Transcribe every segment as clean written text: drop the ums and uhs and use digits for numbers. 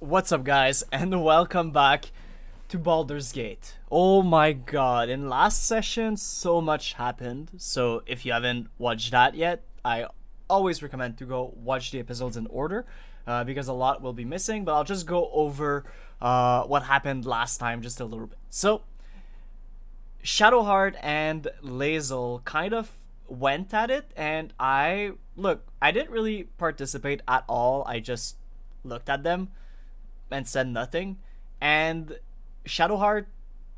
What's up, guys, and welcome back to Baldur's Gate. Oh my god, in last session, so much happened. So, if you haven't watched that yet, I always recommend to go watch the episodes in order because a lot will be missing, but I'll just go over what happened last time just a little bit. So, Shadowheart and Lae'zel kind of went at it, and I didn't really participate at all. I just looked at them and said nothing, and Shadowheart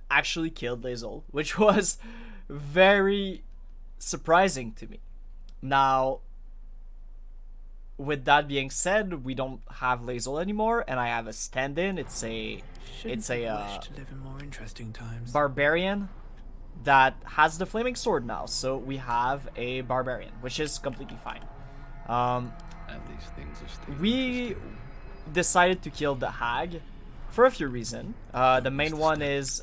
actually killed Lae'zel, which was very surprising to me. Now, with that being said, we don't have Lae'zel anymore, and I have a stand-in. It's a to live in more interesting times. barbarian that has the flaming sword now, so we have a barbarian, which is completely fine. And these things are still We decided to kill the hag for a few reasons. The main one is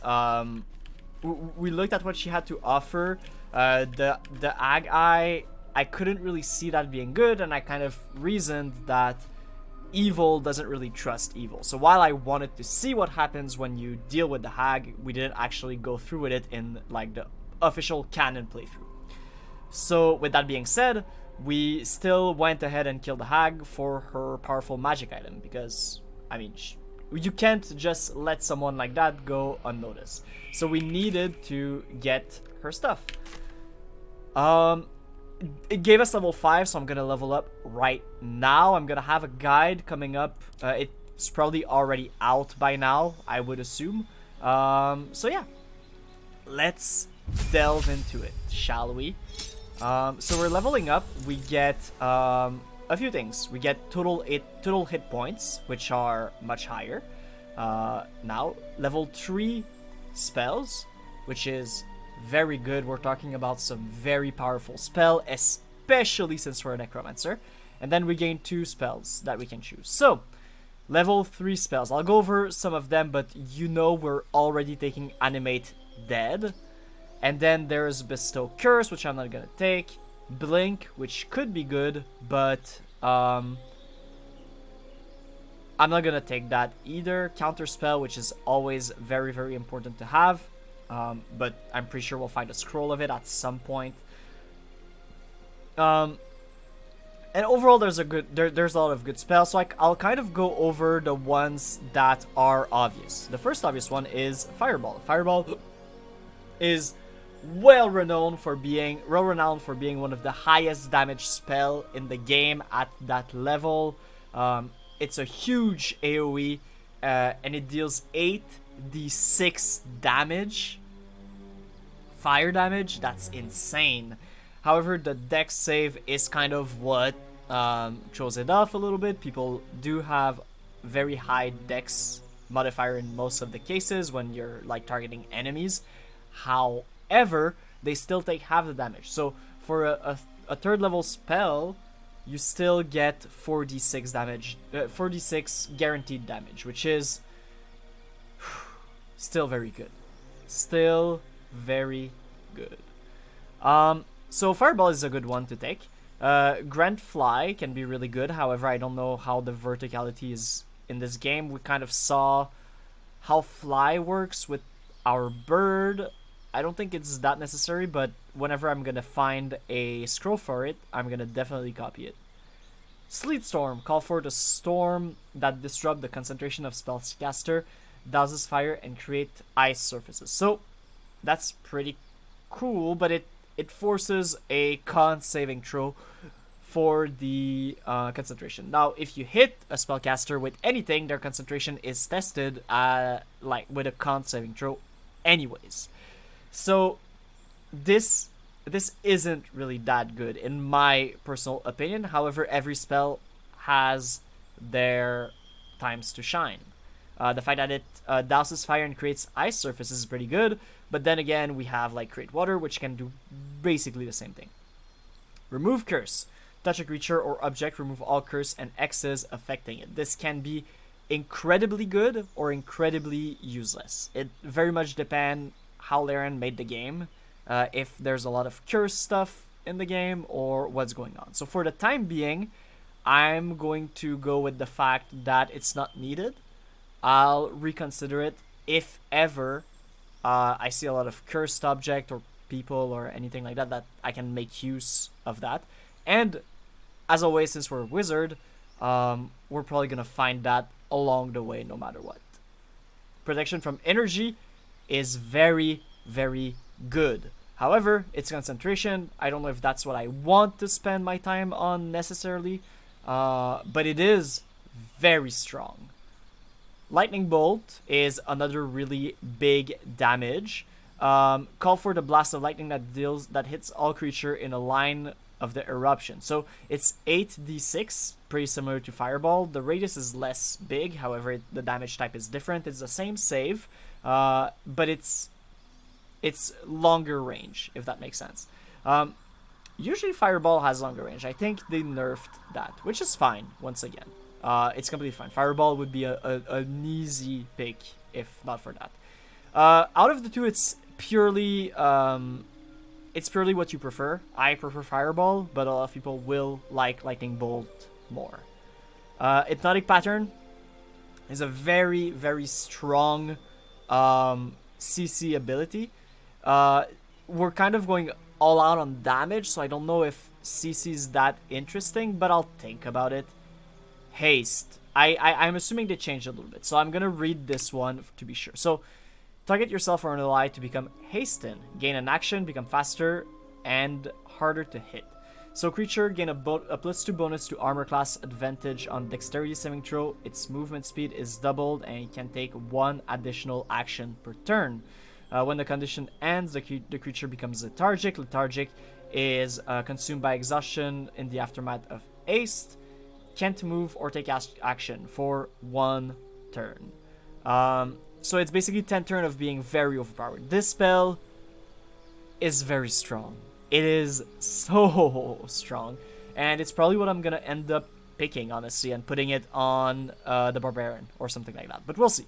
we looked at what she had to offer. The hag I couldn't really see that being good, and I kind of reasoned that evil doesn't really trust evil. So while I wanted to see what happens when you deal with the hag, we didn't actually go through with it in like the official canon playthrough. So with that being said, we still went ahead and killed the hag for her powerful magic item, because I mean you can't just let someone like that go unnoticed. So we needed to get her stuff. It gave us level 5, so I'm gonna level up right now. I'm gonna have a guide coming up. It's probably already out by now, I would assume. So yeah, let's delve into it, shall we? So we're leveling up. We get a few things. We get total hit points, which are much higher. Now, level 3 spells, which is very good. We're talking about some very powerful spell, especially since we're a Necromancer. And then we gain 2 spells that we can choose. So, level 3 spells. I'll go over some of them, but you know we're already taking Animate Dead. And then there's Bestow Curse, which I'm not gonna take. Blink, which could be good, but I'm not gonna take that either. Counter Spell, which is always very, very important to have. But I'm pretty sure we'll find a scroll of it at some point. And overall, there's a lot of good spells. So I'll kind of go over the ones that are obvious. The first obvious one is Fireball. Fireball is well renowned for being one of the highest damage spell in the game at that level. It's a huge AoE, and it deals 8d6 damage. Fire damage, that's insane. However, the dex save is kind of what throws it off a little bit. People do have very high dex modifier in most of the cases when you're like targeting enemies. However, they still take half the damage. So for a third level spell, you still get 4d6 damage, 4d6 guaranteed damage, which is still very good. Still very good. So Fireball is a good one to take. Grant Fly can be really good. However, I don't know how the verticality is in this game. We kind of saw how Fly works with our bird. I don't think it's that necessary, but whenever I'm gonna find a scroll for it, I'm gonna definitely copy it. Sleet Storm. Call for the storm that disrupt the concentration of spellcaster, douses fire, and create ice surfaces. So that's pretty cool, but it forces a con saving throw for the concentration. Now, if you hit a spellcaster with anything, their concentration is tested like with a con saving throw anyways. So this isn't really that good in my personal opinion. However, every spell has their times to shine. The fact that it douses fire and creates ice surfaces is pretty good, but then again, we have like Create Water, which can do basically the same thing. Remove Curse. Touch a creature or object, remove all curse and X's affecting it. This can be incredibly good or incredibly useless. It very much depends how Larian made the game, if there's a lot of curse stuff in the game or what's going on. So for the time being, I'm going to go with the fact that it's not needed. I'll reconsider it if ever I see a lot of cursed object or people or anything like that that I can make use of that. And as always, since we're a wizard, we're probably gonna find that along the way no matter what. Protection from energy is very, very good. However, it's concentration. I don't know if that's what I want to spend my time on necessarily, but it is very strong. Lightning Bolt is another really big damage. Call for the blast of lightning that hits all creature in a line of the eruption. So it's 8d6, pretty similar to Fireball. The radius is less big, however, the damage type is different. It's the same save, but it's longer range, if that makes sense. Usually Fireball has longer range. I think they nerfed that, which is fine, once again. It's completely fine. Fireball would be an easy pick if not for that. Out of the two, it's purely what you prefer. I prefer Fireball, but a lot of people will like Lightning Bolt more. Hypnotic Pattern is a very, very strong CC ability. We're kind of going all out on damage, so I don't know if CC is that interesting, but I'll think about it. Haste. I'm assuming they changed a little bit, so I'm gonna read this one to be sure. So, target yourself or an ally to become hasten. Gain an action, become faster, and harder to hit. So creature gain a +2 bonus to armor class, advantage on dexterity saving throw. Its movement speed is doubled, and it can take 1 additional action per turn. When the condition ends, the creature becomes lethargic. Lethargic is consumed by exhaustion in the aftermath of haste. Can't move or take action for 1 turn. So it's basically 10 turn of being very overpowered. This spell is very strong. It is so strong. And it's probably what I'm going to end up picking, honestly, and putting it on the Barbarian or something like that. But we'll see.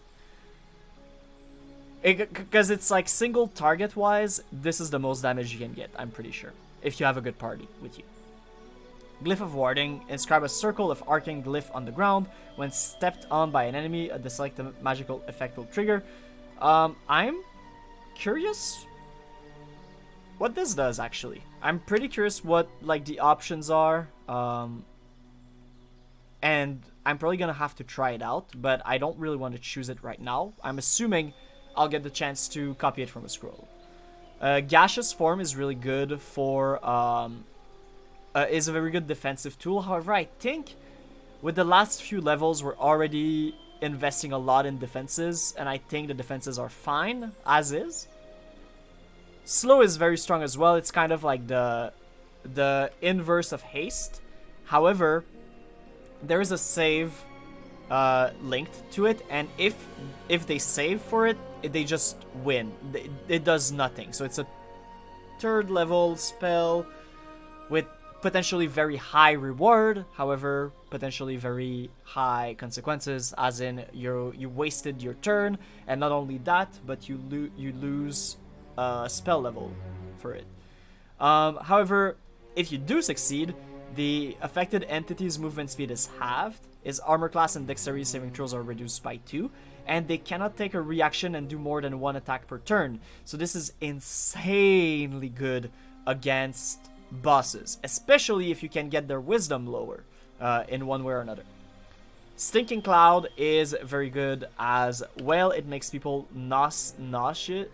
Because it's like single target wise, this is the most damage you can get, I'm pretty sure. If you have a good party with you. Glyph of Warding. Inscribe a circle of arcane glyph on the ground. When stepped on by an enemy, the selected magical effect will trigger. I'm curious what this does, actually. I'm pretty curious what like the options are. And I'm probably gonna have to try it out, but I don't really want to choose it right now. I'm assuming I'll get the chance to copy it from a scroll. Gaseous Form is really good for... is a very good defensive tool. However, I think with the last few levels, we're already investing a lot in defenses, and I think the defenses are fine, as is. Slow is very strong as well. It's kind of like the inverse of haste. However, there is a save linked to it, and if they save for it, they just win. It does nothing. So it's a 3rd level spell with potentially very high reward, however, potentially very high consequences, as in you wasted your turn, and not only that, but you lose spell level for it. However, if you do succeed, the affected entity's movement speed is halved, its armor class and dexterity saving throws are reduced by 2, and they cannot take a reaction and do more than 1 attack per turn. So this is insanely good against bosses, especially if you can get their wisdom lower in one way or another. Stinking Cloud is very good as well. It makes people nauseated.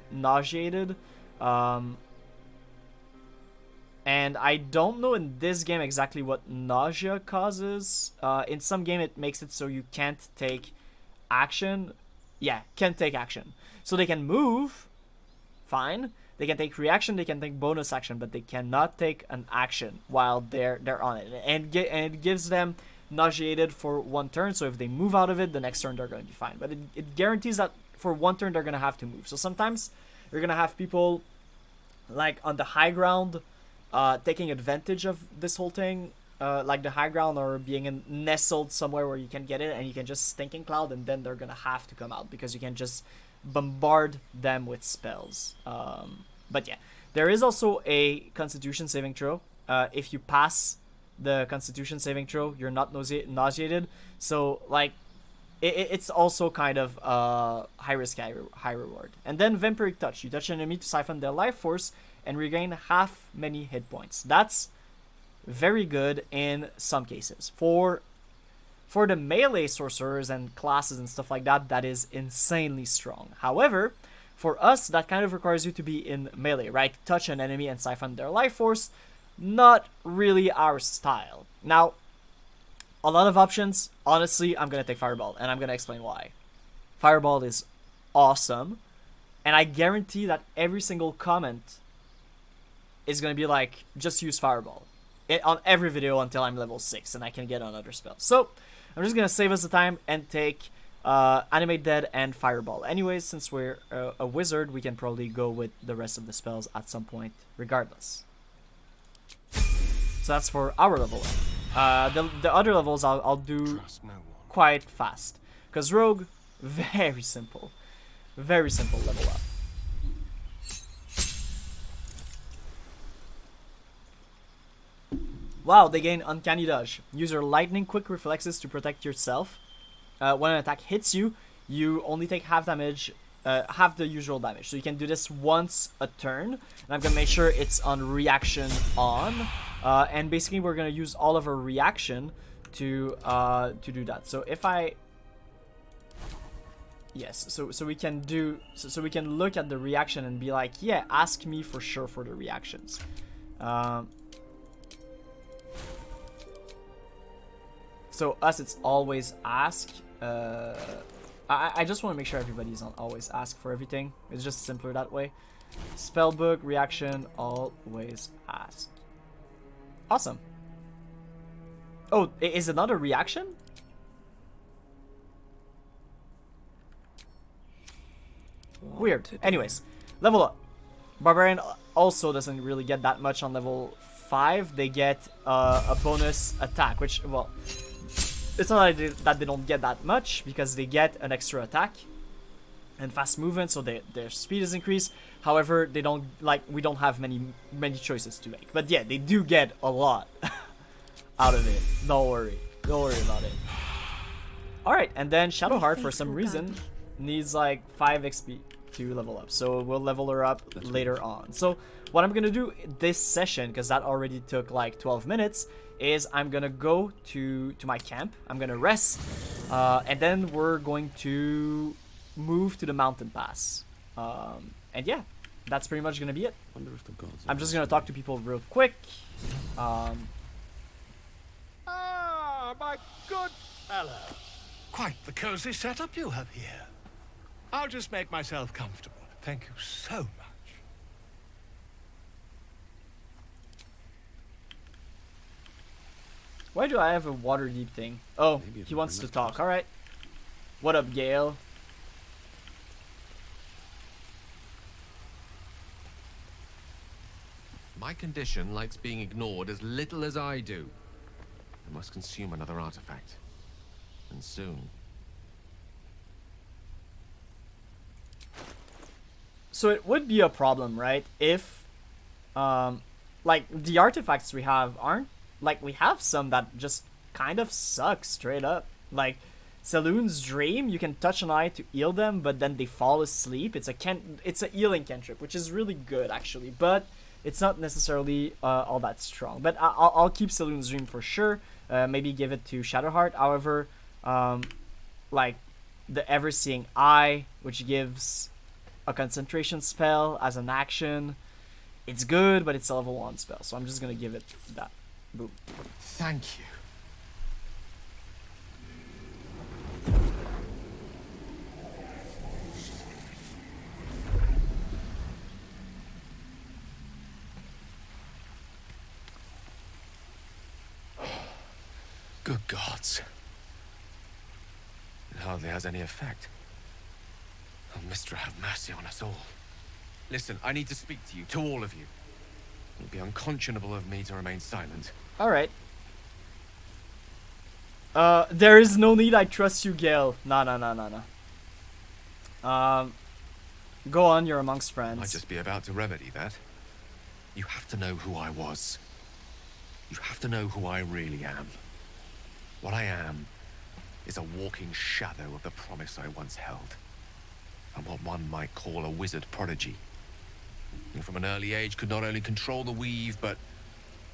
And I don't know in this game exactly what nausea causes. In some game it makes it so you can't take action. Yeah, can't take action. So they can move, fine. They can take reaction, they can take bonus action, but they cannot take an action while they're on it. And it gives them nauseated for 1 turn, so if they move out of it, the next turn they're going to be fine. But it guarantees that for 1 turn they're going to have to move. So sometimes you're going to have people like on the high ground taking advantage of this whole thing, like the high ground, or being nestled somewhere where you can get it, and you can just Stinking Cloud, and then they're going to have to come out because you can just bombard them with spells. But yeah, there is also a Constitution saving throw. If you pass the Constitution saving throw, you're not nauseated. So like, it's also kind of high risk, high reward. And then Vampiric Touch. You touch an enemy to siphon their life force and regain half many hit points. That's very good in some cases. For the melee sorcerers and classes and stuff like that, that is insanely strong. However, for us, that kind of requires you to be in melee, right? Touch an enemy and siphon their life force. Not really our style. Now, a lot of options. Honestly, I'm going to take Fireball, and I'm going to explain why. Fireball is awesome, and I guarantee that every single comment is going to be like, just use Fireball. On every video until I'm level 6, and I can get another spell. So, I'm just going to save us the time and take Animate Dead and Fireball. Anyways, since we're a wizard, we can probably go with the rest of the spells at some point, regardless. So that's for our level. The other levels I'll do quite fast. Because Rogue, very simple. Very simple level up. Wow, they gain Uncanny Dodge. Use your lightning quick reflexes to protect yourself. When an attack hits you, you only take half damage, half the usual damage. So you can do this once a turn. And I'm going to make sure it's on reaction on. And basically we're going to use all of our reaction to do that. So if I... Yes, so we can do... So we can look at the reaction and be like, yeah, ask me for sure for the reactions. So us, it's always ask. I just want to make sure everybody's on always ask for everything. It's just simpler that way. Spellbook, reaction, always ask. Awesome. Oh, is another reaction? Weird. Anyways, level up. Barbarian also doesn't really get that much on level 5. They get a bonus attack, which, well... It's not that they don't get that much, because they get an extra attack and fast movement, so their speed is increased. However, they don't, like, we don't have many choices to make. But yeah, they do get a lot out of it. Don't worry about it. Alright, and then Shadowheart, for some reason, needs like 5 XP to level up. So we'll level her up later on. So what I'm gonna do this session, because that already took like 12 minutes, is I'm gonna go to my camp. I'm gonna rest, and then we're going to move to the mountain pass. And yeah, that's pretty much gonna be it. I'm just gonna talk to people real quick. Ah, my good fellow. Quite the cozy setup you have here. I'll just make myself comfortable. Thank you so much. Why do I have a water deep thing? Oh, he wants to talk. Alright. What up, Gale? My condition likes being ignored as little as I do. I must consume another artifact. And soon. So it would be a problem, right? If, like, the artifacts we have aren't, like, we have some that just kind of suck straight up. Like, Saloon's Dream, you can touch an eye to heal them, but then they fall asleep. It's a healing cantrip, which is really good, actually. But it's not necessarily all that strong. But I'll keep Saloon's Dream for sure. Maybe give it to Shadowheart. However, like, the Ever-Seeing Eye, which gives a concentration spell as an action. It's good, but it's a level 1 spell, so I'm just gonna give it that. Boom. Thank you. Good gods. It hardly has any effect. Oh, Mistra, have mercy on us all. Listen, I need to speak to you, to all of you. It would be unconscionable of me to remain silent. Alright. There is no need, I trust you, Gale. No. Go on, you're amongst friends. I'd just be about to remedy that. You have to know who I was. You have to know who I really am. What I am is a walking shadow of the promise I once held. And what one might call a wizard prodigy. Who from an early age could not only control the weave, but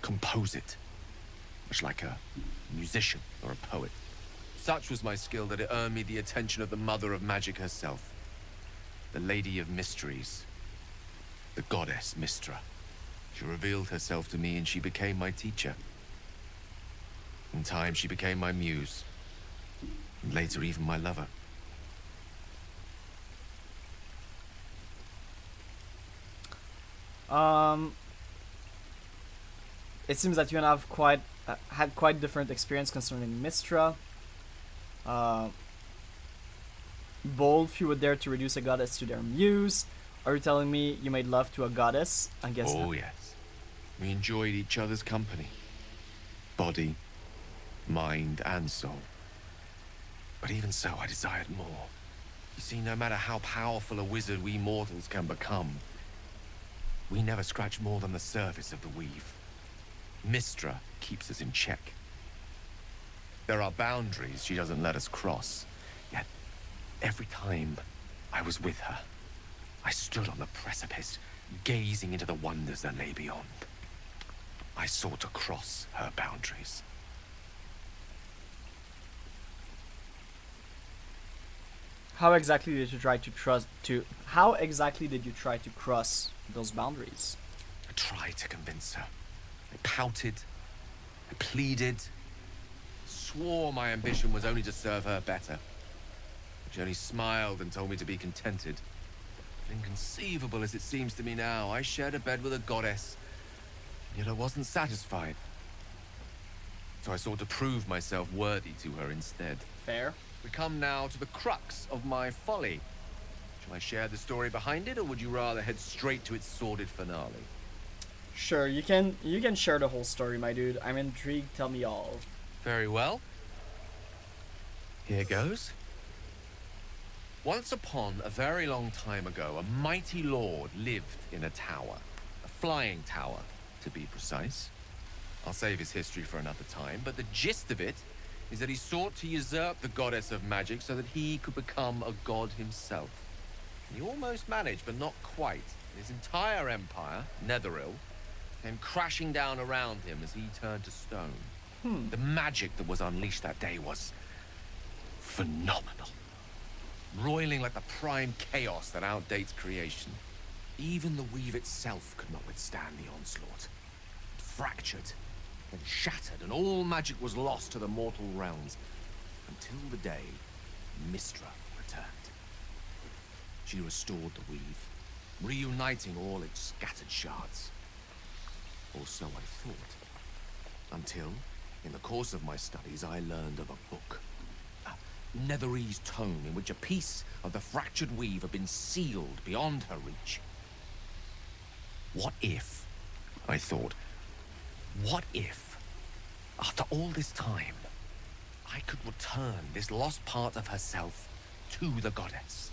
compose it. Much like a musician or a poet. Such was my skill that it earned me the attention of the mother of magic herself. The Lady of Mysteries. The goddess Mystra. She revealed herself to me and she became my teacher. In time, she became my muse. And later, even my lover. It seems that you and I have had quite different experience concerning Mystra. Bold few would dare to reduce a goddess to their muse. Are you telling me you made love to a goddess? I guess Oh, not. yes. We enjoyed each other's company. Body, mind, and soul. But even so, I desired more. You see, no matter how powerful a wizard we mortals can become, we never scratch more than the surface of the weave. Mystra keeps us in check. There are boundaries she doesn't let us cross. Yet, every time I was with her, I stood on the precipice, gazing into the wonders that lay beyond. I sought to cross her boundaries. How exactly did you try to cross those boundaries? I tried to convince her. I pouted. I pleaded. Swore my ambition was only to serve her better. She only smiled and told me to be contented. Inconceivable as it seems to me now, I shared a bed with a goddess, yet I wasn't satisfied. So I sought to prove myself worthy to her instead. Fair. We come now to the crux of my folly. Shall I share the story behind it, or would you rather head straight to its sordid finale? Sure, you can share the whole story, my dude. I'm intrigued. Tell me all. Very well. Here goes. Once upon a very long time ago, a mighty lord lived in a tower. A flying tower, to be precise. I'll save his history for another time, but the gist of it is that he sought to usurp the goddess of magic so that he could become a god himself. And he almost managed, but not quite. His entire empire, Netheril, came crashing down around him as he turned to stone. The magic that was unleashed that day was phenomenal. Roiling like the prime chaos that outdates creation. Even the weave itself could not withstand the onslaught. It fractured and shattered, and all magic was lost to the mortal realms. Until the day Mystra returned. She restored the weave, reuniting all its scattered shards. Or so I thought. Until, in the course of my studies, I learned of a book. Netherese tome in which a piece of the fractured weave had been sealed beyond her reach. What if, I thought, what if, after all this time, I could return this lost part of herself to the goddess?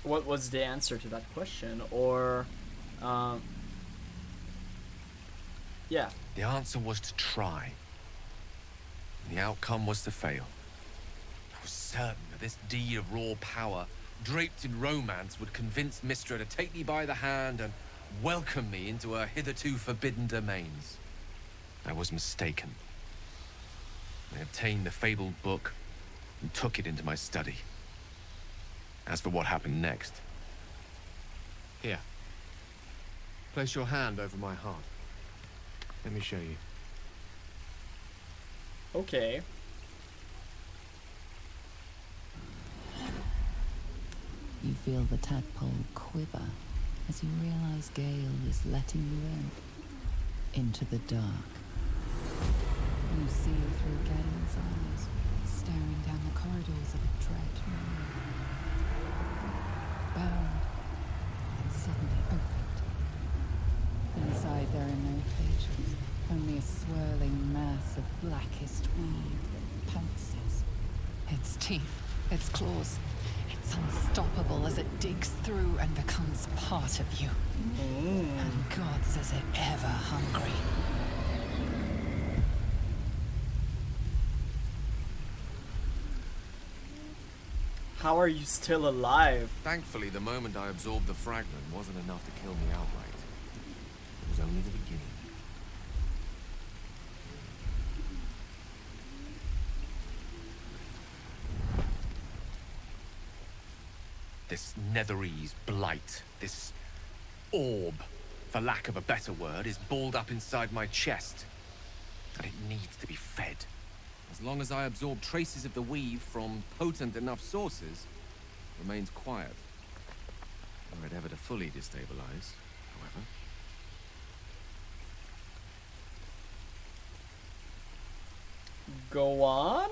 What was the answer to that question? Or, yeah. The answer was to try. The outcome was to fail. I was certain that this deed of raw power, draped in romance, would convince Mystra to take me by the hand and welcome me into her hitherto forbidden domains. I was mistaken. I obtained the fabled book and took it into my study. As for what happened next... Here. Place your hand over my heart. Let me show you. Okay. You feel the tadpole quiver as you realize Gale is letting you into the dark. You see through Gale's eyes, staring down the corridors of a dread memory. Bound and suddenly opened. Inside there are no pages, only a swirling mass of blackest weave that pounces. Its teeth, its claws, it's unstoppable as it digs through and becomes part of you. And God says it ever hungry. How are you still alive? Thankfully, the moment I absorbed the fragment wasn't enough to kill me outright. It was only the beginning. This Netherese blight, this orb, for lack of a better word, is balled up inside my chest. And it needs to be fed. As long as I absorb traces of the weave from potent enough sources, it remains quiet. Were it ever to fully destabilize, however. Go on?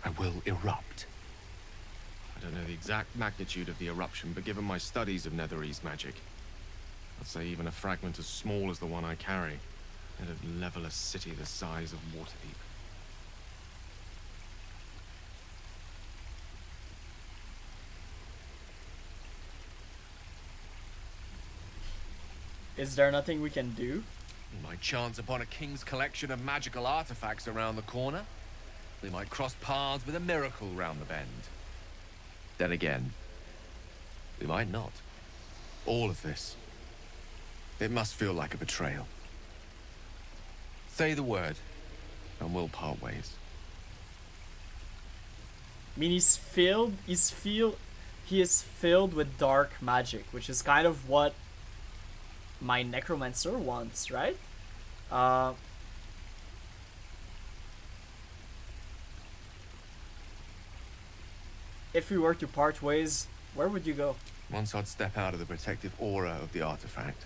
I will erupt. I don't know the exact magnitude of the eruption, but given my studies of Netherese magic, I'd say even a fragment as small as the one I carry, it'd level a city the size of Waterdeep. Is there nothing we can do? We might chance upon a king's collection of magical artifacts around the corner. We might cross paths with a miracle round the bend. Then again, we might not. All of this. It must feel like a betrayal. Say the word, and we'll part ways. I mean, he is filled with dark magic, which is kind of what my Necromancer wants, right? If we were to part ways, where would you go? Once I'd step out of the protective aura of the artifact,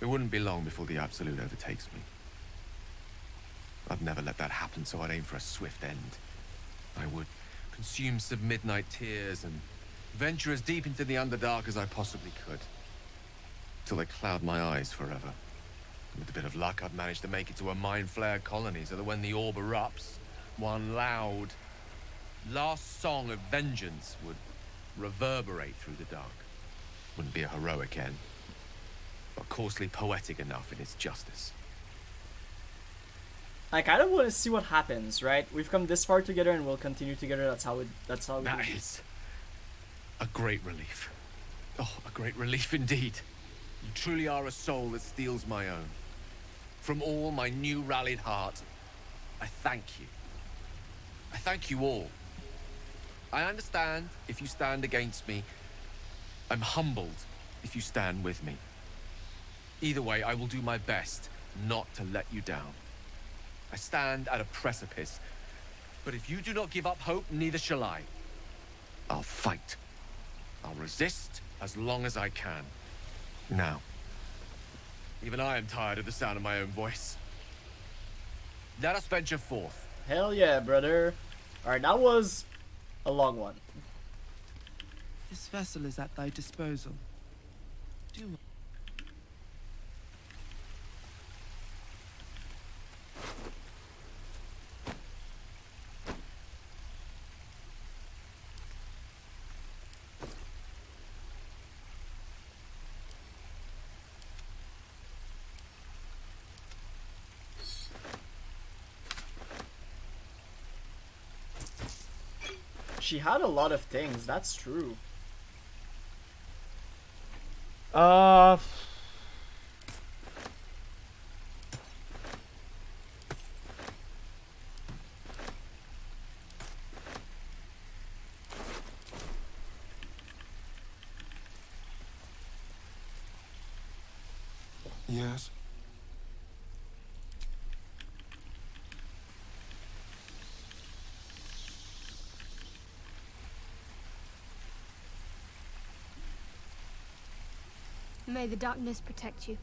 it wouldn't be long before the Absolute overtakes me. I'd never let that happen, so I'd aim for a swift end. I would consume some midnight tears and venture as deep into the Underdark as I possibly could, till they cloud my eyes forever. And with a bit of luck, I'd manage to make it to a mind-flared colony, so that when the orb erupts, one loud, last song of vengeance would reverberate through the dark. Wouldn't be a heroic end, but coarsely poetic enough in its justice. I kind of want to see what happens, right? We've come this far together and we'll continue together. That's how we That do. is a great relief. Oh, a great relief indeed. You truly are a soul that steals my own. From all my new rallied heart, I thank you. I thank you all. I understand if you stand against me. I'm humbled if you stand with me. Either way, I will do my best not to let you down. I stand at a precipice, but if you do not give up hope, neither shall I. I'll fight. I'll resist as long as I can. Now, even I am tired of the sound of my own voice. Let us venture forth. Hell yeah, brother. Alright, that was a long one. This vessel is at thy disposal. Do She had a lot of things, that's true. Yes. May the darkness protect you.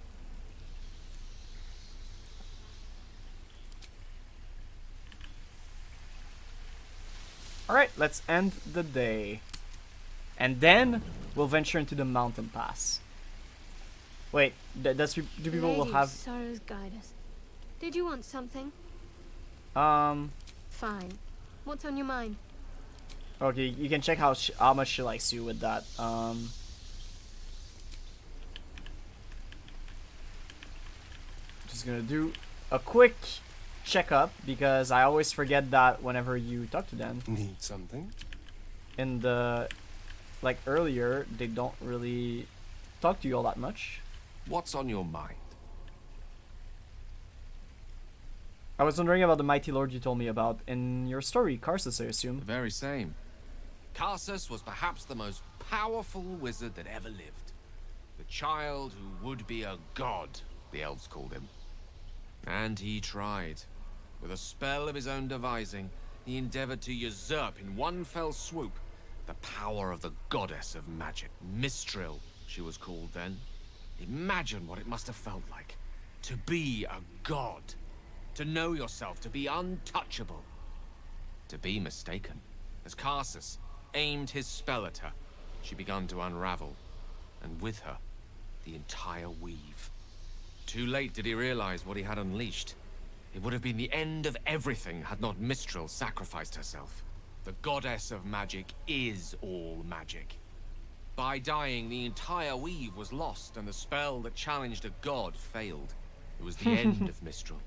Alright, let's end the day. And then we'll venture into the mountain pass. Wait, do people will Lady have... Sorrows guide us. Did you want something? Fine. What's on your mind? Okay, you can check how much she likes you with that. Just gonna do a quick checkup because I always forget that whenever you talk to them. Need something? in the like earlier, they don't really talk to you all that much. What's on your mind? I was wondering about the mighty lord you told me about in your story, Karsus, I assume. The very same. Karsus was perhaps the most powerful wizard that ever lived. The child who would be a god, the elves called him. And he tried. With a spell of his own devising, he endeavored to usurp in one fell swoop the power of the goddess of magic. Mistral, she was called then. Imagine what it must have felt like. To be a god. To know yourself, to be untouchable. To be mistaken. As Karsus aimed his spell at her, she began to unravel. And with her, the entire weave. Too late did he realize what he had unleashed. It would have been the end of everything had not Mistral sacrificed herself. The goddess of magic is all magic. By dying, the entire weave was lost, and the spell that challenged a god failed. It was the end of Mistral.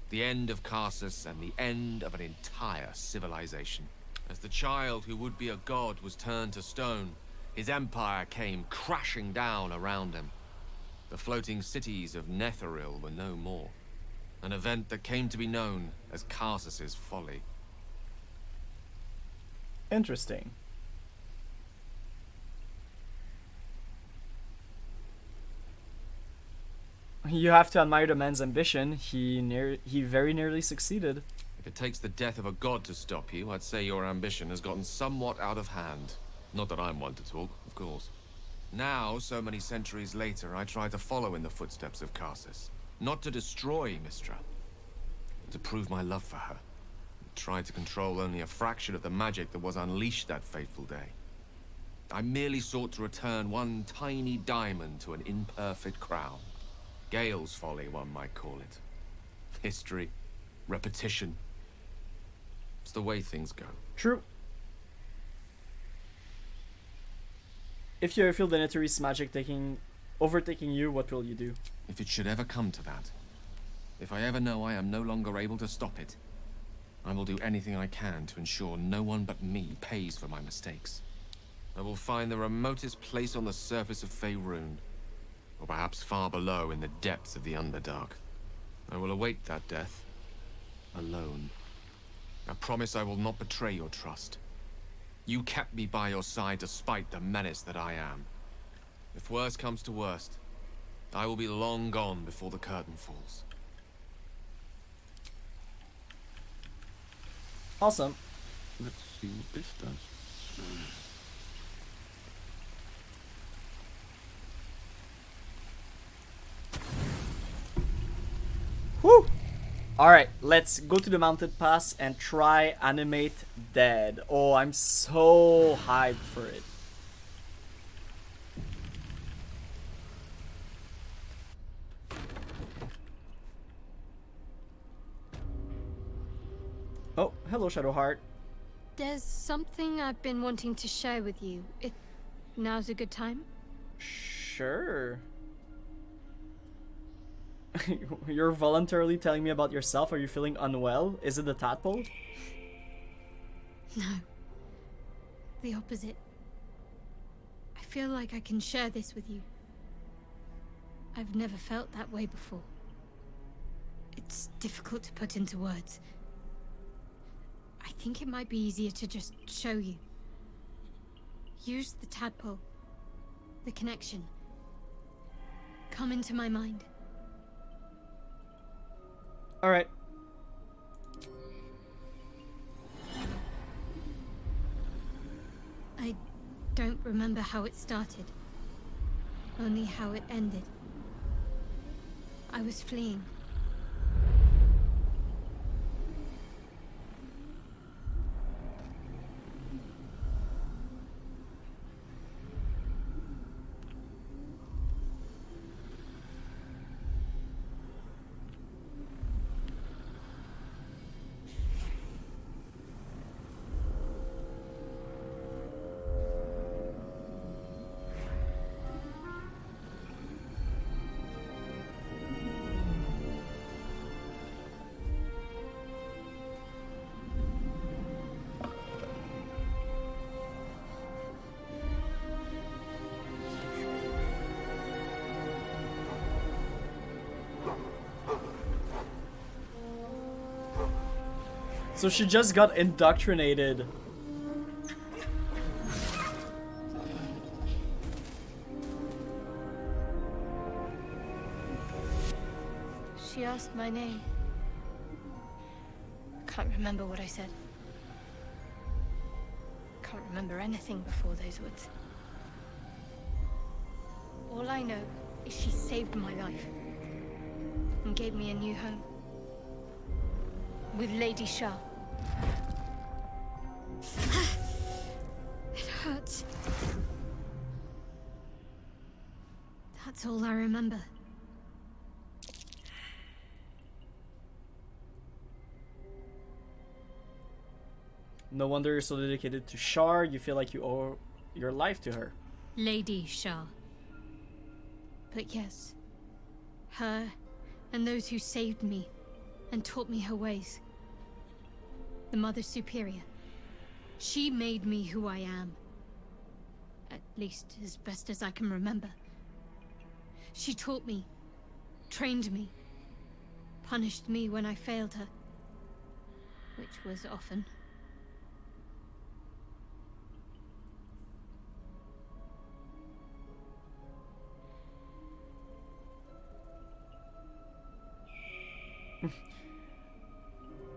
The end of Karsus, and the end of an entire civilization. As the child who would be a god was turned to stone, his empire came crashing down around him. The floating cities of Netheril were no more. An event that came to be known as Karsus's folly. Interesting. You have to admire the man's ambition. He very nearly succeeded. If it takes the death of a god to stop you, I'd say your ambition has gotten somewhat out of hand. Not that I'm one to talk, of course. Now, so many centuries later, I try to follow in the footsteps of Karsus. Not to destroy Mistra, but to prove my love for her. Try to control only a fraction of the magic that was unleashed that fateful day. I merely sought to return one tiny diamond to an imperfect crown. Gale's folly, one might call it. History, repetition. It's the way things go. True. If you ever feel the Netherese magic overtaking you, what will you do? If it should ever come to that, if I ever know I am no longer able to stop it, I will do anything I can to ensure no one but me pays for my mistakes. I will find the remotest place on the surface of Faerun, or perhaps far below in the depths of the Underdark. I will await that death, alone. I promise I will not betray your trust. You kept me by your side despite the menace that I am. If worst comes to worst, I will be long gone before the curtain falls. Awesome. Let's see what this does. Whew! Alright, let's go to the mounted pass and try animate dead. Oh, I'm so hyped for it. Oh, hello Shadowheart. There's something I've been wanting to share with you, if now's a good time. Sure. You're voluntarily telling me about yourself. Are you feeling unwell? Is it the tadpole? No. The opposite. I feel like I can share this with you. I've never felt that way before. It's difficult to put into words. I think it might be easier to just show you. Use the tadpole. The connection. Come into my mind. Alright. I don't remember how it started. Only how it ended. I was fleeing. So she just got indoctrinated. She asked my name. I can't remember what I said. Can't remember anything before those words. All I know is she saved my life and gave me a new home with Lady Shah. It hurts. That's all I remember. No wonder you're so dedicated to Shar. You feel like you owe your life to her. Lady Shah. But yes, her and those who saved me and taught me her ways. The Mother Superior. She made me who I am. At least as best as I can remember. She taught me, trained me, punished me when I failed her. Which was often.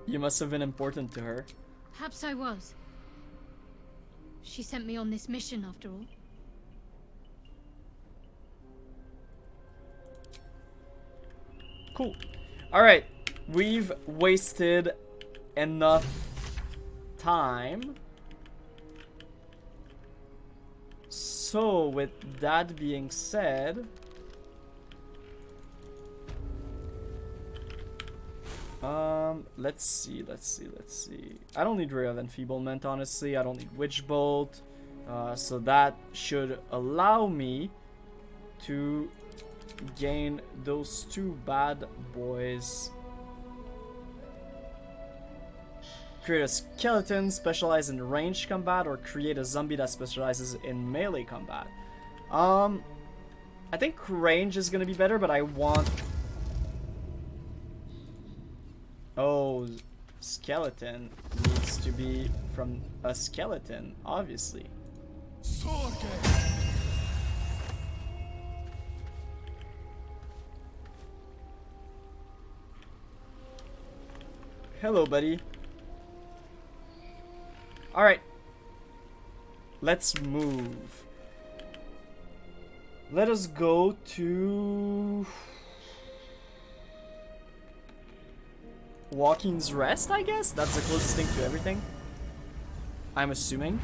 You must have been important to her. Perhaps I was. She sent me on this mission after all. Cool. Alright. We've wasted enough time. So, with that being said... let's see. I don't need Ray of Enfeeblement, honestly. I don't need Witch Bolt. So that should allow me to gain those two bad boys. Create a skeleton specialized in ranged combat, or create a zombie that specializes in melee combat. I think range is gonna be better, but I want... Oh, skeleton needs to be from a skeleton, obviously. Hello, buddy. Alright. Let's move. Let us go to... Walking's Rest, I guess? That's the closest thing to everything. I'm assuming.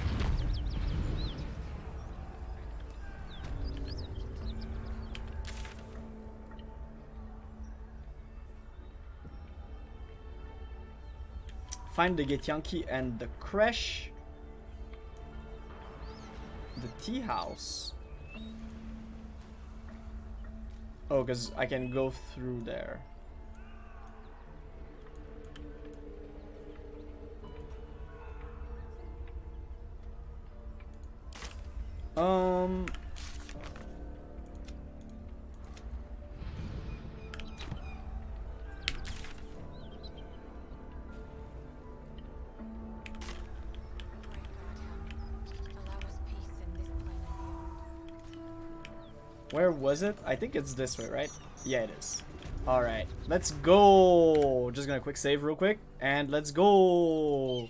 Find the Githyanki and the Crèche. The tea house. Oh, because I can go through there. Where was it? I think it's this way, right? Yeah, it is. Alright, let's go! Just gonna quick save real quick, and let's go!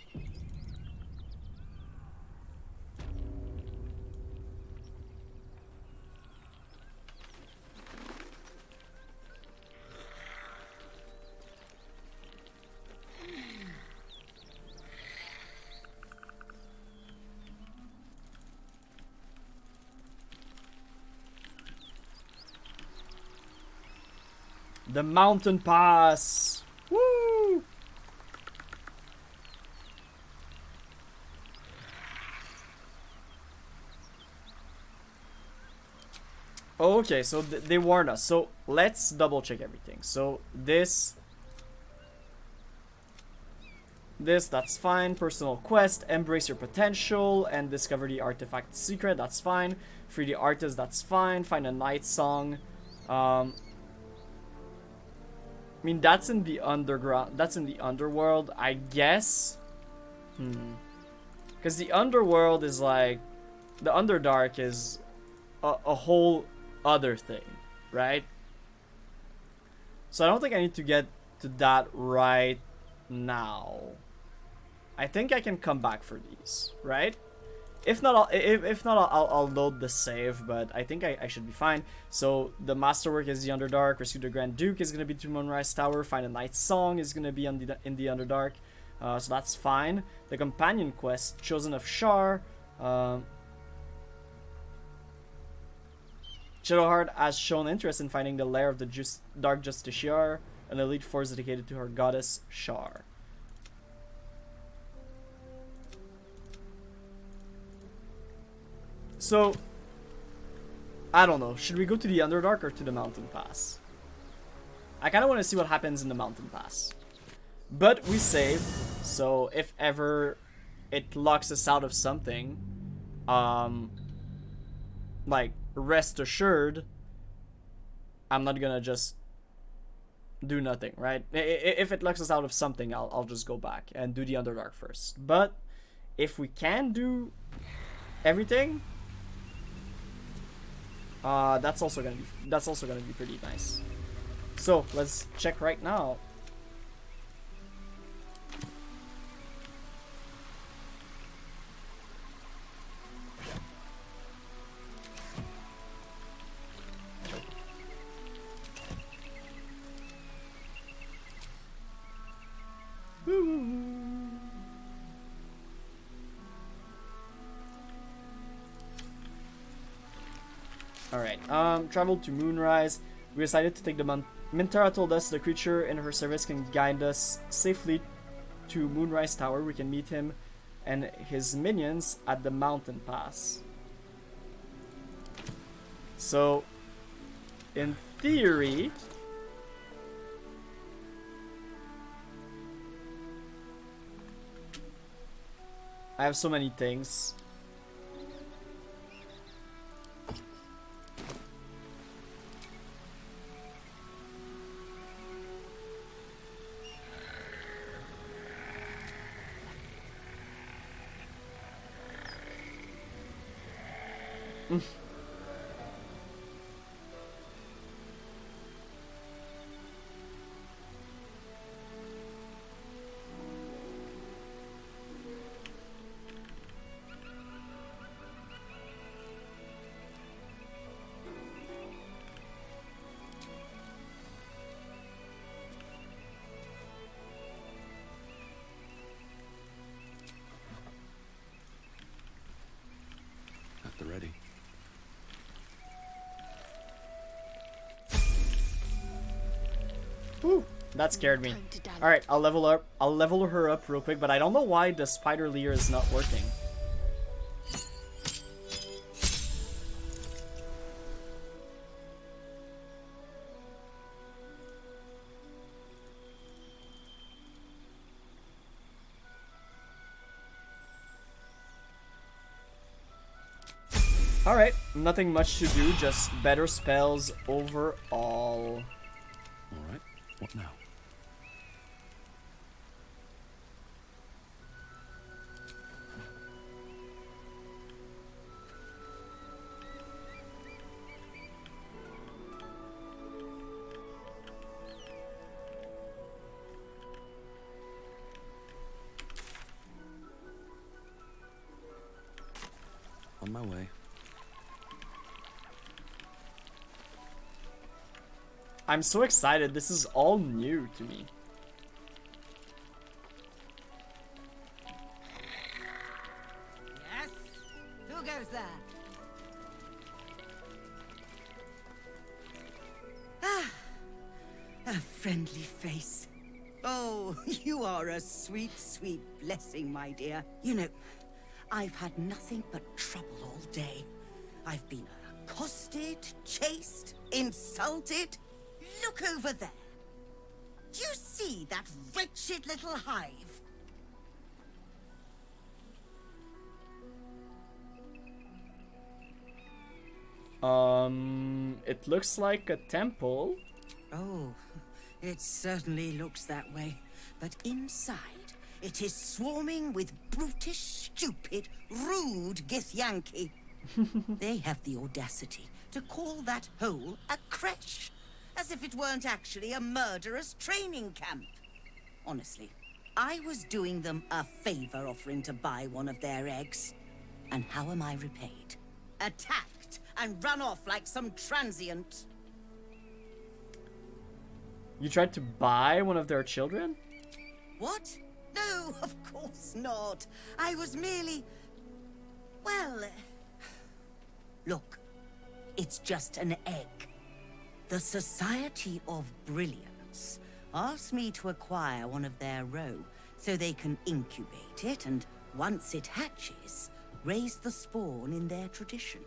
The mountain pass! Woo! Okay, so they warned us. So let's double check everything. So this, that's fine. Personal quest, embrace your potential and discover the artifact secret. That's fine. Free the artist. That's fine. Find a night song. I mean, that's in the underground. That's in the underworld, I guess. Because the underworld is like, the Underdark is a whole other thing, right? So I don't think I need to get to that right now. I think I can come back for these, right? If not, I'll load the save, but I think I should be fine. So the masterwork is the Underdark. Rescue the Grand Duke is gonna be to Moonrise Tower. Find a Knight's Song is gonna be in the Underdark. So that's fine. The companion quest, Chosen of Shar. Shadowheart has shown interest in finding the lair of the Dark Justiciar, an elite force dedicated to her goddess Shar. So, I don't know. Should we go to the Underdark or to the Mountain Pass? I kind of want to see what happens in the Mountain Pass. But we save, so if ever it locks us out of something, like, rest assured, I'm not gonna just do nothing, right? If it locks us out of something, I'll just go back and do the Underdark first. But if we can do everything, that's also gonna be pretty nice. So let's check right now. Alright, travel to Moonrise. We decided to take the Mintara told us the creature in her service can guide us safely to Moonrise Tower. We can meet him and his minions at the Mountain Pass. So, in theory, I have so many things. At the ready. Whew, that scared me. Alright, I'll level her up real quick, but I don't know why the spider leer is not working. Alright, nothing much to do, just better spells overall. Alright, what now? On my way. I'm so excited, this is all new to me. Yes? Who goes there? Ah, a friendly face. Oh, you are a sweet, sweet blessing, my dear. You know, I've had nothing but trouble all day. I've been accosted, chased, insulted. Look over there. Do you see that wretched little hive? It looks like a temple. Oh, It certainly looks that way. But inside, it is swarming with brutish, stupid, rude Githyanki. They have the audacity to call that hole a crèche, as if it weren't actually a murderous training camp. Honestly, I was doing them a favor offering to buy one of their eggs. And how am I repaid? Attacked and run off like some transient. You tried to buy one of their children? What? No, of course not. I was merely... Well... Look, it's just an egg. The Society of Brilliance asked me to acquire one of their roe so they can incubate it and, once it hatches, raise the spawn in their tradition.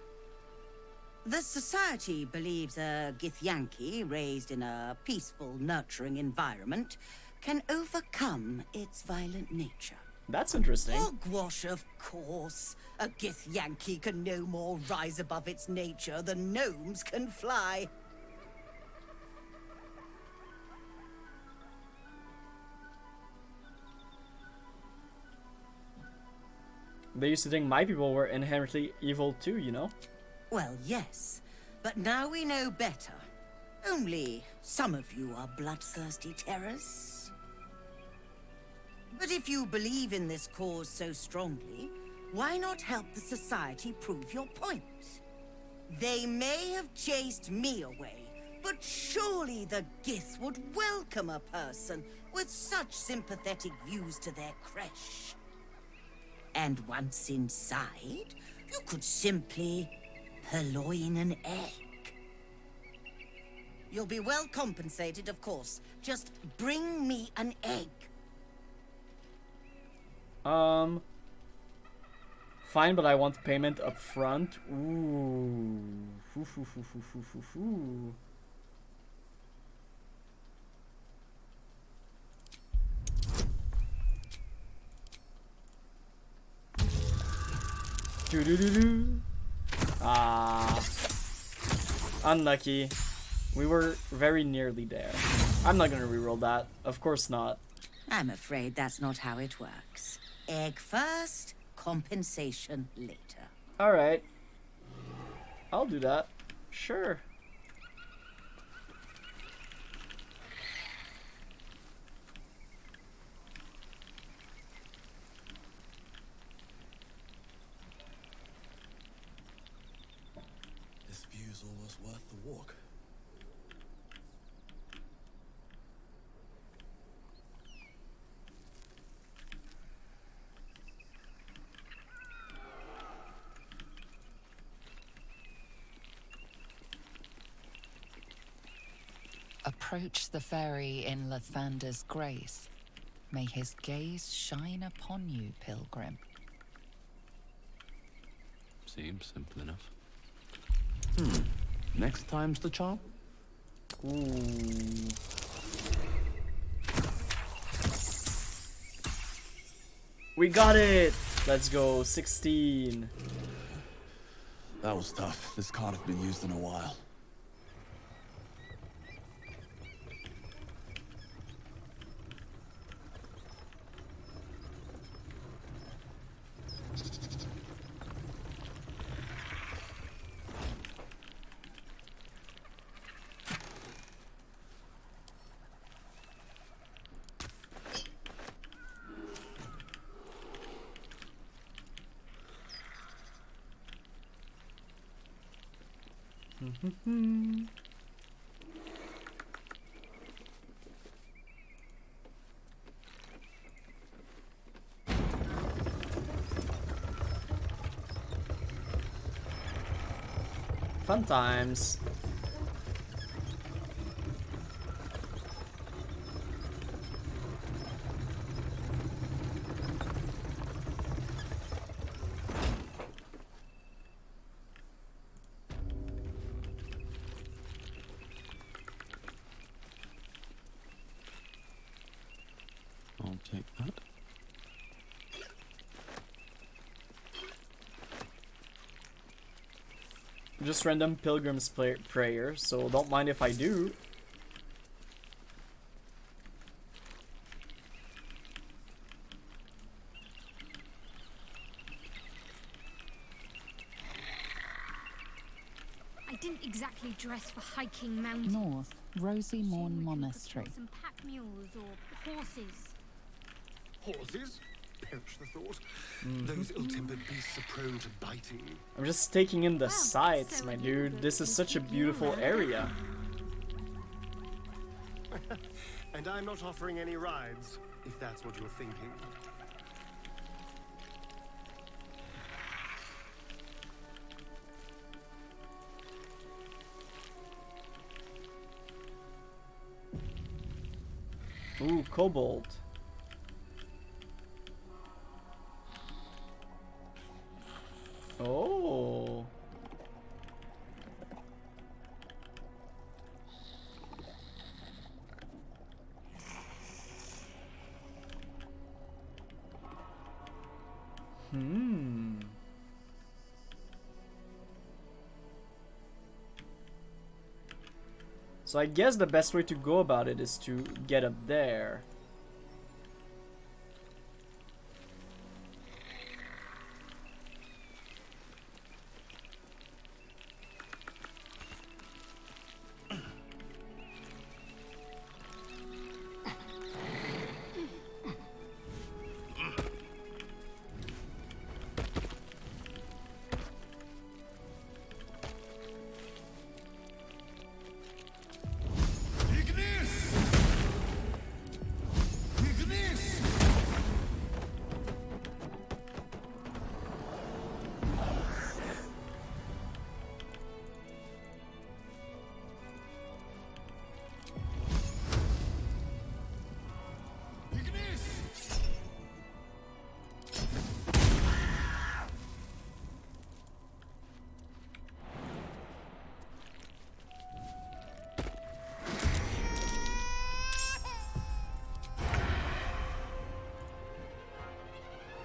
The Society believes a Githyanki raised in a peaceful, nurturing environment can overcome its violent nature. That's interesting. Hogwash, of course. A Githyanki can no more rise above its nature than gnomes can fly. They used to think my people were inherently evil too, you know? Well, yes, but now we know better. Only some of you are bloodthirsty terrors. But if you believe in this cause so strongly, why not help the Society prove your point? They may have chased me away, but surely the Gith would welcome a person with such sympathetic views to their crèche. And once inside, you could simply purloin an egg. You'll be well compensated, of course. Just bring me an egg. Fine, but I want payment up front. Ooh. Doo-doo-doo-doo. Ah. Unlucky. We were very nearly there. I'm not gonna reroll that. Of course not. I'm afraid that's not how it works. Egg first, compensation later. Alright. I'll do that. Sure. This view's almost worth the walk. Approach the fairy in Lathander's grace. May his gaze shine upon you, pilgrim. Seems simple enough. Next time's the charm? Ooh. We got it! Let's go, 16. That was tough. This can't have been used in a while. Fun times. I'll take that. Just random pilgrim's prayer, so don't mind if I do. didn't exactly dress for hiking mountains. North, Rosy Morn Assume we can Monastery. procure some pack mules or horses. Horses? Perish the thought. Those ill-tempered beasts are prone to biting. I'm just taking in the Well, sights, so my would you, dude. but This is we'll such a keep you beautiful around. area. And I'm not offering any rides, if that's what you're thinking. Ooh, kobold. Oh. So I guess the best way to go about it is to get up there.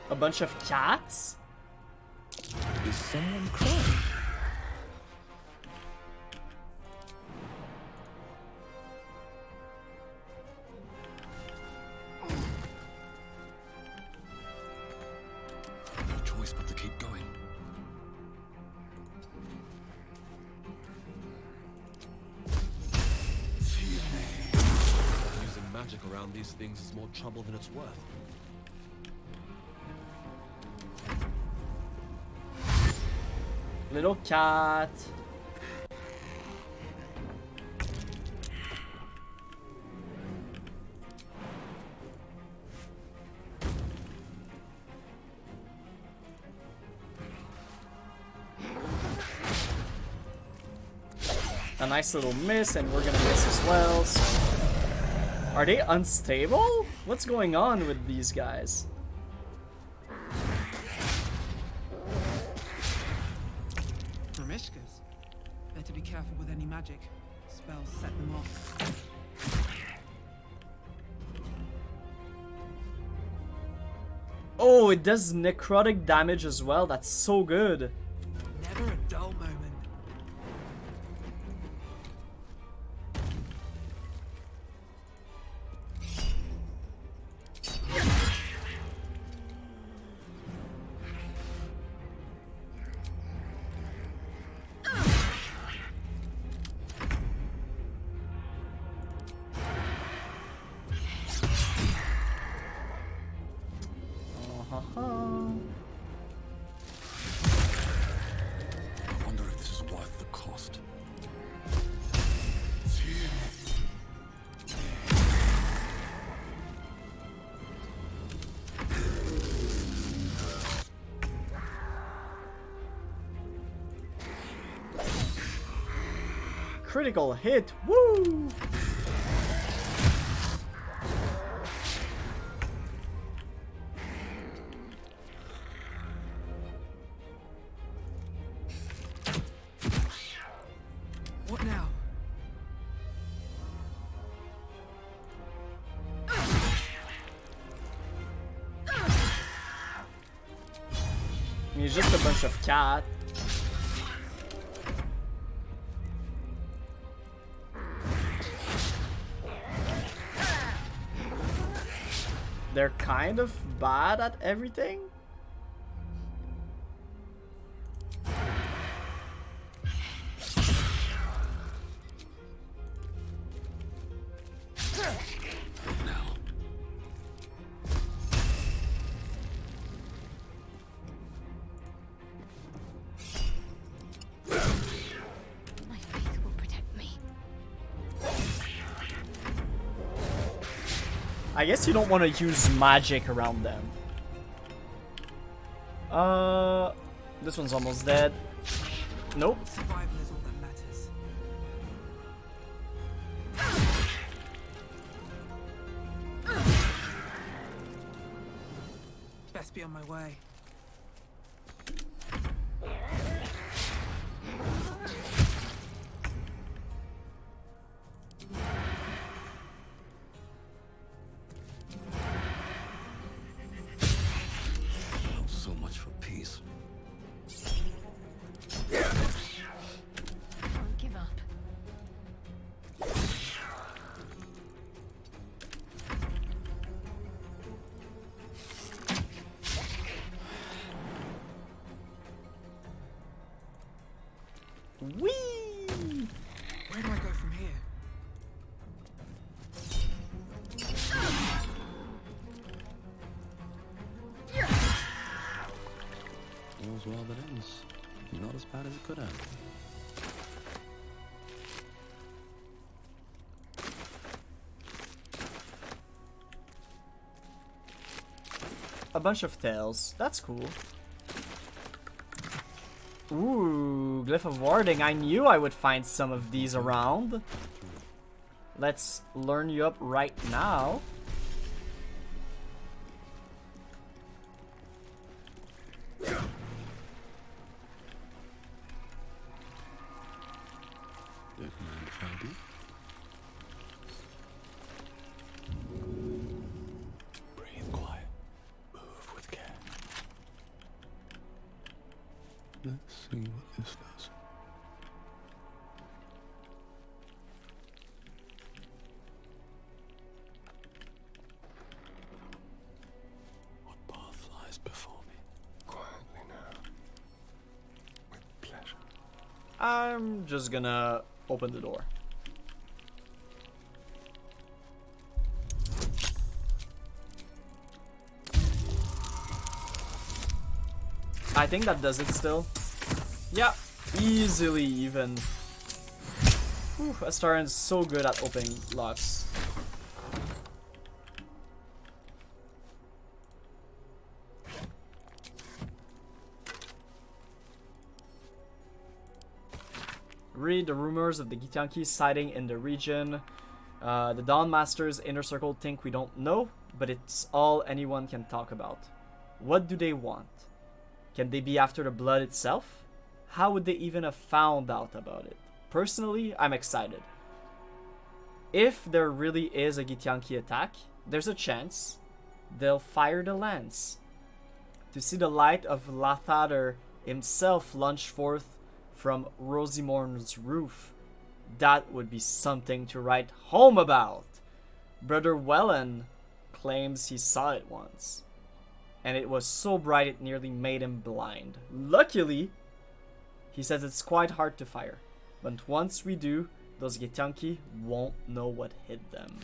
A bunch of cats? Is someone crying? No choice but to keep going. Using magic around these things is more trouble than it's worth. Little cat. A nice little miss, and we're gonna miss as well. So. Are they unstable? What's going on with these guys? Mishkas. Better be careful with any magic. Spells set them off. Oh, it does necrotic damage as well. That's so good. Never a dull moment. I wonder if this is worth the cost. Critical hit. Woo! What now? He's just a bunch of cat. They're kind of bad at everything. I guess you don't want to use magic around them. This one's almost dead. Nope. Survival is all that matters. Best be on my way. So much for peace. Don't give up. Whee! Where do I go from here? All's well that ends. Not as bad as it could have. A bunch of tails. That's cool. Ooh, Glyph of Warding. I knew I would find some of these around. Let's learn you up right now. Don't mind if I do. Breathe quiet. Move with care. Let's see what this does. What path lies before me? Quietly now. With pleasure. I'm just gonna open the door. I think that does it still. Yeah, easily even. Whew, Astarian's so good at opening locks. Read the rumors of the Githyanki sighting in the region. The Dawn Masters Inner Circle think we don't know, but it's all anyone can talk about. What do they want? Can they be after the blood itself? How would they even have found out about it? Personally, I'm excited. If there really is a Githyanki attack, there's a chance they'll fire the lance. To see the light of Lae'zel himself launch forth from Rosimorn's roof, that would be something to write home about. Brother Wellen claims he saw it once, and it was so bright it nearly made him blind. Luckily, he says it's quite hard to fire, but once we do, those Githyanki won't know what hit them.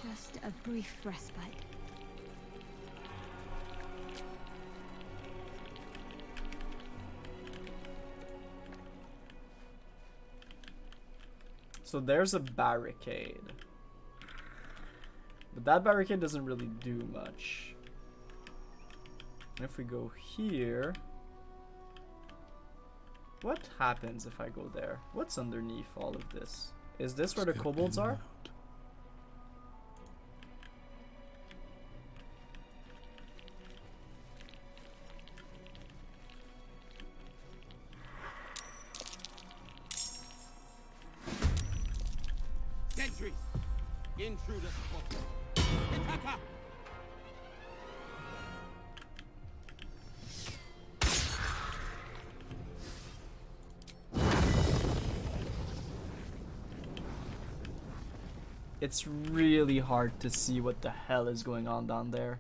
Just a brief respite. So there's a barricade. But that barricade doesn't really do much. And if we go here... What happens if I go there? What's underneath all of this? Is this where the kobolds are? Sentries! Intruders spotted! Attacker! It's really hard to see what the hell is going on down there.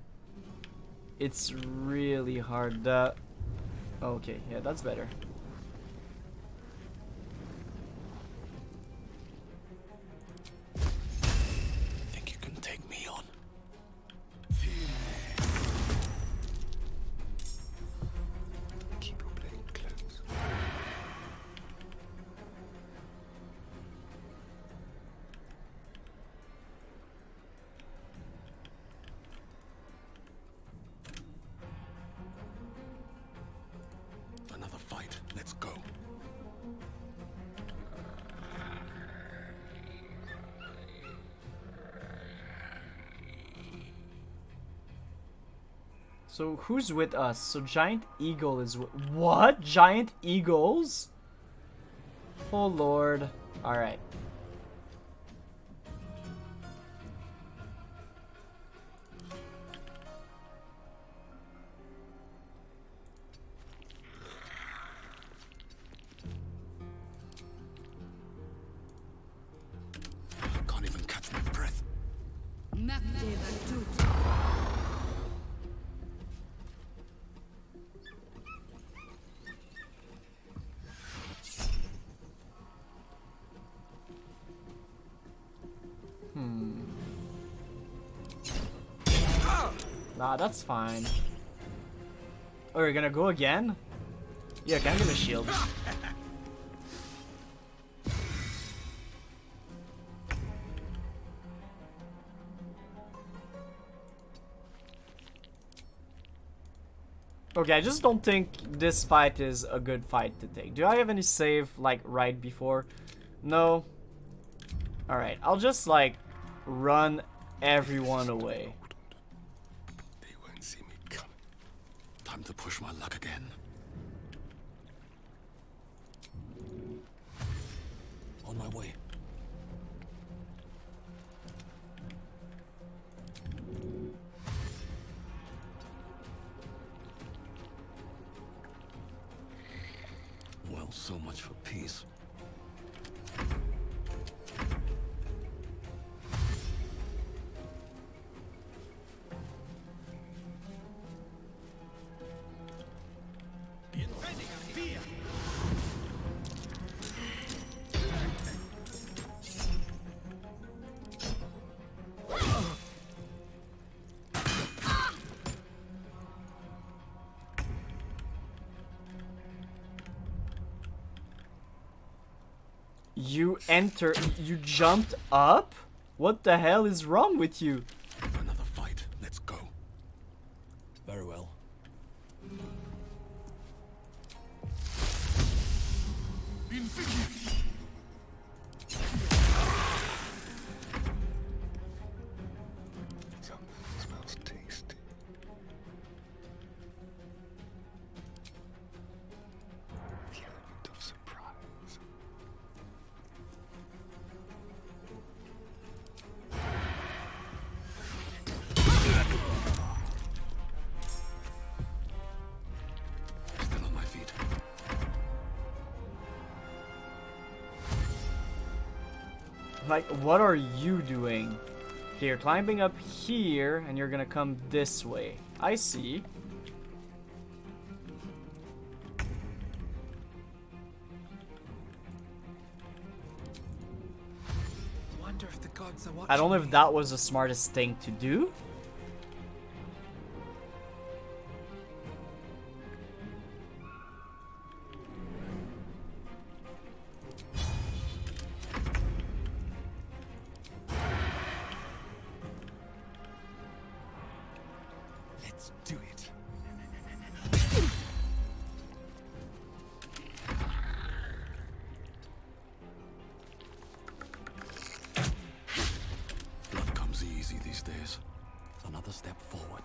It's really hard. Okay, yeah, that's better. Think you can take me on? Keep your blade close. Another fight. Let's go. So who's with us? So Giant Eagle is what? Giant Eagles? Oh lord. Alright. I can't even catch my breath. Nah, that's fine. Oh, you're gonna go again? Yeah, can I get a shield? Okay, I just don't think this fight is a good fight to take. Do I have any save, like, right before? No. Alright, I'll just, like, run everyone away. They won't see me come. Time to push my luck again. On my way. Well, so much for peace. You jumped up? What the hell is wrong with you? Another fight. Let's go. Very well. Smells tasty. The element of surprise. Still on my feet. Like, what are you doing? Okay, you're climbing up here, and you're gonna come this way. I see. Wonder if the gods are watching. I don't know if that was the smartest thing to do. Let's do it. Blood comes easy these days. Another step forward.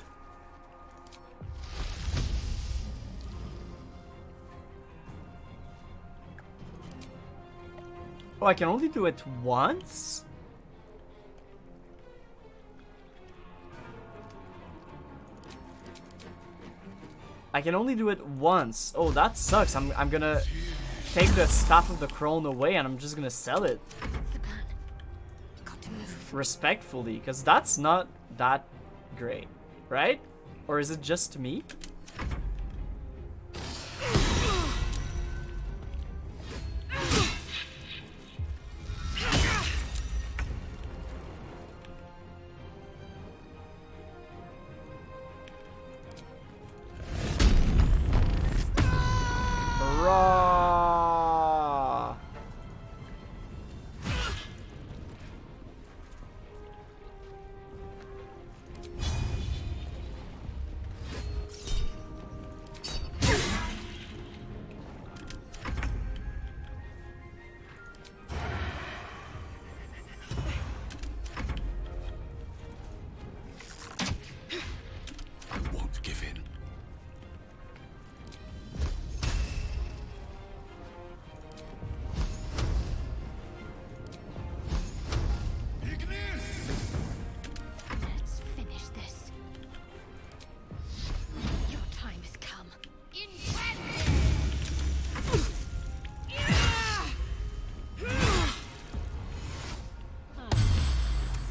Oh, I can only do it once? I can only do it once. Oh, that sucks. I'm gonna take the Staff of the Crone away and I'm just gonna sell it. What's the plan? Got to move. respectfully, because that's not that great, right? Or is it just me? Hurrah! I won't give in. Let's finish this. Your time has come.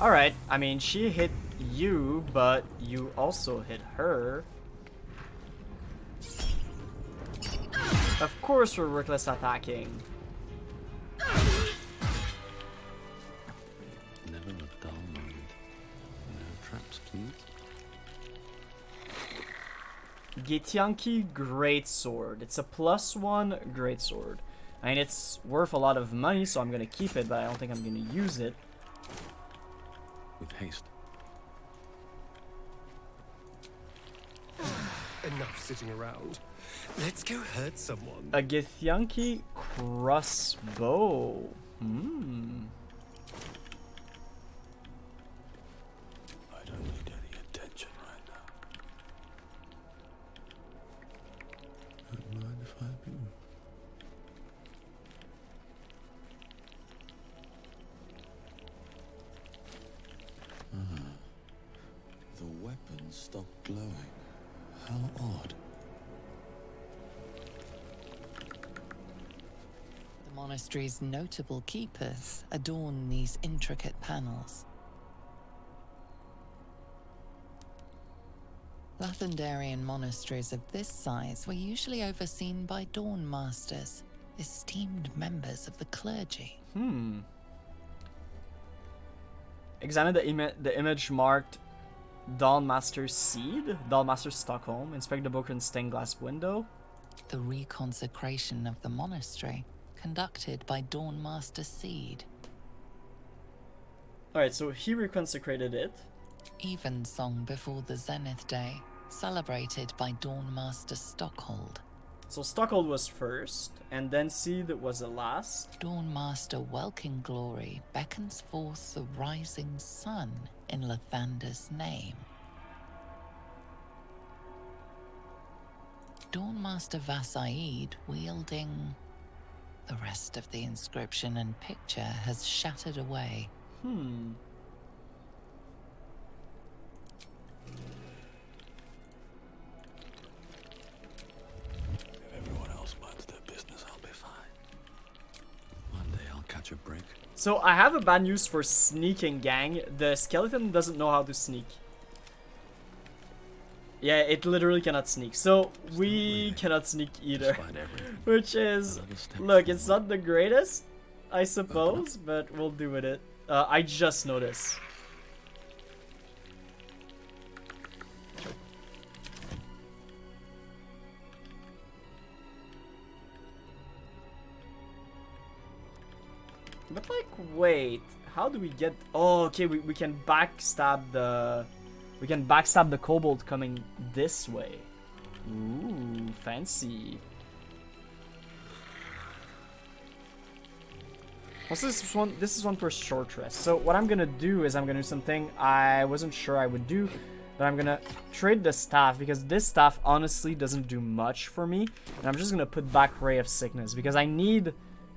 Alright, I mean, she hit you, but you also hit her. Of course we're reckless attacking. Never a dull moment. No traps, please. Githyanki Greatsword. It's a +1 greatsword. I mean, it's worth a lot of money, so I'm gonna keep it, but I don't think I'm gonna use it. With haste. Enough sitting around. Let's go hurt someone. A Githyanki crossbow. Hmm. I don't need any attention right now. Don't mind if I do. The weapon stopped glowing. How odd. The monastery's notable keepers adorn these intricate panels. Lathendarian monasteries of this size were usually overseen by dawn masters, esteemed members of the clergy. Examine the image marked Dawnmaster's Seed, Dawnmaster Stockholm. Inspect the broken stained glass window. The reconsecration of the monastery, conducted by Dawnmaster Seed. Alright, so he reconsecrated it. Evensong before the Zenith Day, celebrated by Dawnmaster Stockhold. So Stockhold was first, and then Seed was the last. Dawnmaster Welkin Glory beckons forth the rising sun in Lathander's name. Dawnmaster Vassaid wielding... The rest of the inscription and picture has shattered away. If everyone else minds their business, I'll be fine. One day I'll catch a break. So I have a bad news for sneaking, gang. The skeleton doesn't know how to sneak. Yeah, it literally cannot sneak. So we cannot sneak either. Despite everything. Which is, Another step look, it's forward. not the greatest, I suppose, but we'll do with it. I just noticed. But like, wait, how do we get? Oh, okay, we can backstab the, kobold coming this way. Ooh, fancy. Also, this is one per short rest. So what I'm gonna do is I'm gonna do something I wasn't sure I would do, but I'm gonna trade the staff because this staff honestly doesn't do much for me, and I'm just gonna put back Ray of Sickness because I need,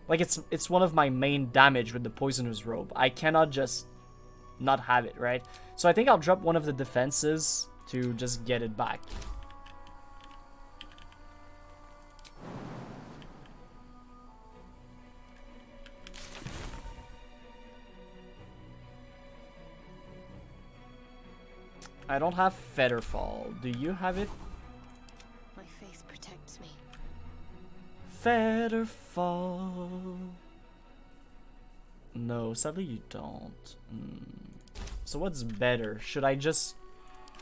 like, it's one of my main damage with the Poisoner's Robe. I cannot just not have it, right? So I think I'll drop one of the defenses to just get it back. I don't have Featherfall. Do you have it? My faith protects me. Featherfall. No, sadly you don't. So what's better? Should I just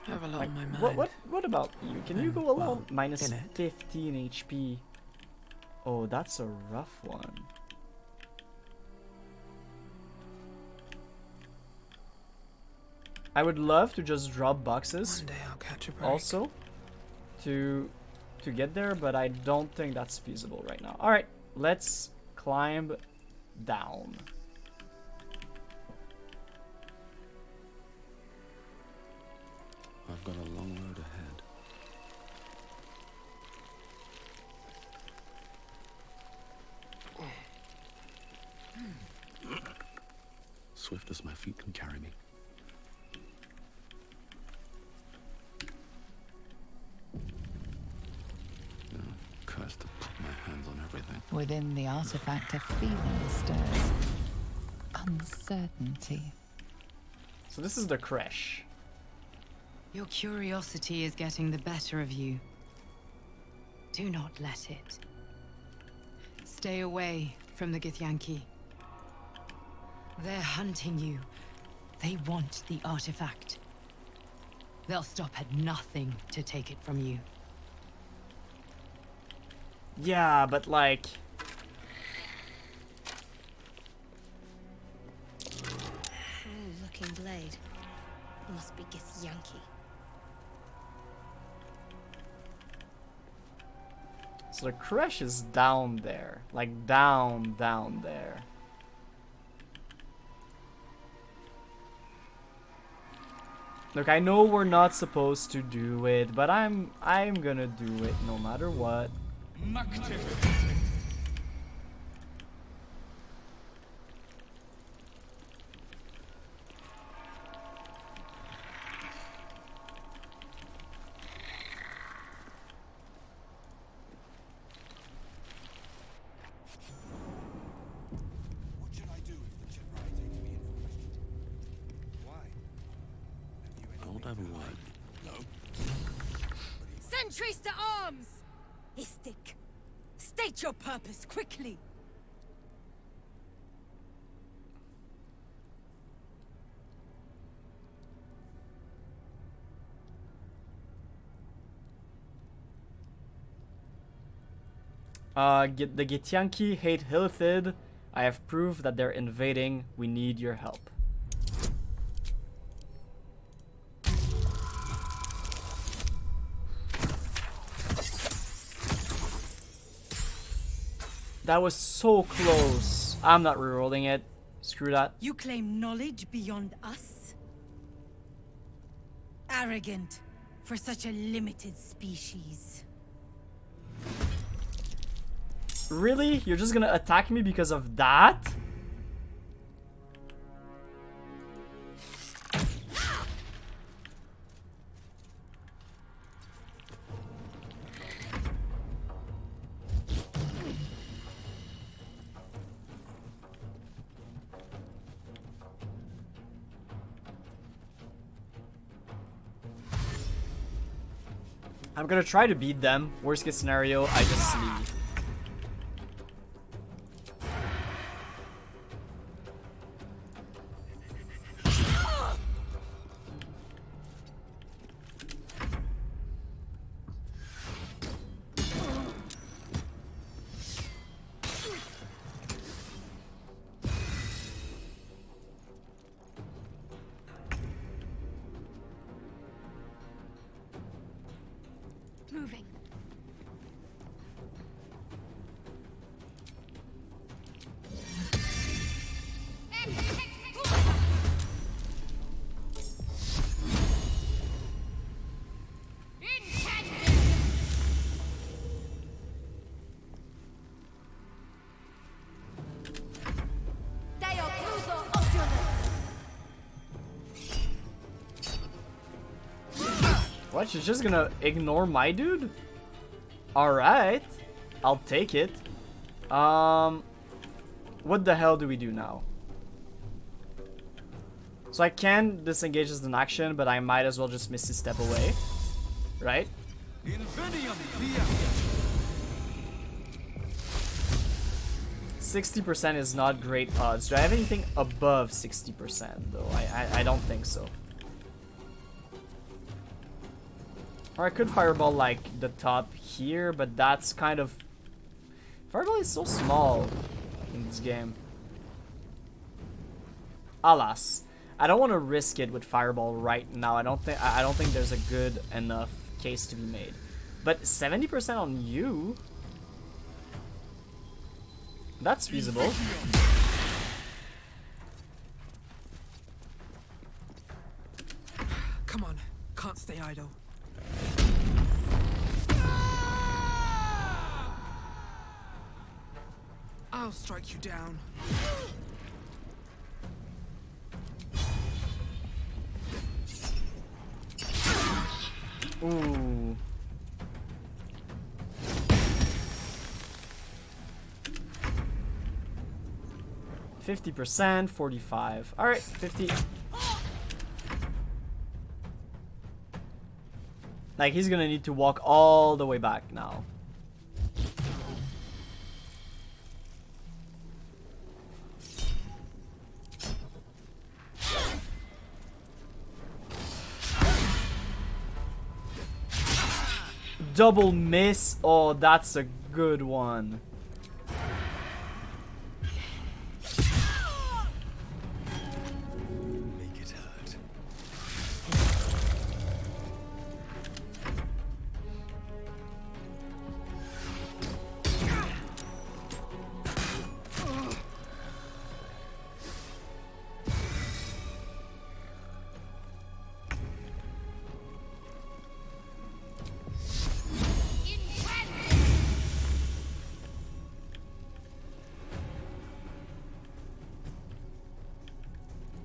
Have a lot on my mind. What about you? Can you go alone? Minus 15 HP. Oh, that's a rough one. I would love to just drop boxes. One day I'll catch a break. Also, to get there, but I don't think that's feasible right now. All right, let's climb down. I've got a long road ahead. Swift as my feet can carry me. No, cursed to put my hands on everything. Within the artifact, a feeling stirs. Uncertainty. So this is the Crèche. Your curiosity is getting the better of you. Do not let it. Stay away from the Githyanki. They're hunting you. They want the artifact. They'll stop at nothing to take it from you. Yeah, but like... Cruel-looking blade. Must be Githyanki. So the Crèche is down there. Like down there. Look, I know we're not supposed to do it, but I'm gonna do it no matter what. Sentries to arms! Istik, state your purpose quickly. The Githyanki hate Hilithid. I have proof that they're invading. We need your help. That was so close. I'm not rerolling it. Screw that. You claim knowledge beyond us? Arrogant for such a limited species. Really? You're just gonna attack me because of that? I'm gonna try to beat them. Worst case scenario, I just leave. Moving. What? She's just gonna ignore my dude? Alright. I'll take it. What the hell do we do now? So I can disengage as an action, but I might as well just Misty Step away. Right? 60% is not great odds. Do I have anything above 60% though? I don't think so. Or I could Fireball like the top here, but that's kind of... Fireball is so small in this game. Alas, I don't want to risk it with Fireball right now. I don't think there's a good enough case to be made. But 70% on you? That's feasible. Come on, can't stay idle. I'll strike you down. Ooh. %, 45. All right, 50. Like he's gonna need to walk all the way back now. Double miss. Oh, that's a good one. Make it hurt.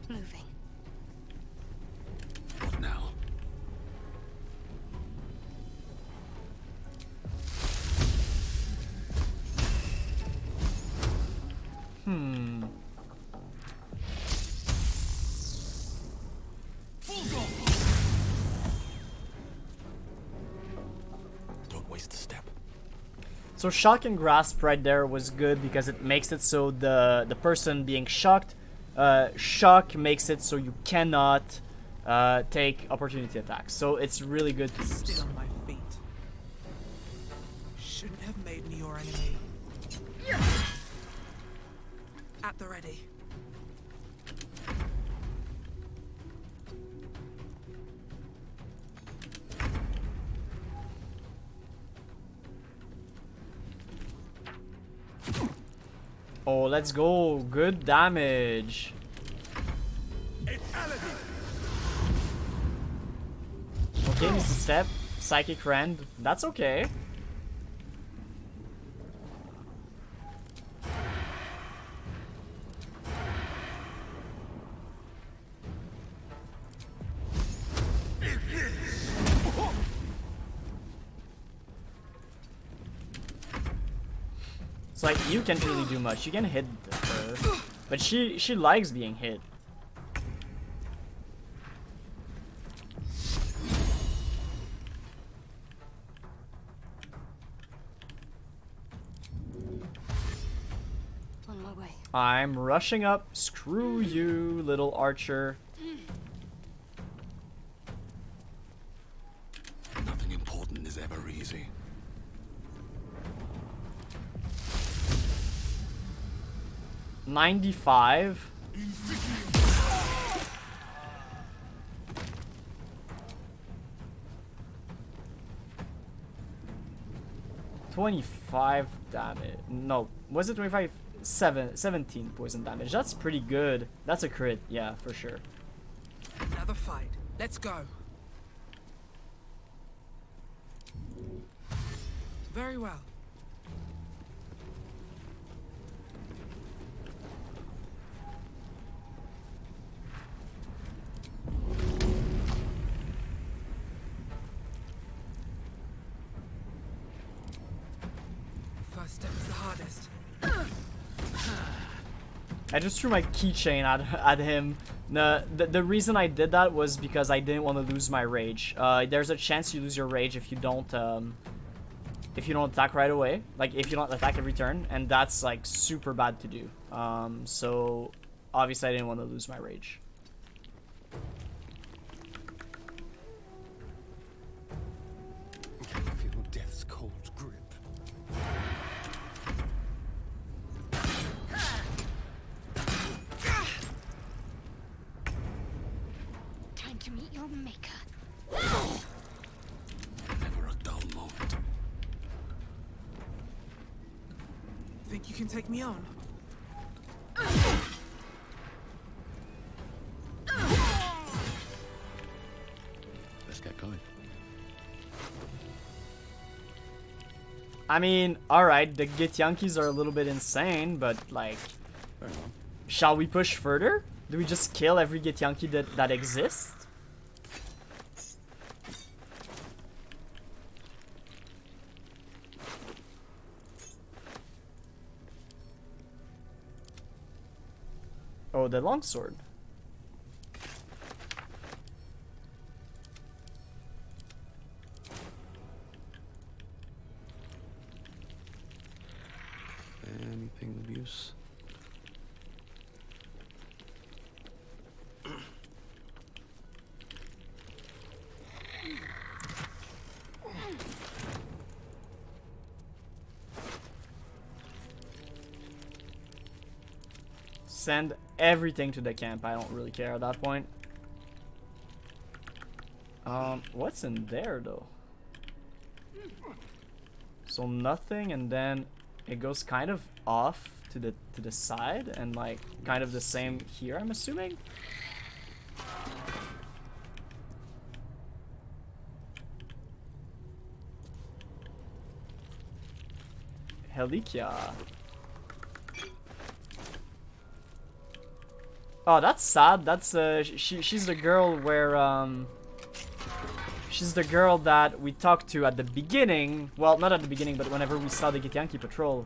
Moving. What now? Don't waste a step. So shock and grasp right there was good because it makes it so the person being shocked, shock makes it so you cannot take opportunity attacks. So it's really good to use. Still on my feet. Shouldn't have made me your enemy. At the ready. Oh, let's go. Good damage. Okay, Misty Step. Psychic Rend. That's okay. It's like you can't really do much. You can hit her, but she likes being hit. On my way. I'm rushing up. Screw you, little archer. Nothing important is ever easy. $95. $25 damage. No, was it 25? 17 poison damage. That's pretty good. That's a crit, yeah, for sure. Another fight. Let's go. Very well. First step is the hardest. I just threw my keychain at him. The reason I did that was because I didn't want to lose my rage. There's a chance you lose your rage if you don't attack right away. Like, if you don't attack every turn, and that's, like, super bad to do. So, obviously I didn't want to lose my rage. Feel death's cold grip. Time to meet your maker. Never a dull moment. Think you can take me on? Let's get going. I mean, alright, the Githyanki's are a little bit insane, but, like, Fair enough. shall we push further? Do we just kill every Githyanki that exists? Oh, the longsword. Anything of use? Send everything to the camp. I don't really care at that point. What's in there though? So nothing, and then it goes kind of off to the side, and like kind of the same here, I'm assuming. Helikia. Oh, that's sad. That's she's the girl where she's the girl that we talked to at the beginning. Well, not at the beginning, but whenever we saw the Githyanki patrol.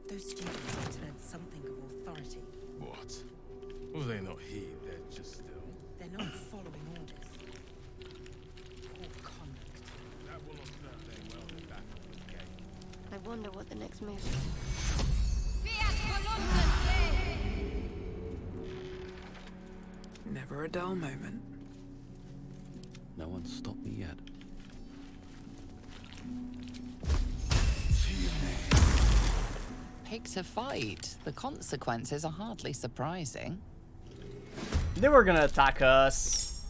Those students need to learn something of authority. What? Will they not heed? They're just still. They're not following orders. Poor conduct. That will not serve them well in battle with the gate. I wonder what the next move is. Never a dull moment. No one's stopped me yet. Pick to fight. The consequences are hardly surprising. They were gonna attack us.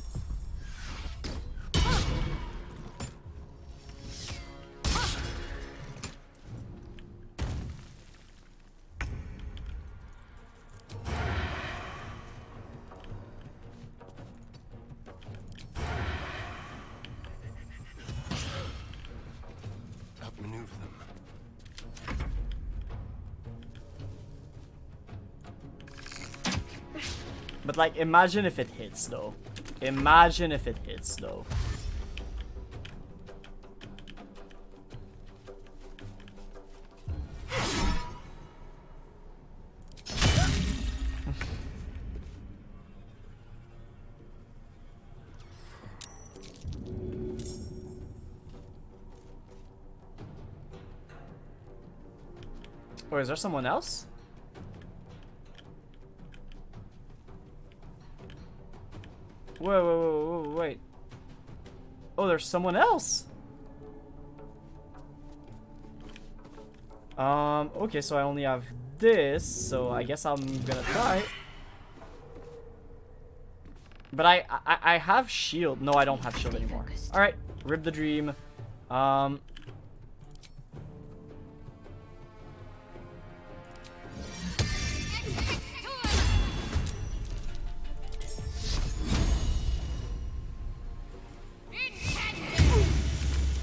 Outmaneuver them. But like, imagine if it hits though. Imagine if it hits though. Oh, is there someone else? Whoa, wait. Oh, there's someone else. Okay, so I only have this, so I guess I'm gonna try. But I have shield. No, I don't have shield anymore. All right, rip the dream.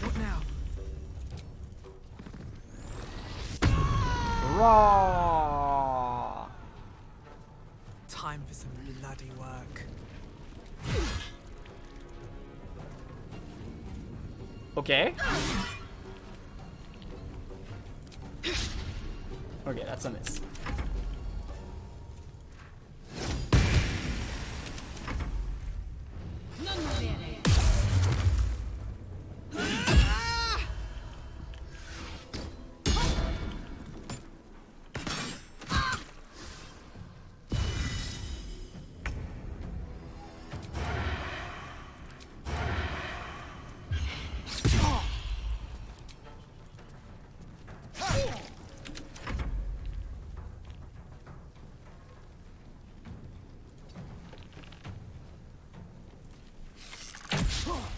What now? some bloody work. Okay. Okay, that's a miss.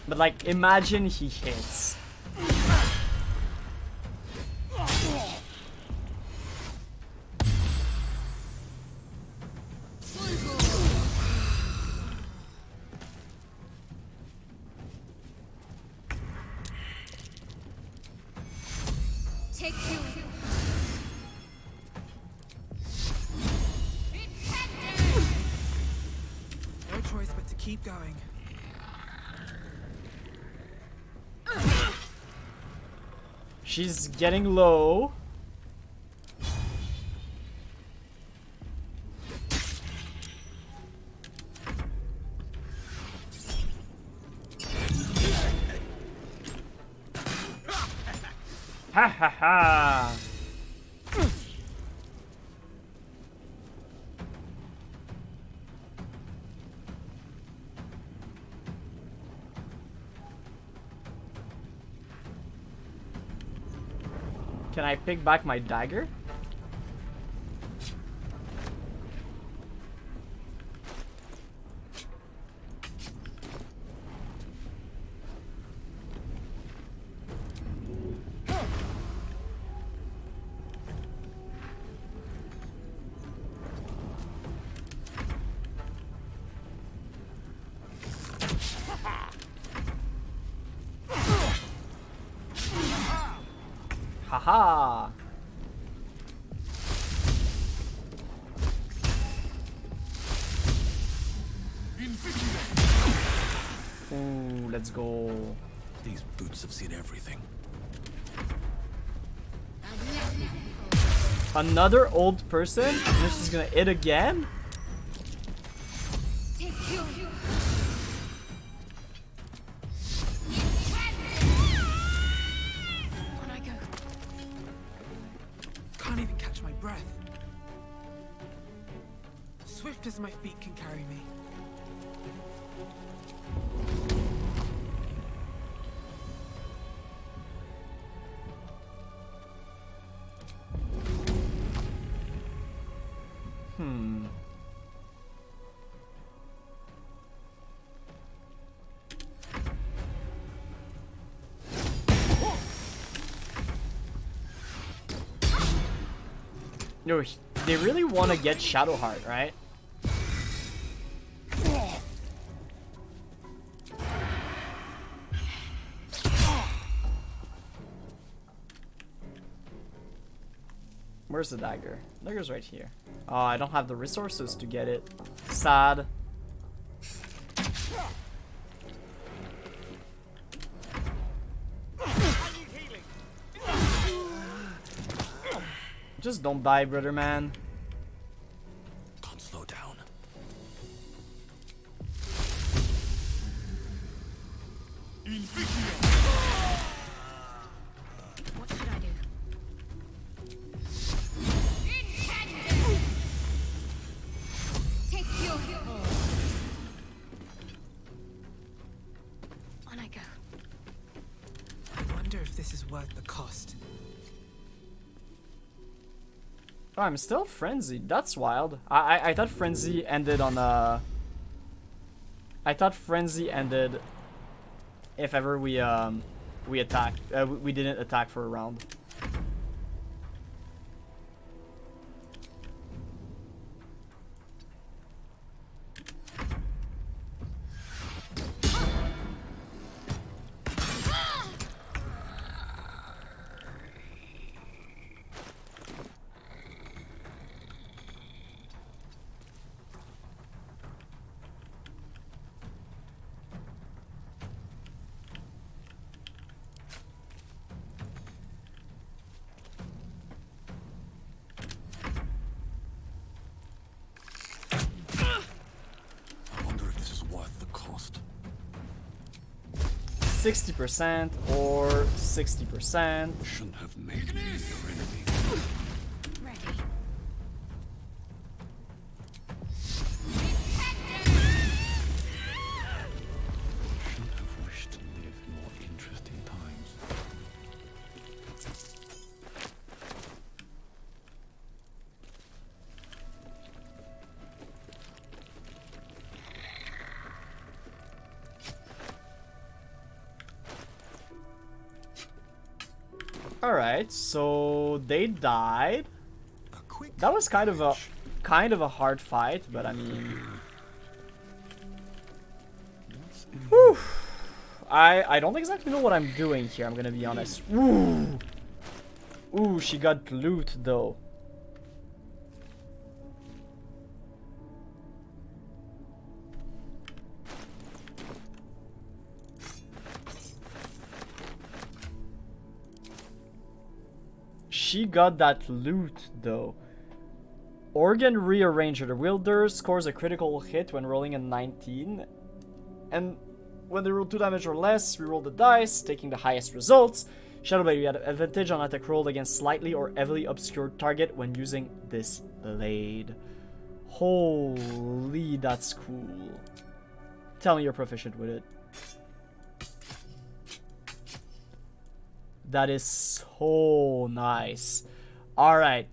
But like, imagine he hits. Take you. No choice but to keep going. She's getting low. Ha ha ha. Can I pick back my dagger? Haha! Ooh, let's go. These boots have seen everything. Another old person? And this is gonna hit again? Can't even catch my breath. Swift as my feet can carry me. No, they really want to get Shadowheart, right? Where's the dagger? Dagger's right here. Oh, I don't have the resources to get it. Sad. Just don't die, brother man. Can't slow down. What should I do? Take you. On I go. I wonder if this is worth the cost. Oh, I'm still frenzied. That's wild. I thought frenzy ended on a. I thought frenzy ended if ever we attacked. We didn't attack for a round. 60% or 60%. Shouldn't have made me your enemy. Ready. Shouldn't have wished to live in more interesting times. Alright, so they died. That was kind of a hard fight, but I mean, whew. I don't exactly know what I'm doing here, I'm gonna be honest. Ooh. Ooh, she got loot though. She got that loot though. Organ Rearranger. The wielder scores a critical hit when rolling a 19. And when they roll 2 damage or less, reroll the dice, taking the highest results. Shadowblade, you had advantage on attack roll against slightly or heavily obscured target when using this blade. Holy, that's cool. Tell me you're proficient with it. That is so nice. Alright.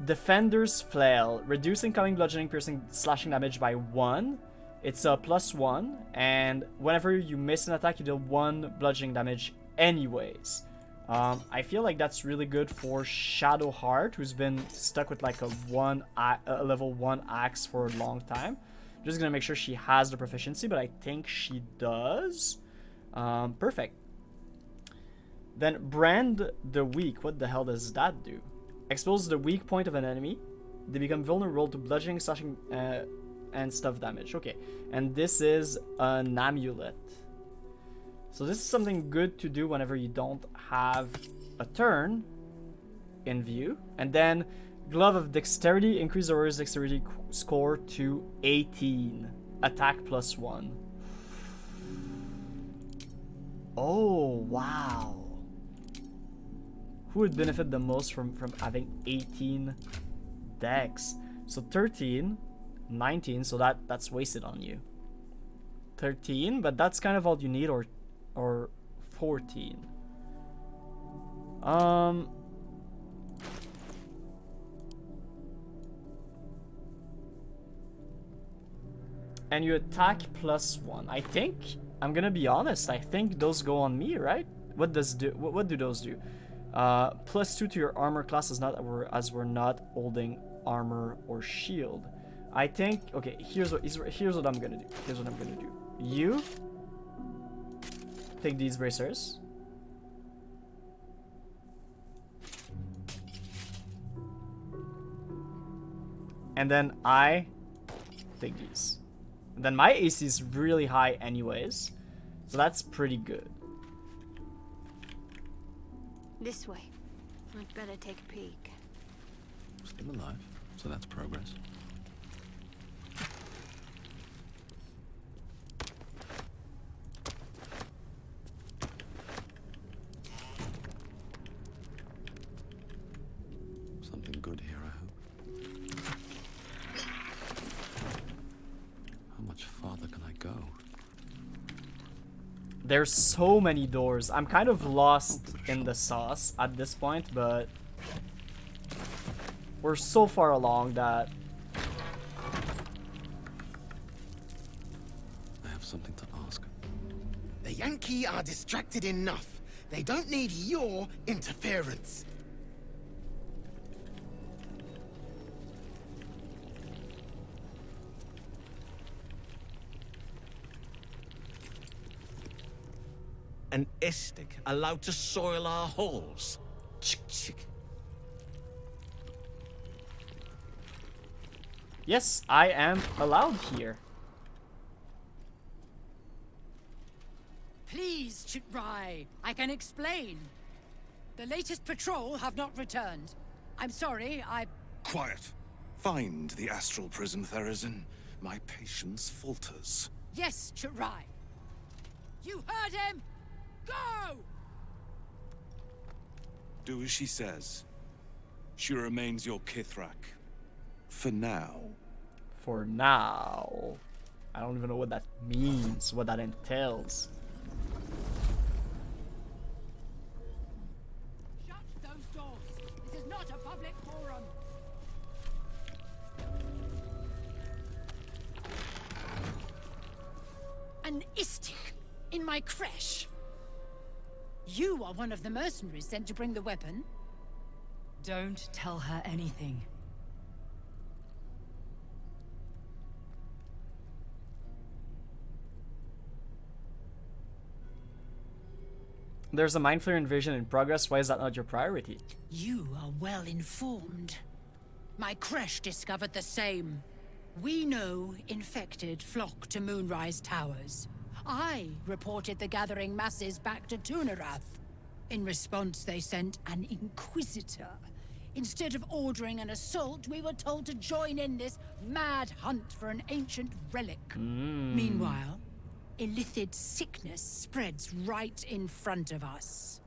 Defender's Flail. Reduce incoming bludgeoning, piercing, slashing damage by 1. It's a +1. And whenever you miss an attack, you deal 1 bludgeoning damage anyways. I feel like that's really good for Shadowheart, who's been stuck with like a level 1 axe for a long time. Just gonna make sure she has the proficiency, but I think she does. Perfect. Then Brand the Weak. What the hell does that do? Expose the weak point of an enemy. They become vulnerable to bludgeoning, slashing, and stuff damage. Okay. And this is an amulet. So this is something good to do whenever you don't have a turn in view. And then Glove of Dexterity. Increase the warrior's dexterity score to 18. Attack +1. Oh, wow. Who would benefit the most from having 18 dex? So 13, 19, so that's wasted on you. 13, but that's kind of all you need, or 14. And you attack +1. I think, I'm gonna be honest, I think those go on me, right? What do those do? +2 to your armor class as we're not holding armor or shield. I think, okay, here's what I'm gonna do. You take these bracers. And then I take these. And then my AC is really high anyways, so that's pretty good. This way. I'd better take a peek. Still alive, so that's progress. Something good here, I hope. How much farther can I go? There's so many doors. I'm kind of lost in the sauce at this point, but we're so far along that I have something to ask. The Yankee are distracted enough. They don't need your interference. An Istik allowed to soil our halls. yes, I am allowed here. Please, Chitrai, I can explain. The latest patrol have not returned. I'm sorry, Quiet. Find the astral prism, Therazin. My patience falters. Yes, Chitrai. You heard him! Go! Do as she says. She remains your Kithrak. For now. For now. I don't even know what that means, what that entails. Shut those doors. This is not a public forum. An istik in my crèche. You are one of the mercenaries sent to bring the weapon. Don't tell her anything. There's a mind flayer invasion in progress. Why is that not your priority? You are well informed. My crèche discovered the same. We know infected flock to Moonrise Towers. I reported the gathering masses back to Tunarath. In response, they sent an Inquisitor. Instead of ordering an assault, we were told to join in this mad hunt for an ancient relic. Meanwhile, illithid sickness spreads right in front of us.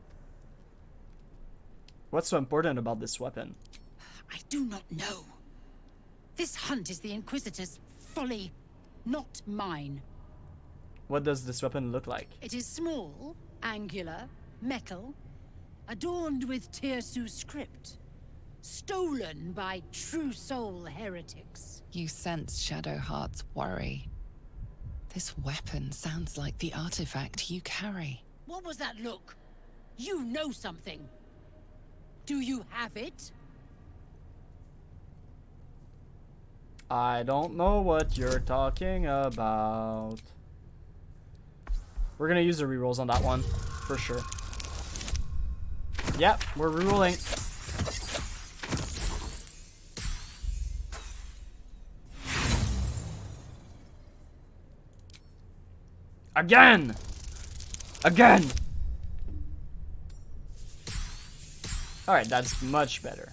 What's so important about this weapon? I do not know. This hunt is the Inquisitor's folly, not mine. What does this weapon look like? It is small, angular, metal, adorned with Tirsu script. Stolen by true soul heretics. You sense Shadowheart's worry. This weapon sounds like the artifact you carry. What was that look? You know something. Do you have it? I don't know what you're talking about. We're gonna use the rerolls on that one, for sure. Yep, we're rerolling. Again! Again! Alright, that's much better.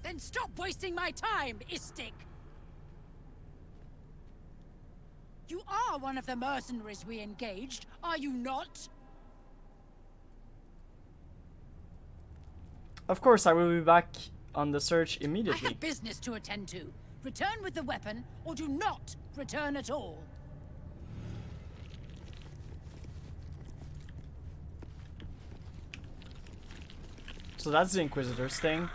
Then stop wasting my time, Istik! You are one of the mercenaries we engaged, are you not? Of course, I will be back on the search I immediately. have business to attend to. Return with the weapon, or do not return at all. So that's the Inquisitor's thing.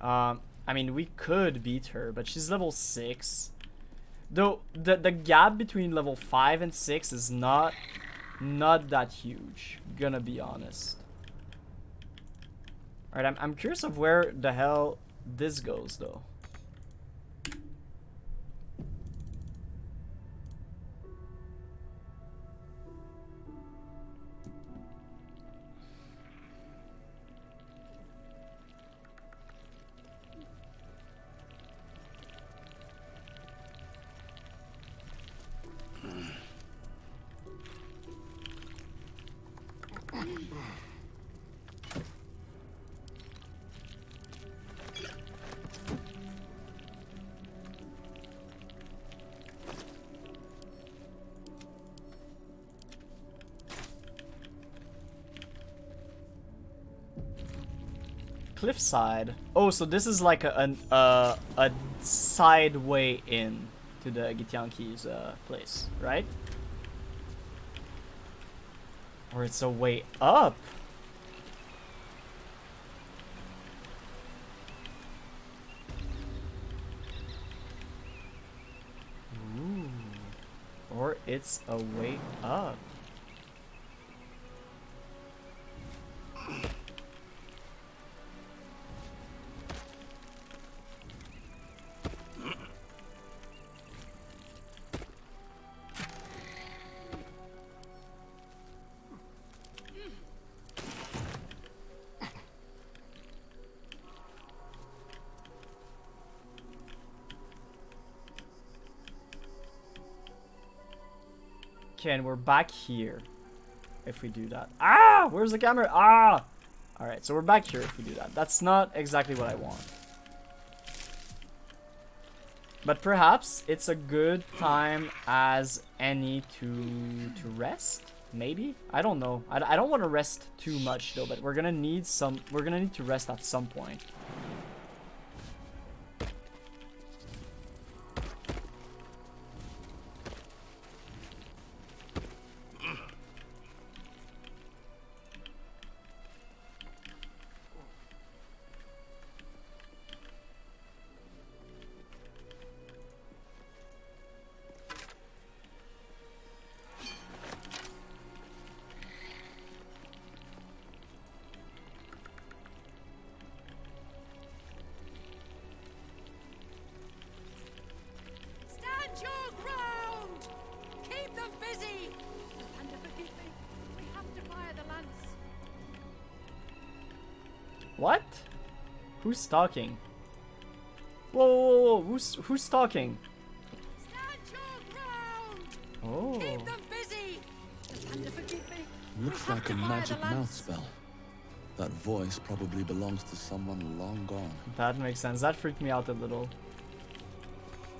I mean, we could beat her, but she's level 6. Though, the gap between level 5 and 6 is not that huge, gonna be honest. Alright, I'm curious of where the hell this goes, though. Cliffside. Oh, so this is like a side way in to the Githyanki's place, right? Or it's a way up. Ooh. Or it's a way up. Okay, and we're back here if we do that. Ah! Where's the camera? Ah! Alright, so we're back here if we do that. That's not exactly what I want. But perhaps it's a good time as any to rest. Maybe, I don't know. I don't want to rest too much though. But we're gonna need to rest at some point. Stand your ground! Keep them busy! And forgive me, we have to fire the lance. What? Who's talking? Whoa, whoa, whoa! Who's talking? Stand your ground! Oh. Keep them busy! And forgive me. Looks like a magic mouth spell. That voice probably belongs to someone long gone. That makes sense. That freaked me out a little.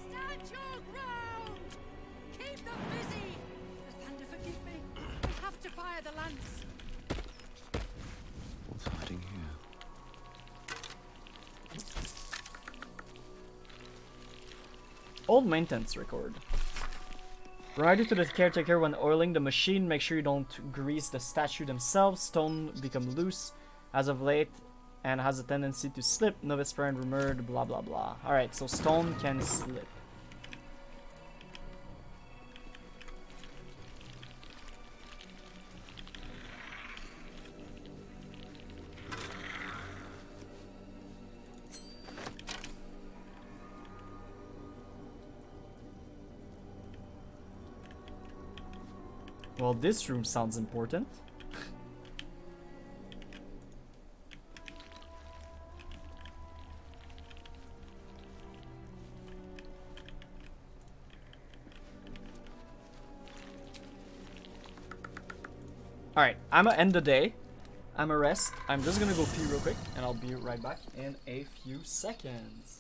Stand your ground! Keep them busy! And forgive me, we have to fire the lance. What's hiding here? Old maintenance record. Reminder to the caretaker: when oiling the machine, make sure you don't grease the statue themselves. Stone become loose as of late and has a tendency to slip. Novice parent rumored, blah blah blah. Alright, so stone can slip. Well, this room sounds important. Alright, I'ma end the day. I'ma rest. I'm just gonna go pee real quick, and I'll be right back in a few seconds.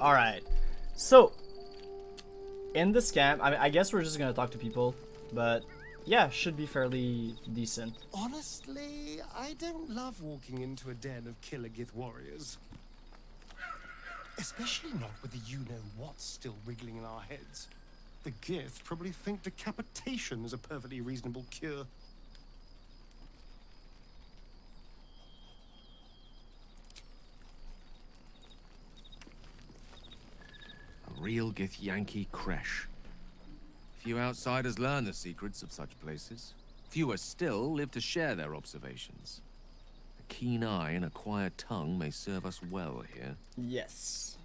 Alright. So, in this camp, I mean, I guess we're just gonna talk to people, but yeah, should be fairly decent. Honestly, I don't love walking into a den of killer Gith warriors. Especially not with the you-know-what's still wriggling in our heads. The Gith probably think decapitation is a perfectly reasonable cure. A real Githyanki Crèche. Few outsiders learn the secrets of such places. Fewer still live to share their observations. A keen eye and a quiet tongue may serve us well here. Yes.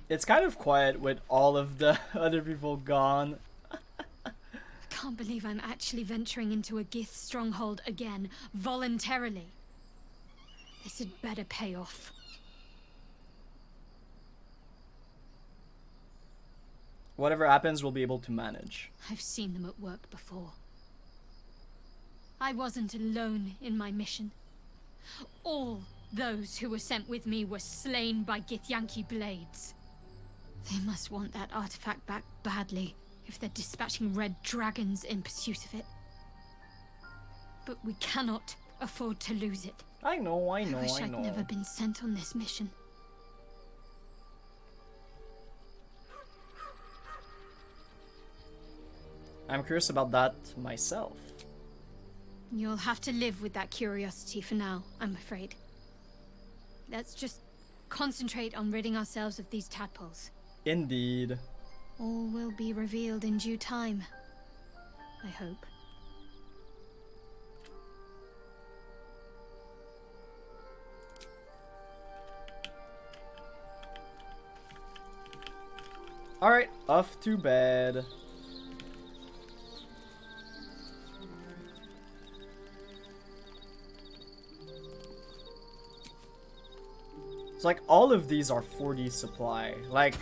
It's kind of quiet with all of the other people gone. I can't believe I'm actually venturing into a Gith stronghold again, voluntarily. This had better pay off. Whatever happens, we'll be able to manage. I've seen them at work before. I wasn't alone in my mission. All those who were sent with me were slain by Githyanki blades. They must want that artifact back badly if they're dispatching red dragons in pursuit of it. But we cannot afford to lose it. I know. I wish I'd never been sent on this mission. I'm curious about that myself. You'll have to live with that curiosity for now, I'm afraid. Let's just concentrate on ridding ourselves of these tadpoles. Indeed. All will be revealed in due time, I hope. Alright, off to bed. It's like all of these are 40 supply. Like,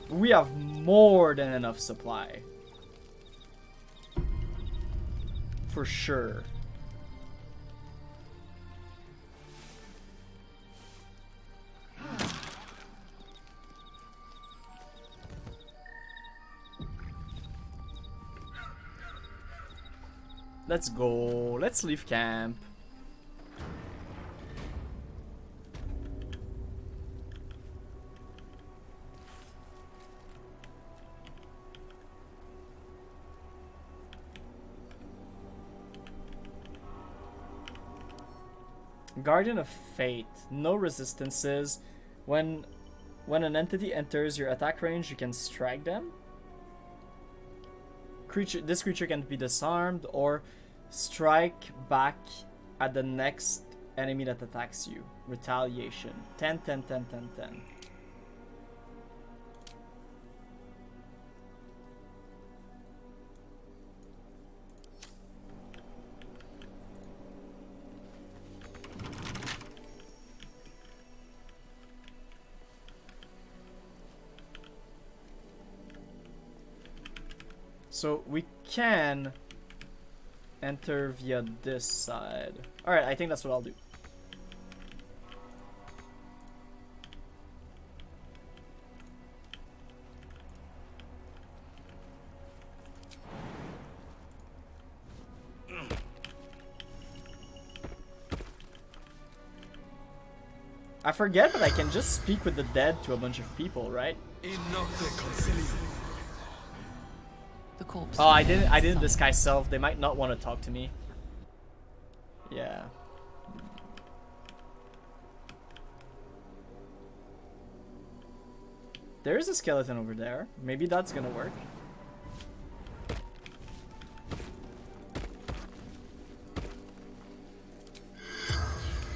we have more than enough supply. For sure. Let's go. Let's leave camp. Guardian of Fate. No resistances. When an entity enters your attack range, you can strike them. This creature can be disarmed or strike back at the next enemy that attacks you. Retaliation. 10, 10, 10, 10, 10. So we can enter via this side. Alright, I think that's what I'll do. I forget, but I can just speak with the dead to a bunch of people, right? The corpse. Oh, I didn't disguise self. They might not want to talk to me. Yeah. There is a skeleton over there. Maybe that's gonna work.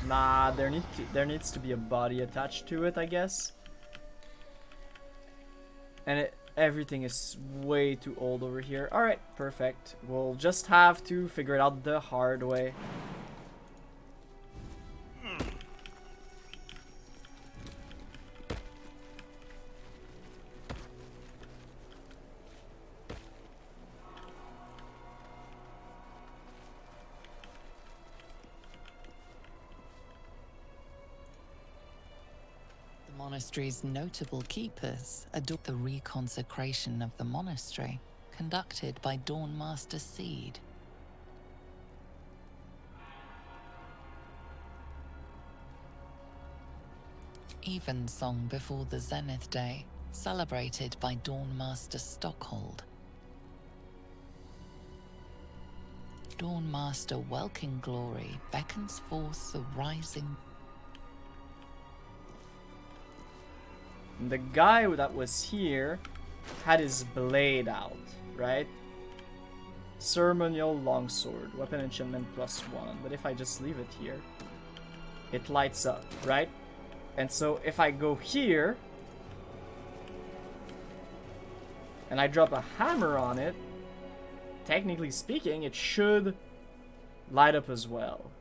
Nah, there needs to be a body attached to it, I guess. And everything is way too old over here. Alright, perfect. We'll just have to figure it out the hard way. monastery's notable keepers adore the reconsecration of the monastery, conducted by Dawnmaster Seed. Evensong before the Zenith Day, celebrated by Dawnmaster Stockhold. Dawnmaster Welkin Glory beckons forth the rising. The guy that was here had his blade out, right? Ceremonial longsword, weapon enchantment +1. But if I just leave it here, it lights up, right? And so if I go here and I drop a hammer on it, technically speaking, it should light up as well.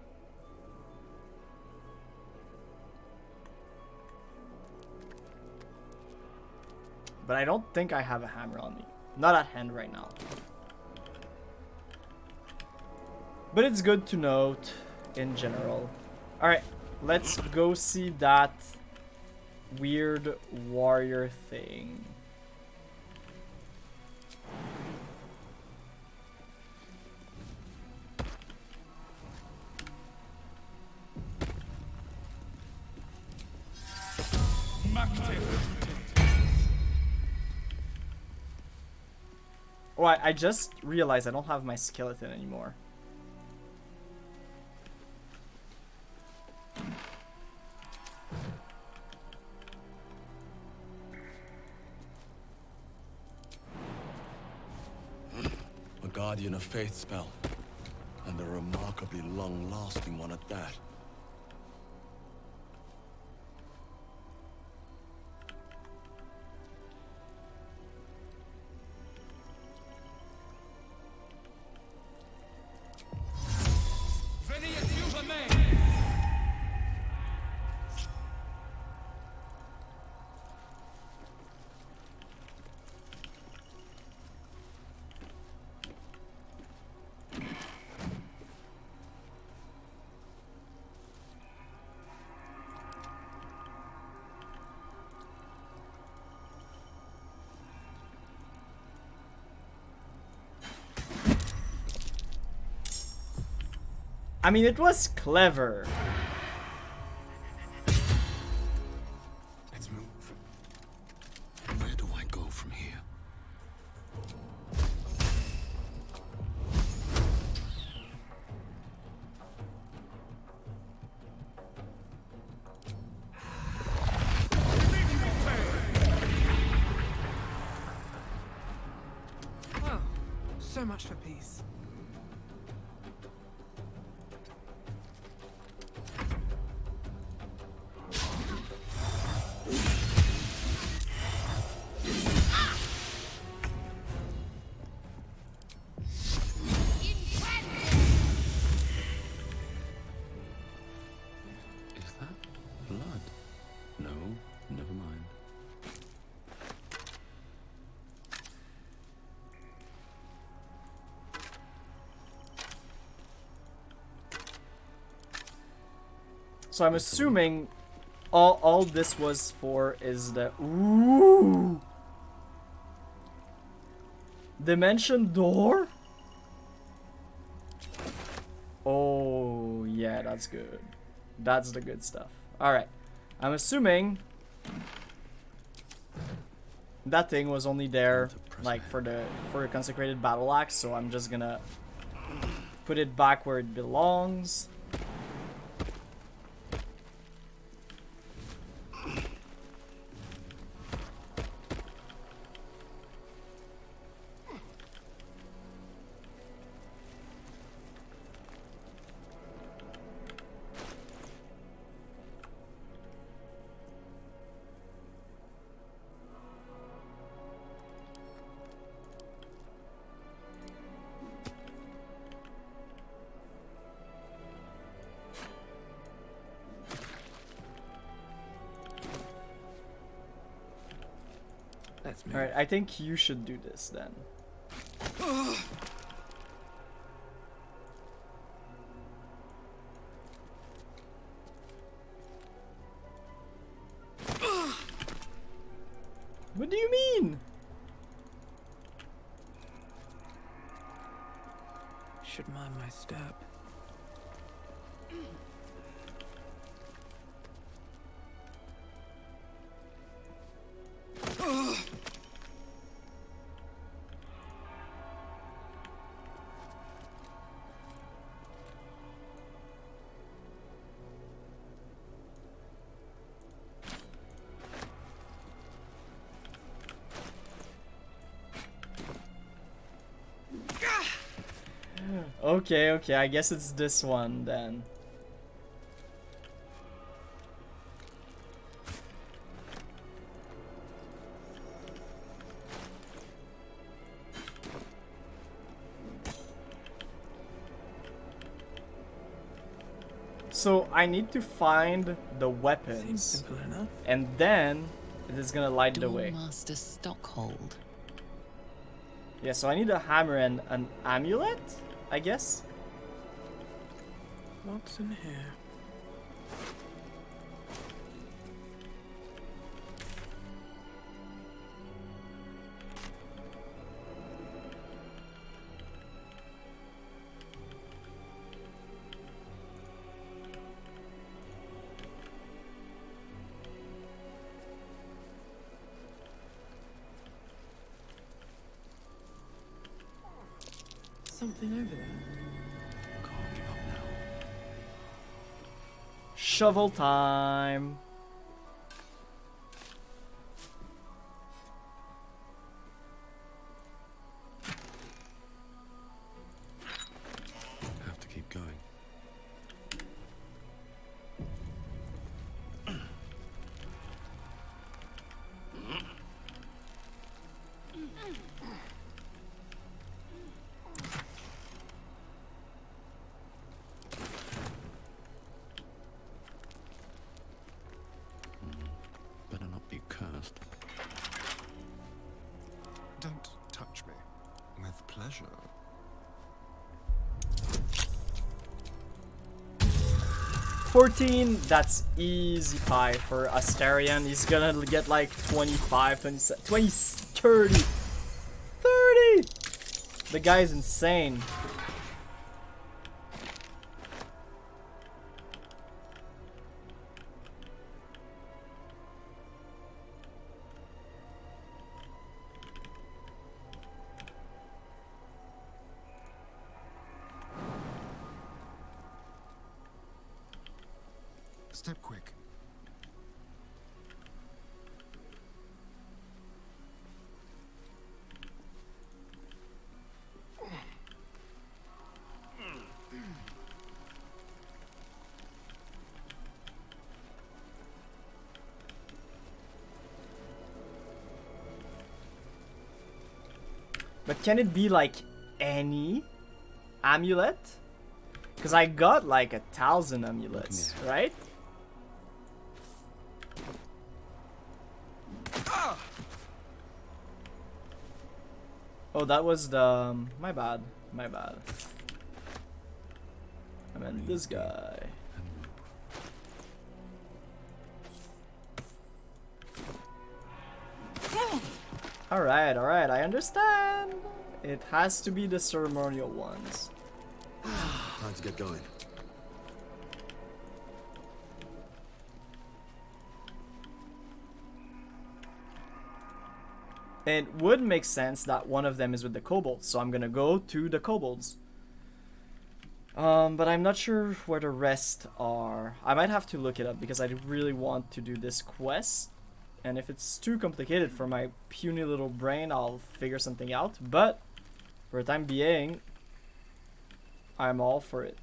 But I don't think I have a hammer on me. Not at hand right now. But it's good to note in general. Alright, let's go see that weird warrior thing. Oh, I just realized I don't have my skeleton anymore. A Guardian of Faith spell, and a remarkably long-lasting one at that. I mean, it was clever. Let's move. Where do I go from here? Oh, so much for peace. So I'm assuming all this was for is the ooh dimension door. Oh yeah, that's good. That's the good stuff. All right, I'm assuming that thing was only there like for a consecrated battle axe. So I'm just gonna put it back where it belongs. Alright, I think you should do this then. should mind my step. Okay, okay, I guess it's this one then. So I need to find the weapons. Seems simple enough. And then it is gonna light the way. Master Stockhold. Yeah, so I need a hammer and an amulet, I guess. What's in here? Something over there. Can't give up now. Shovel time. Have to keep going. Better not be cursed. Don't touch me. With pleasure. 14, that's easy pie for Astarion. He's gonna get like 25, 27, 20, 30. 30! The guy is insane. Step quick. But can it be like any amulet? Because I got like 1,000 amulets, right? Oh, that was the... my bad. My bad. I meant this guy. Alright, alright, I understand. It has to be the ceremonial ones. Time to get going. It would make sense that one of them is with the kobolds, so I'm gonna go to the kobolds. But I'm not sure where the rest are. I might have to look it up because I really want to do this quest. And if it's too complicated for my puny little brain, I'll figure something out. But for the time being, I'm all for it.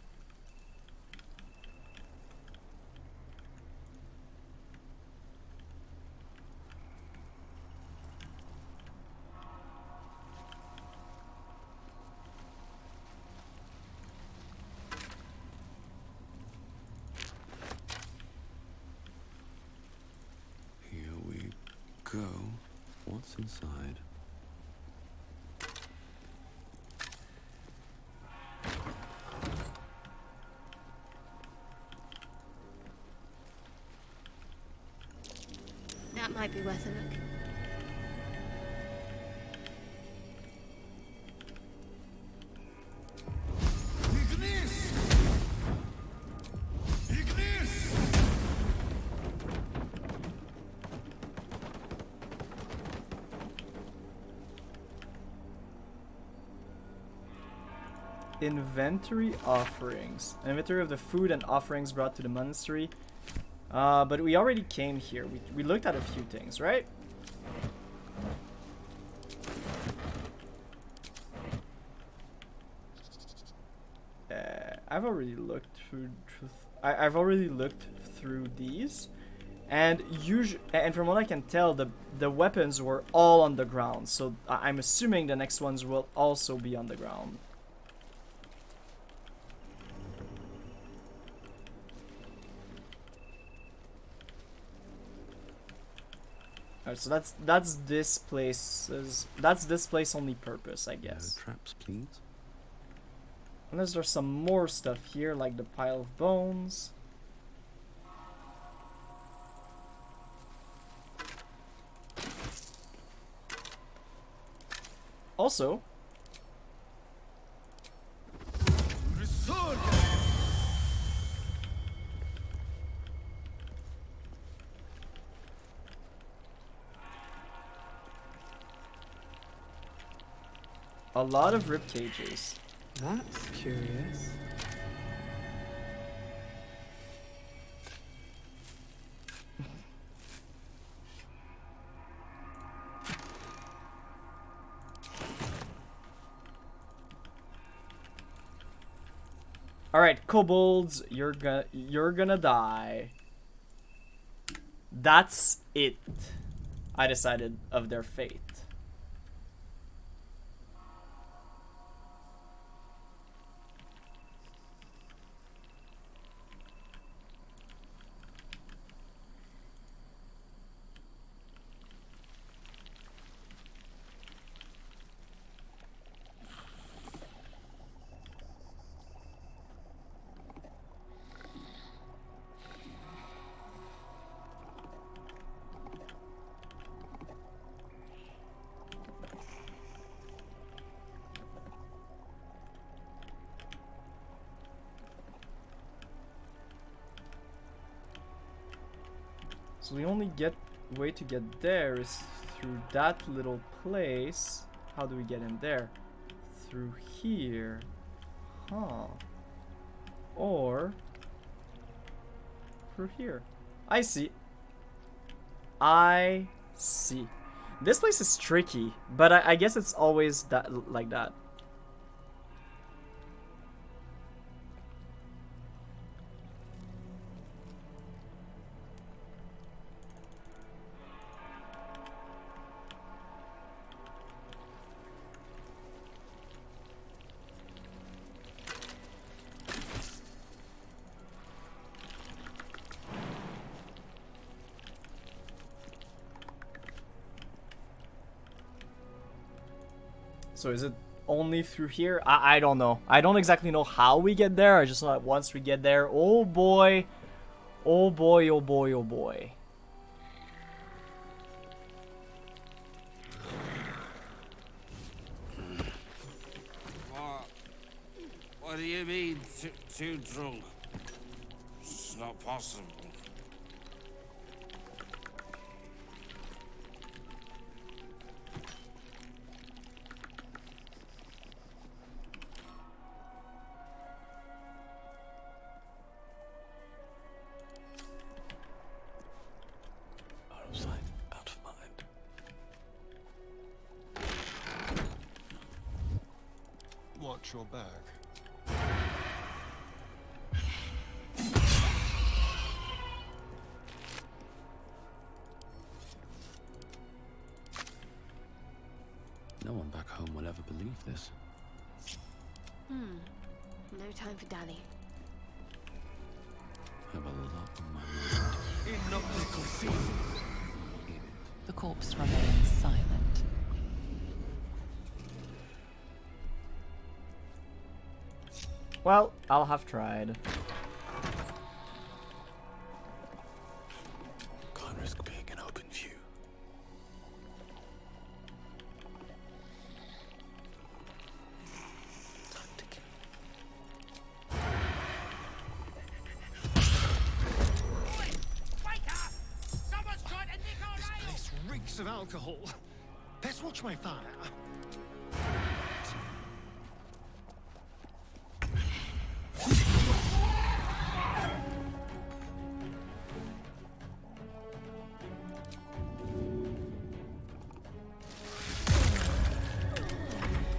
Go. What's inside? That might be worth a look. inventory offerings. Inventory of the food and offerings brought to the monastery. But we already came here. We looked at a few things, right? I've already looked through. I've already looked through these, and from what I can tell, the weapons were all on the ground. So I'm assuming the next ones will also be on the ground. Alright, so that's this place only purpose, I guess. No traps, please. Unless there's some more stuff here, like the pile of bones. Also, a lot of rib cages. That's curious. All right, kobolds, you're gonna die. That's it. I decided of their fate. So the only way to get there is through that little place. How do we get in there? Through here. Huh. Or through here. I see. I see. This place is tricky, but I guess it's always like that. So is it only through here? I don't know. I don't exactly know how we get there. I just know that once we get there, oh boy. Oh boy, oh boy, oh boy. What do you mean, too drunk? It's not possible. Watch your bag. No one back home will ever believe this. No time for dally. I have a lot on my mind. The corpse remains silent. Well, I'll have tried. Can't risk being in open view. This place reeks of alcohol. Best watch my fire.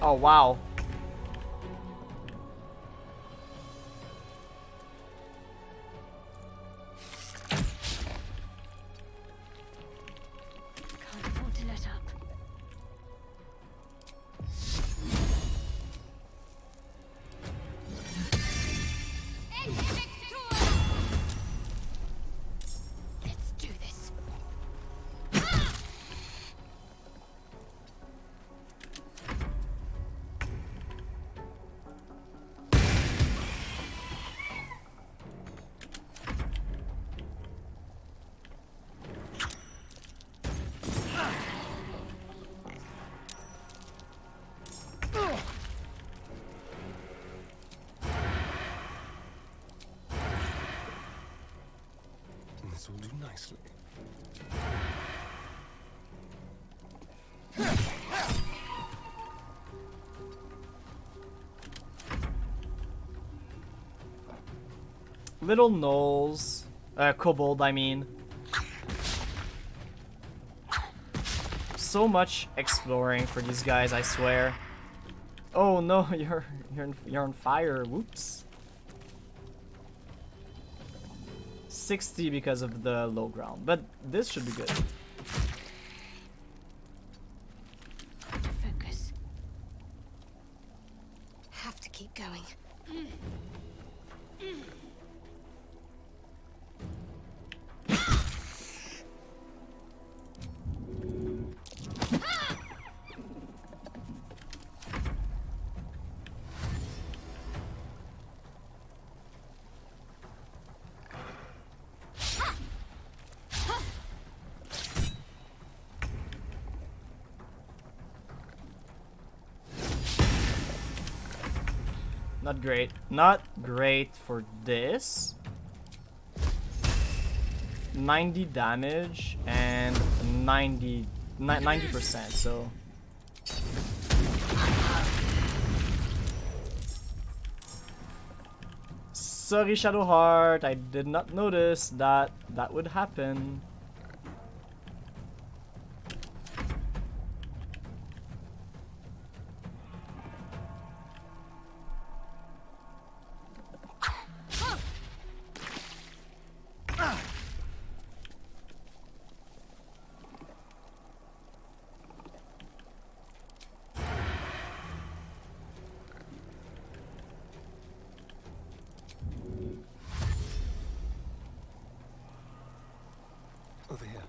Oh, wow. Can't afford to let up. Let's do this. This will do nicely. Little gnolls. Kobold, I mean. So much exploring for these guys, I swear. Oh no, you're on fire. Whoops. 60 because of the low ground, but this should be good. Focus. Have to keep going. Not great. Not great for this. 90 damage and 90% so sorry, Shadowheart, I did not notice that that would happen. Over here.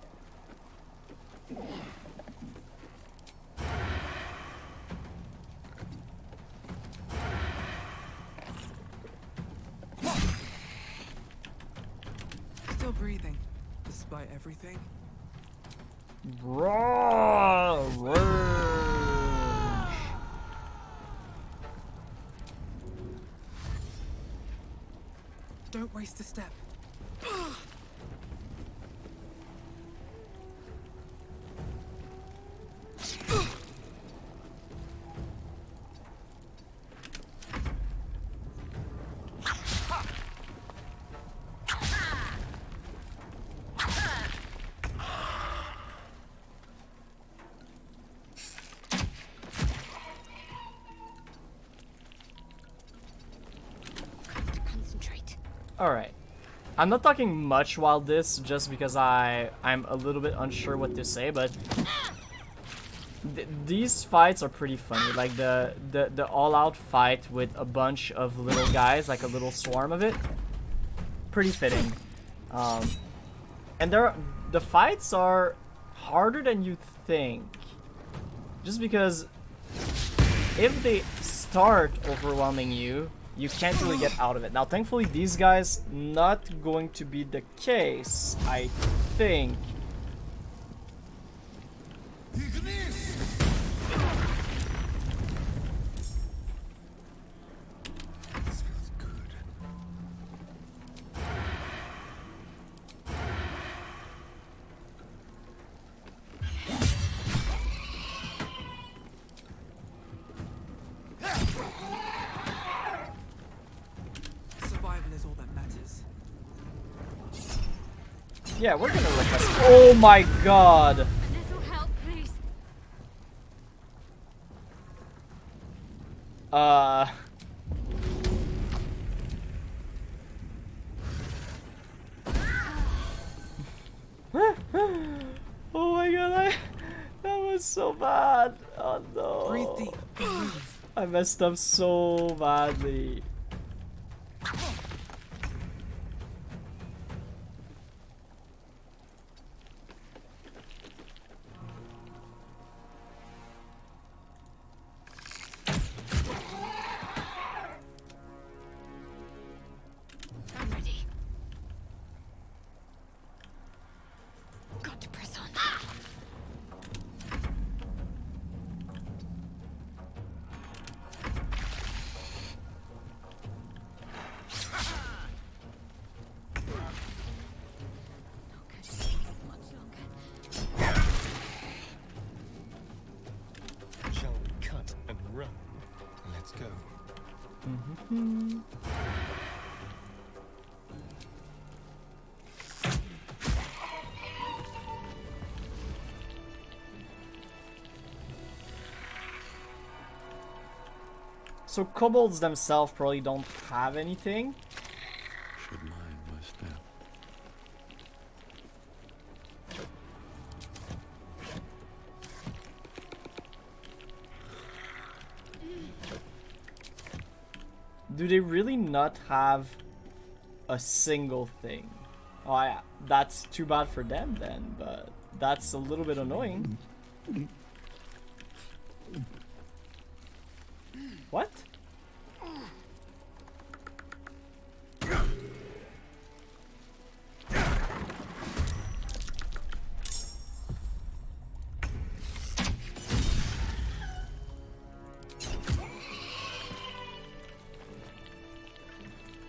Still breathing, despite everything. Don't waste a step. Alright. I'm not talking much while this, just because I'm a little bit unsure what to say, but these fights are pretty funny. Like the all-out fight with a bunch of little guys, like a little swarm of it. Pretty fitting. And the fights are harder than you think. Just because if they start overwhelming you, you can't really get out of it. Now, thankfully, these guys, not going to be the case, I think. Yeah, we're gonna look at. Oh my god! Little help, please. Uh... Oh my god, that was so bad. Oh no. Breathe deep. Breathe. I messed up so badly. I'm ready. Got to press on. Shall we cut and run? Let's go. So kobolds themselves probably don't have anything. Should mind my step. Do they really not have a single thing? Oh yeah, that's too bad for them then, but that's a little bit annoying. What?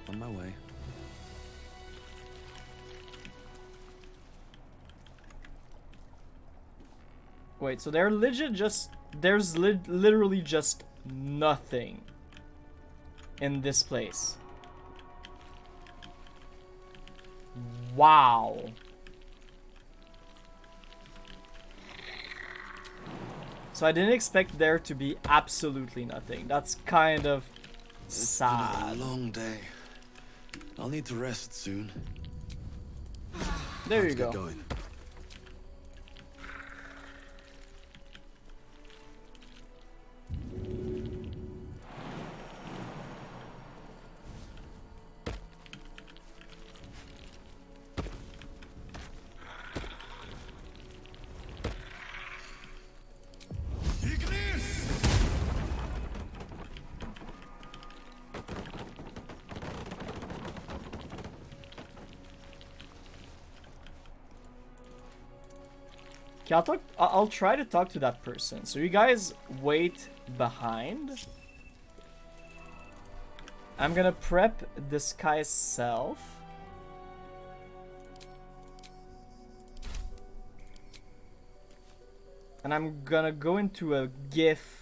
On my way. Wait, so they're legit just... There's literally just nothing in this place. Wow. So I didn't expect there to be absolutely nothing. That's kind of sad. It's been a long day. I'll need to rest soon. There you Let's go. get going. Okay, I'll try to talk to that person. So you guys wait behind. I'm gonna prep this guy's self. And I'm gonna go into a Githyanki.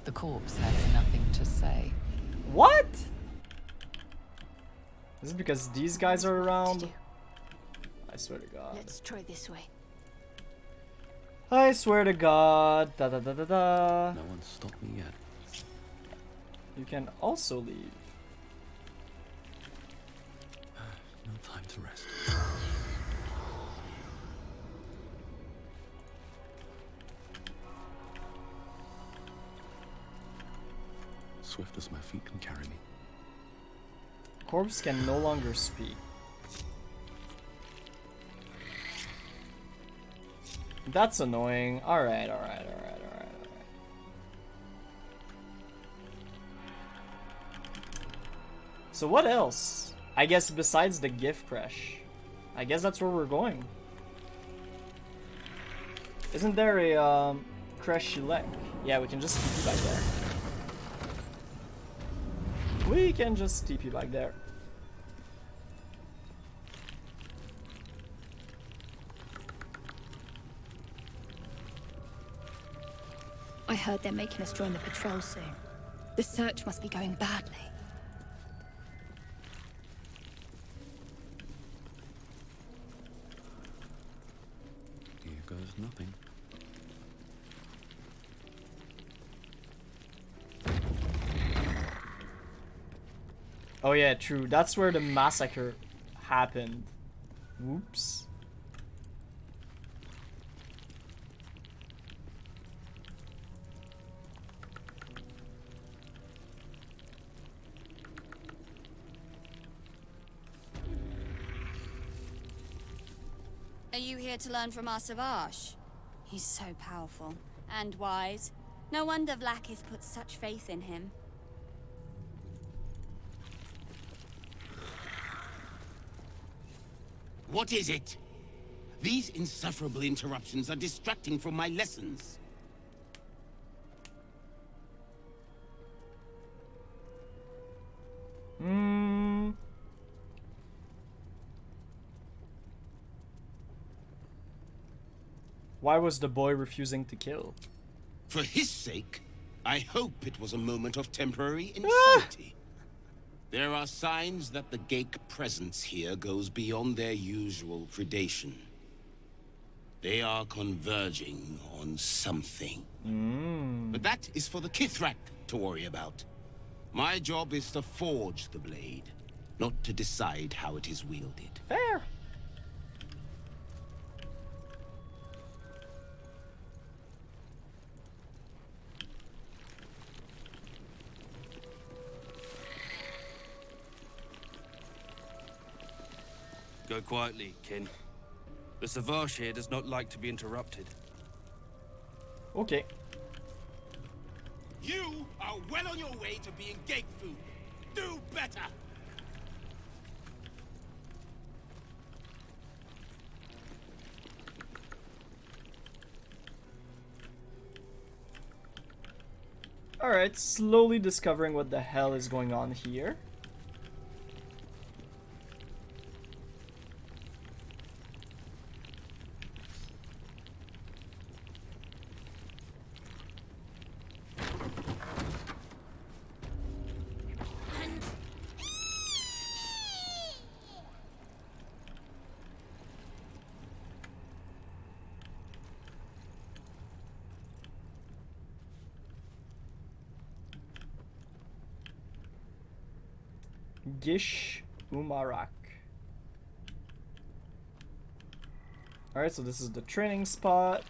The corpse has nothing to say. What? Is it because these guys are around? I swear to God. Let's try this way. I swear to God. Da da da da da. No one stopped me yet. You can also leave. No time to rest. Swift as my feet can carry me. Corpse can no longer speak. That's annoying. Alright. So what else? I guess besides the gift crash, I guess that's where we're going. Isn't there a Crèche? Yeah, we can just TP back there. We can just TP back there. I heard they're making us join the patrol soon. The search must be going badly. Here goes nothing. Oh yeah, true. That's where the massacre happened. Whoops. Are you here to learn from our Savage? He's so powerful and wise. No wonder Vlaakith put such faith in him. What is it? These insufferable interruptions are distracting from my lessons. Why was the boy refusing to kill? For his sake, I hope it was a moment of temporary insanity. There are signs that the Gake presence here goes beyond their usual predation. They are converging on something. But that is for the Kithrak to worry about. My job is to forge the blade, not to decide how it is wielded. Fair. Go quietly, kin. The Savage here does not like to be interrupted. Okay. You are well on your way to being Gake food. Do better! Alright, slowly discovering what the hell is going on here. Gish Umarak. Alright, so this is the training spot.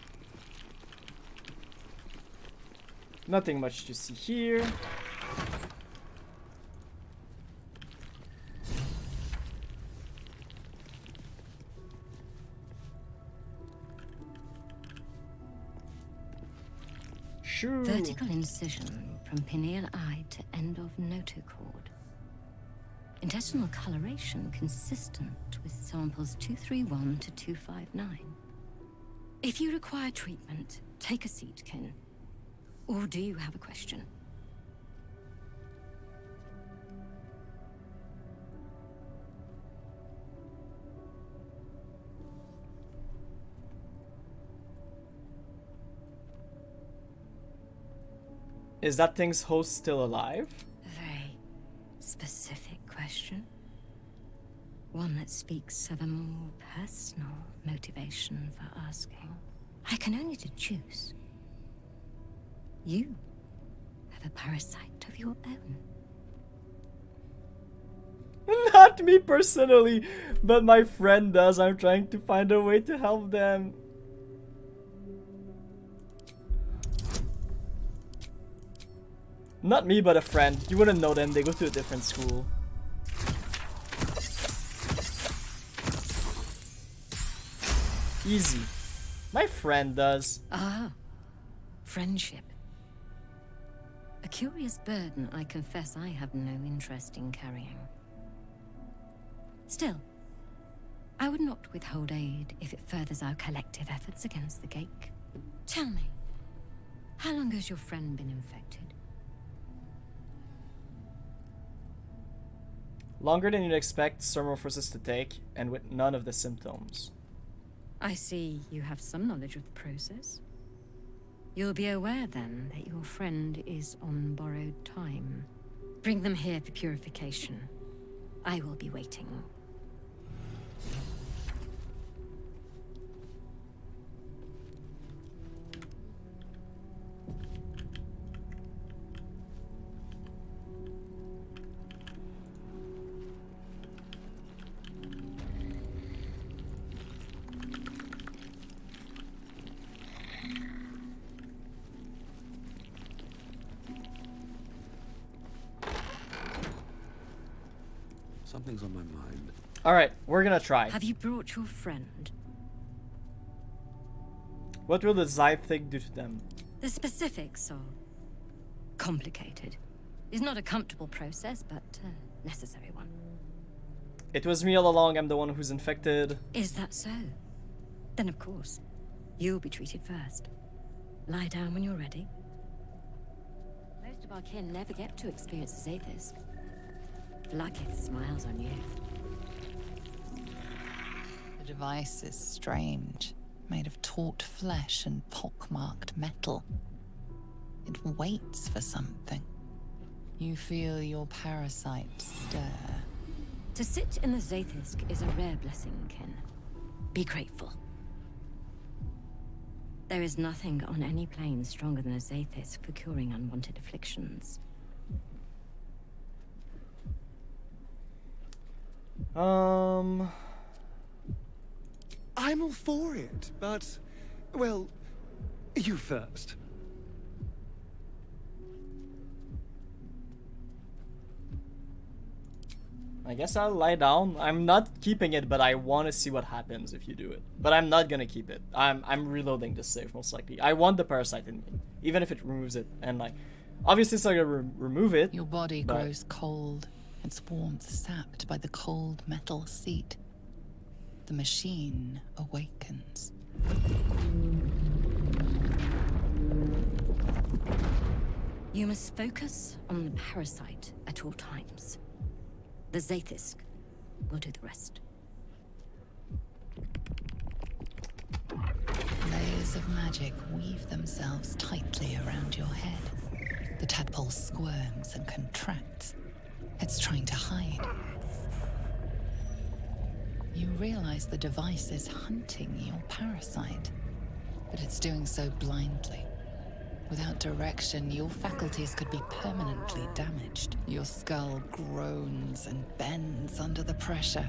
Nothing much to see here. Sure. Vertical incision from pineal eye to end of notochord. Intestinal coloration consistent with samples 231 to 259. If you require treatment, take a seat, kin. Or do you have a question? Is that thing's host still alive? Very specific question. One that speaks of a more personal motivation for asking. I can only deduce. You have a parasite of your own. Not me personally, but my friend does. I'm trying to find a way to help them. Not me, but a friend. You wouldn't know them. They go to a different school. Easy. My friend does. Ah, friendship. A curious burden I confess I have no interest in carrying. Still, I would not withhold aid if it furthers our collective efforts against the Gake. Tell me, how long has your friend been infected? Longer than you'd expect Thermophorus to take, and with none of the symptoms. I see you have some knowledge of the process. You'll be aware then that your friend is on borrowed time. Bring them here for purification. I will be waiting. Something's on my mind. Alright, we're gonna try. Have you brought your friend? What will the Zythig do to them? The specifics are complicated. It's not a comfortable process, but a necessary one. It was me all along, I'm the one who's infected. Is that so? Then of course, you'll be treated first. Lie down when you're ready. Most of our kin never get to experience the Zathis. Vlaakith smiles on you. The device is strange, made of taut flesh and pockmarked metal. It waits for something. You feel your parasite stir. To sit in the Zathisk is a rare blessing, kin. Be grateful. There is nothing on any plane stronger than a Zathisk for curing unwanted afflictions. I'm all for it, but, well, you first. I guess I'll lie down. I'm not keeping it, but I want to see what happens if you do it. But I'm not gonna keep it. I'm reloading this save, most likely. I want the parasite in me, even if it removes it. And like, obviously it's not gonna remove it. Your body grows cold, its warmth sapped by the cold metal seat. The machine awakens. You must focus on the parasite at all times. The Zathisk will do the rest. Layers of magic weave themselves tightly around your head. The tadpole squirms and contracts. It's trying to hide. You realize the device is hunting your parasite, but it's doing so blindly. Without direction, your faculties could be permanently damaged. Your skull groans and bends under the pressure.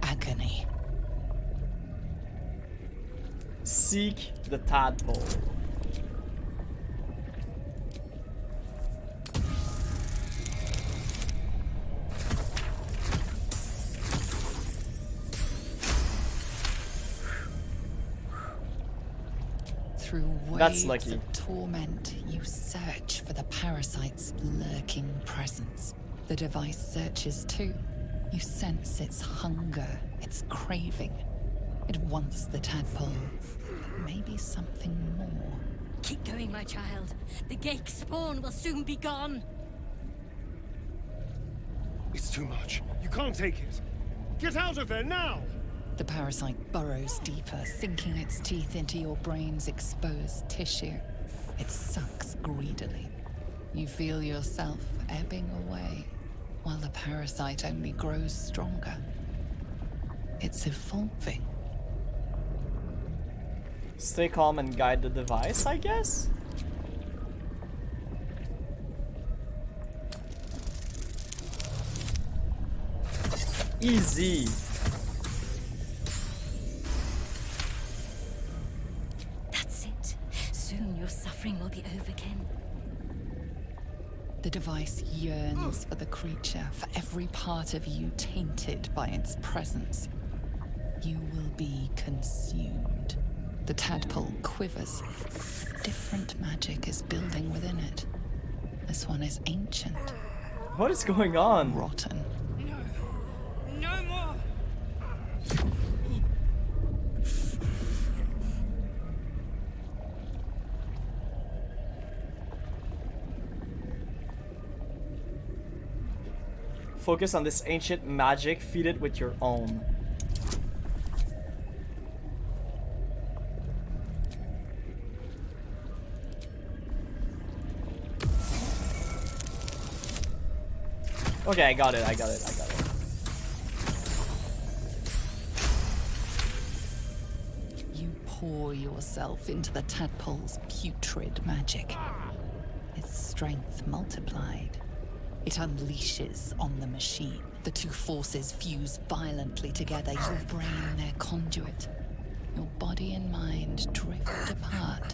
Agony. Seek the tadpole. Through That's waves lucky. of torment, you search for the parasite's lurking presence. The device searches too. You sense its hunger, its craving. It wants the tadpole, maybe something more. Keep going, my child. The Gake spawn will soon be gone. It's too much. You can't take it. Get out of there now! The parasite burrows deeper, sinking its teeth into your brain's exposed tissue. It sucks greedily. You feel yourself ebbing away, while the parasite only grows stronger. It's evolving. Stay calm and guide the device, I guess? Easy. That's it. Soon your suffering will be over, kin. The device yearns for the creature, for every part of you tainted by its presence. You will be consumed. The tadpole quivers. Different magic is building within it. This one is ancient. What is going on? Rotten. No more! Focus on this ancient magic. Feed it with your own. Okay, I got it. You pour yourself into the tadpole's putrid magic. Its strength multiplied. It unleashes on the machine. The two forces fuse violently together, your brain their conduit. Your body and mind drift apart.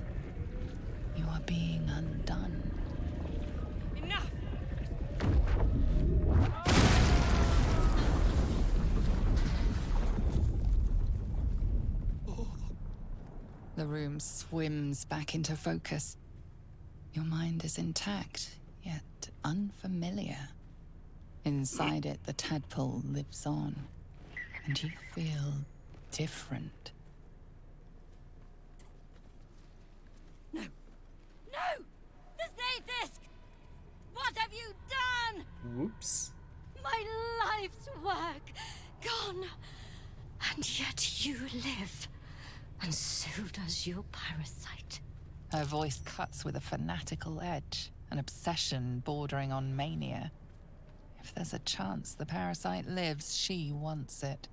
You are being undone. Enough! The room swims back into focus. Your mind is intact, yet unfamiliar. Inside it, the tadpole lives on, and you feel different. No! No! The Zaithisk! What have you done? Whoops. My life's work gone. And yet you live. And so does your parasite. Her voice cuts with a fanatical edge, an obsession bordering on mania. If there's a chance the parasite lives, she wants it.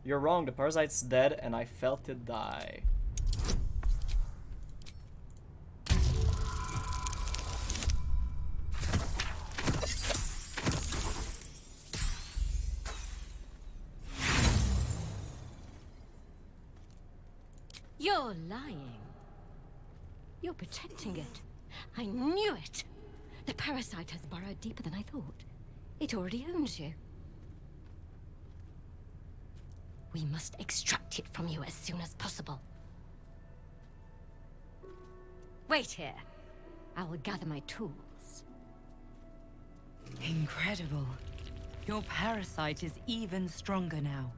You're wrong. The parasite's dead, and I felt it die. You're lying. You're protecting it. I knew it. The parasite has burrowed deeper than I thought. It already owns you. We must extract it from you as soon as possible. Wait here. I will gather my tools. Incredible. Your parasite is even stronger now.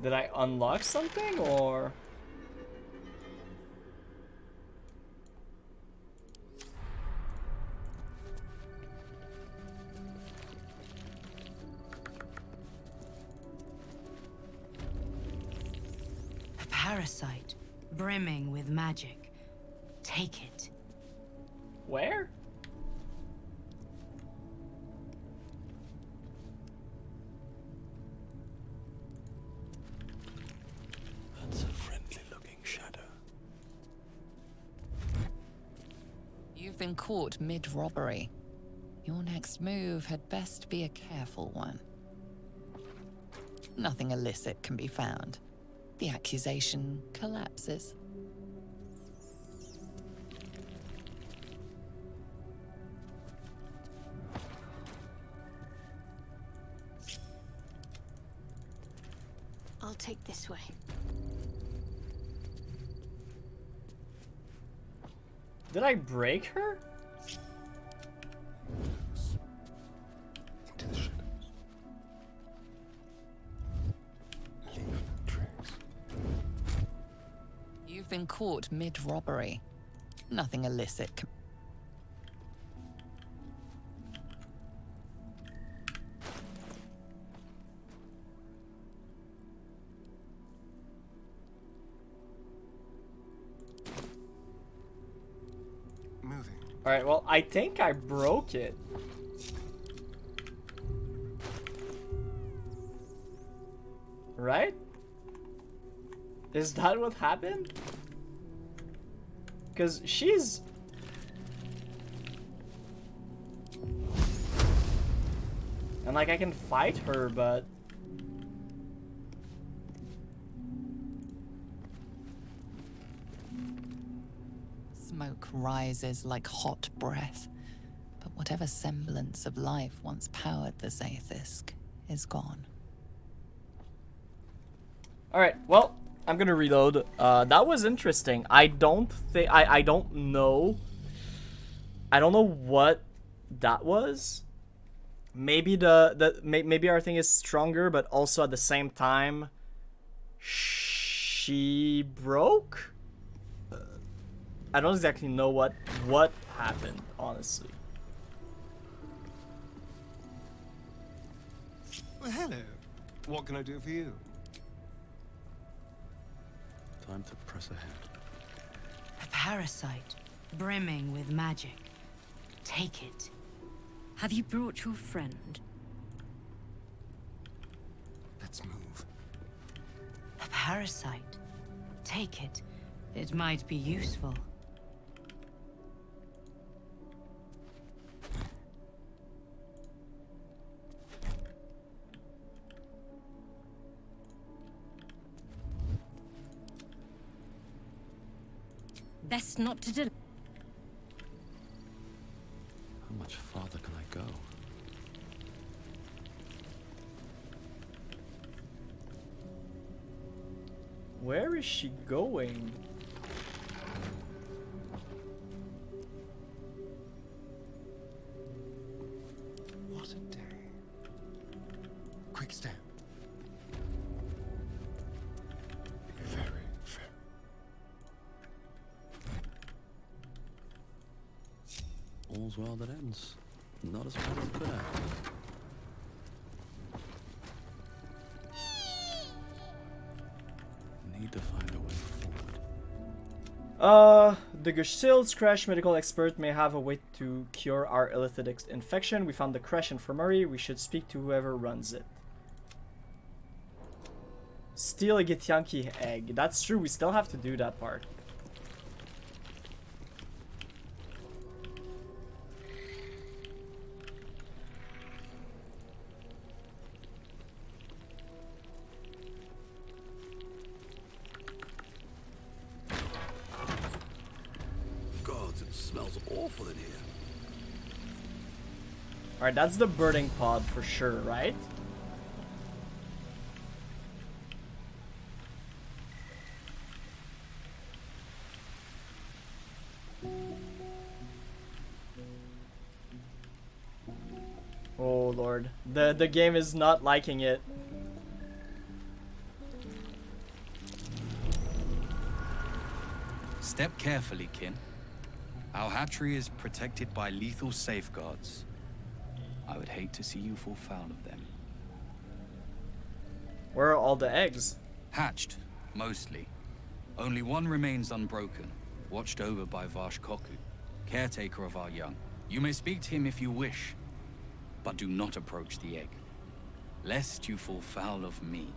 Did I unlock something, or? A parasite, brimming with magic. Take it. Where? That's a friendly-looking shadow. You've been caught mid-robbery. Your next move had best be a careful one. Nothing illicit can be found. The accusation collapses. I'll take this way. Did I break her? Into the shadows. Leave no trace. You've been caught mid-robbery. Nothing illicit can... Alright, well, I think I broke it. Right? Is that what happened? Because she's... And like, I can fight her, but... Smoke rises like hot breath, but whatever semblance of life once powered the Zaithisk is gone. Alright, well, I'm gonna reload. That was interesting. I don't think... I don't know. I don't know what that was. maybe maybe our thing is stronger, but also at the same time, she broke. I don't exactly know what happened, honestly. Well, hello. What can I do for you? Time to press ahead. A parasite, brimming with magic. Take it. Have you brought your friend? Let's move. A parasite. Take it. It might be useful. Best not to delay. How much farther can I go? Where is she going? What a day. Quick step. Very, very. All's well that ends. Not as bad as it could have. Need to find a way forward. The Gushil's Crèche medical expert may have a way to cure our illicit infection. We found the Crèche infirmary. We should speak to whoever runs it. Steal a Githyanki egg. That's true, we still have to do that part. Awful in here. Alright, that's the birding pod for sure, right? Oh lord. The game is not liking it. Step carefully, kin. Our hatchery is protected by lethal safeguards. I would hate to see you fall foul of them. Where are all the eggs? Hatched, mostly. Only one remains unbroken, watched over by Vashkoku, caretaker of our young. You may speak to him if you wish, but do not approach the egg, lest you fall foul of me.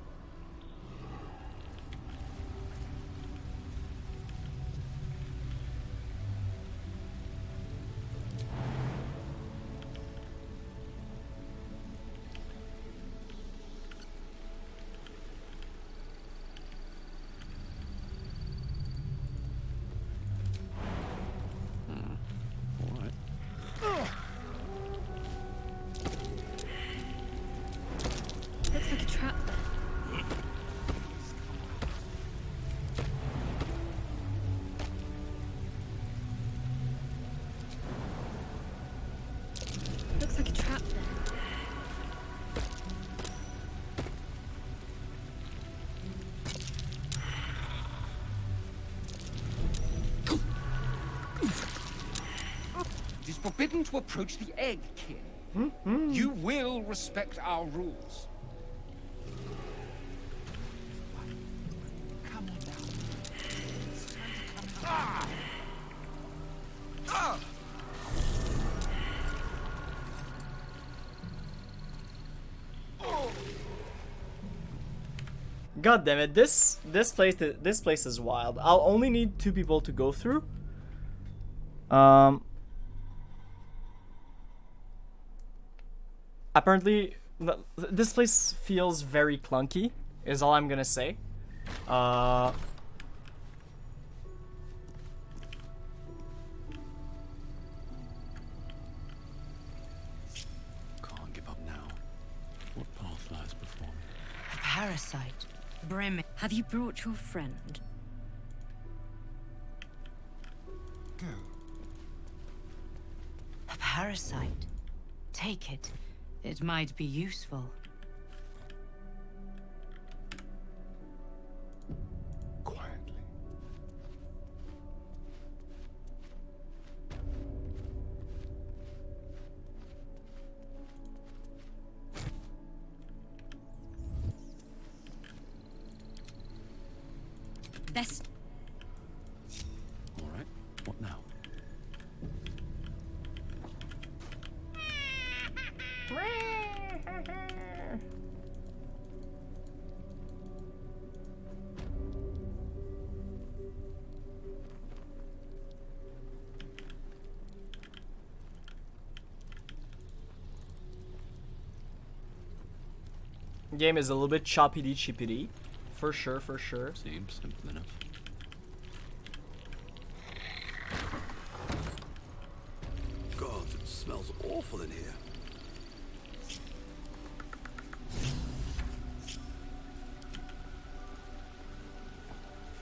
Looks like a trap. Looks like a trap there. It is forbidden to approach the egg, kin. You will respect our rules. Come on now. It's time to come out. God damn it! This place is wild. I'll only need 2 people to go through. Apparently, this place feels very clunky. Is all I'm gonna say. Can't give up now. What path lies before me? A parasite, brimming. Have you brought your friend? A parasite. Take it. It might be useful. Quietly. Best. All right, what now? Game is a little bit choppity chippity. For sure, for sure. Seems simple enough. God, it smells awful in here.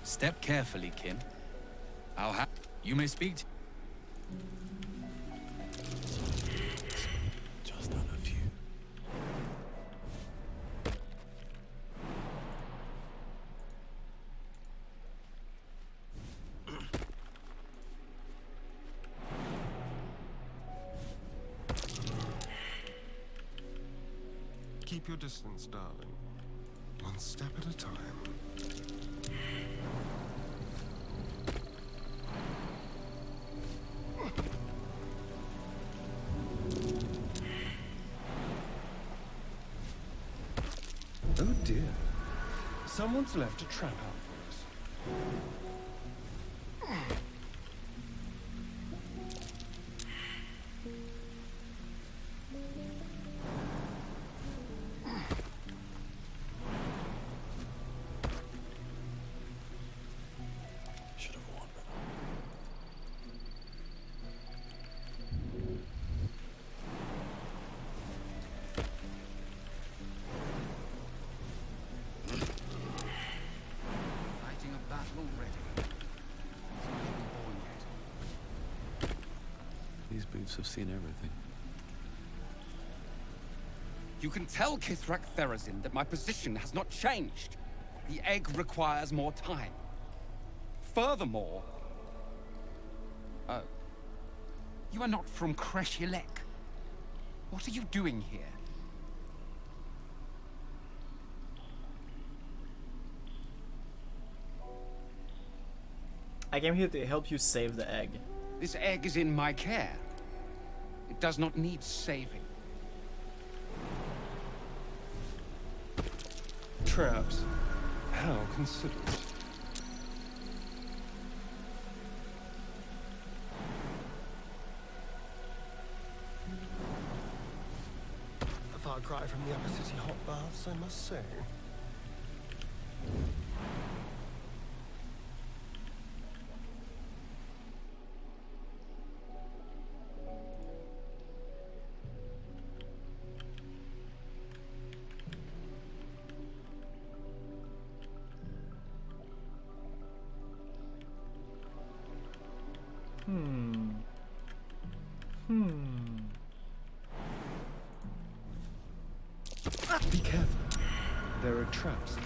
Step carefully, kin. I'll have. You may speak. Just on a few. Keep your distance, darling. One step at a time. Oh dear. Someone's left a trap out for us. Should have warned better. Fighting a battle already. He's not even born yet. These boots have seen everything. You can tell Kithrak Therazin that my position has not changed. The egg requires more time. Furthermore... Oh. You are not from Crèche. What are you doing here? I came here to help you save the egg. This egg is in my care. It does not need saving. Traps. How considerate. A far cry from the upper city hot baths, I must say. Be careful. There are traps about.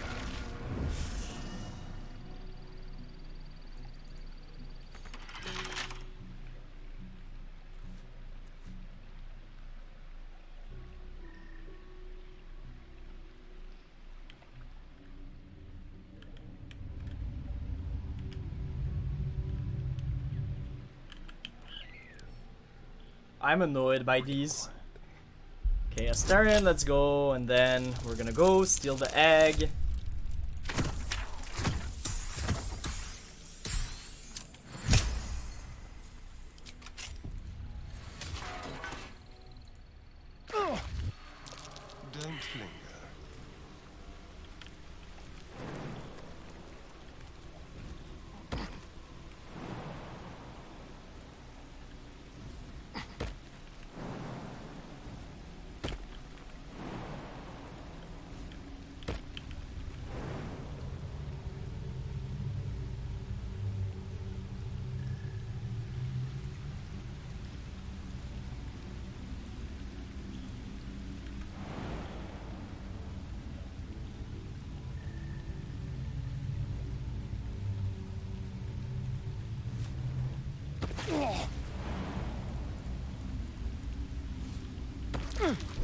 I'm annoyed by these. Okay, Astarion, let's go, and then we're gonna go steal the egg. Oh. Don't linger.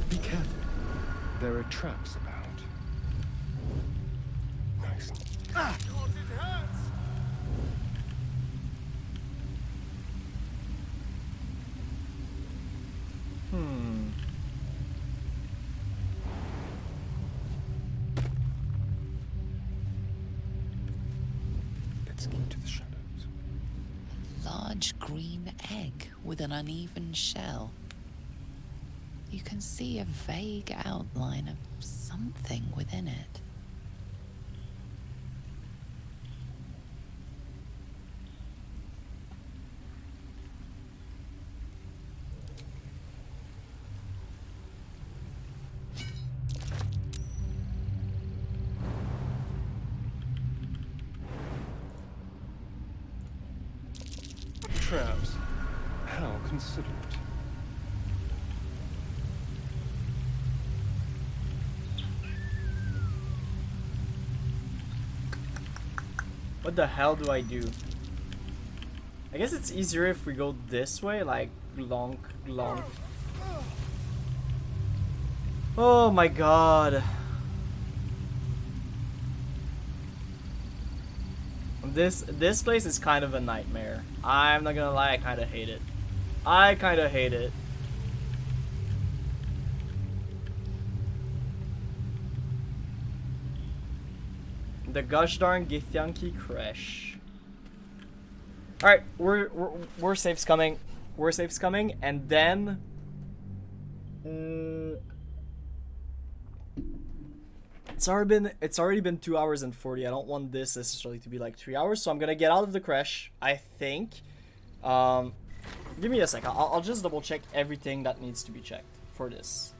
Be careful. There are traps about. Nice. God, it hurts! Let's get into the shadows. Large green egg with an uneven shell. You can see a vague outline of something within it. Traps. How considerate. What the hell do I do? I guess it's easier if we go this way, like glonk, glonk. Oh my god. This place is kind of a nightmare. I'm not gonna lie, I kind of hate it. I kind of hate it. The gosh darn Githyanki Crèche. Alright, we're safe's coming. We're safe's coming, and then it's already been 2 hours and 40. I don't want this necessarily to be like 3 hours, so I'm gonna get out of the Crèche, I think. Give me a sec. I'll just double check everything that needs to be checked for this.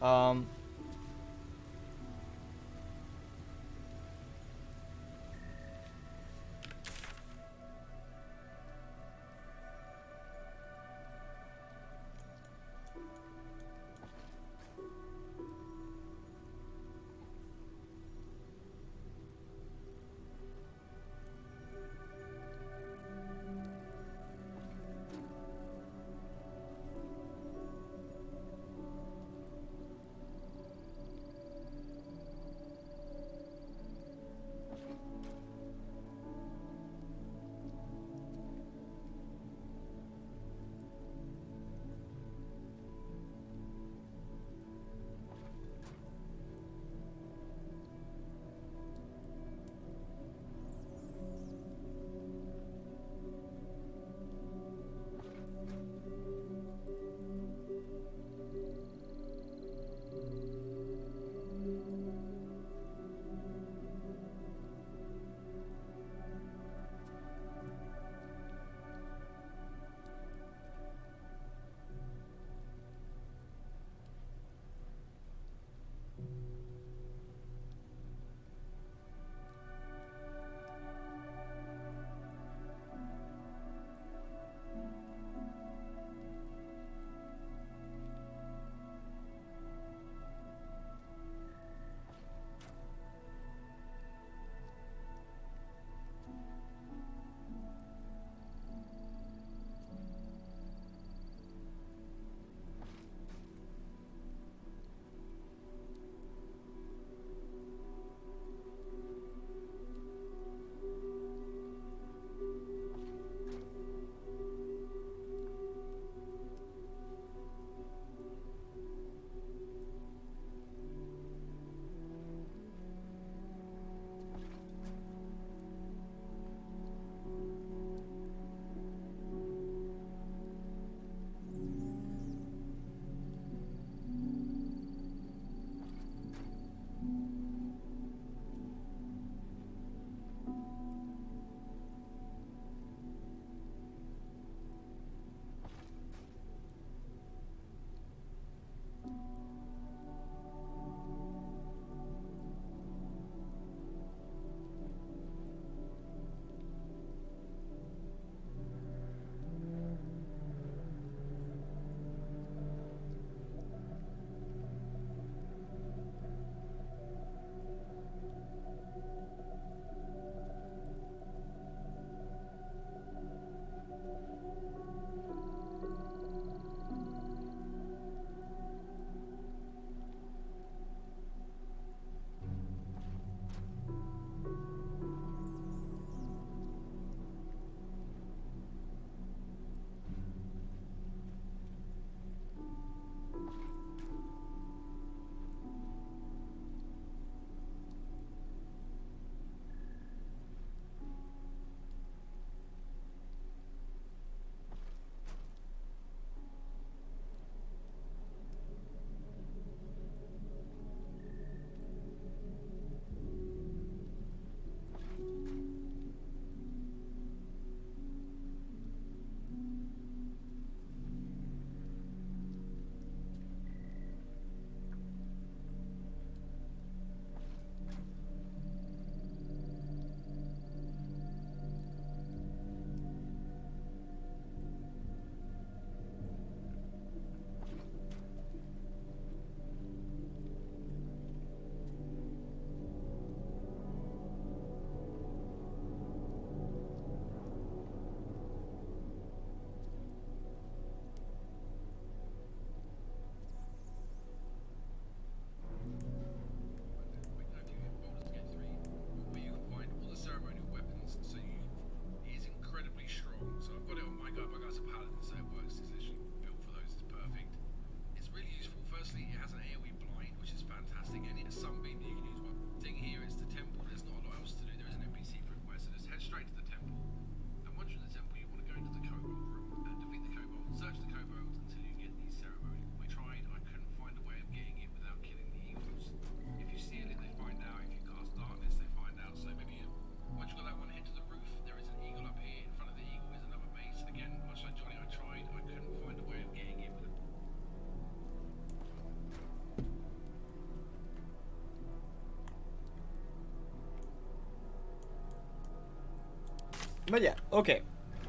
But yeah, okay.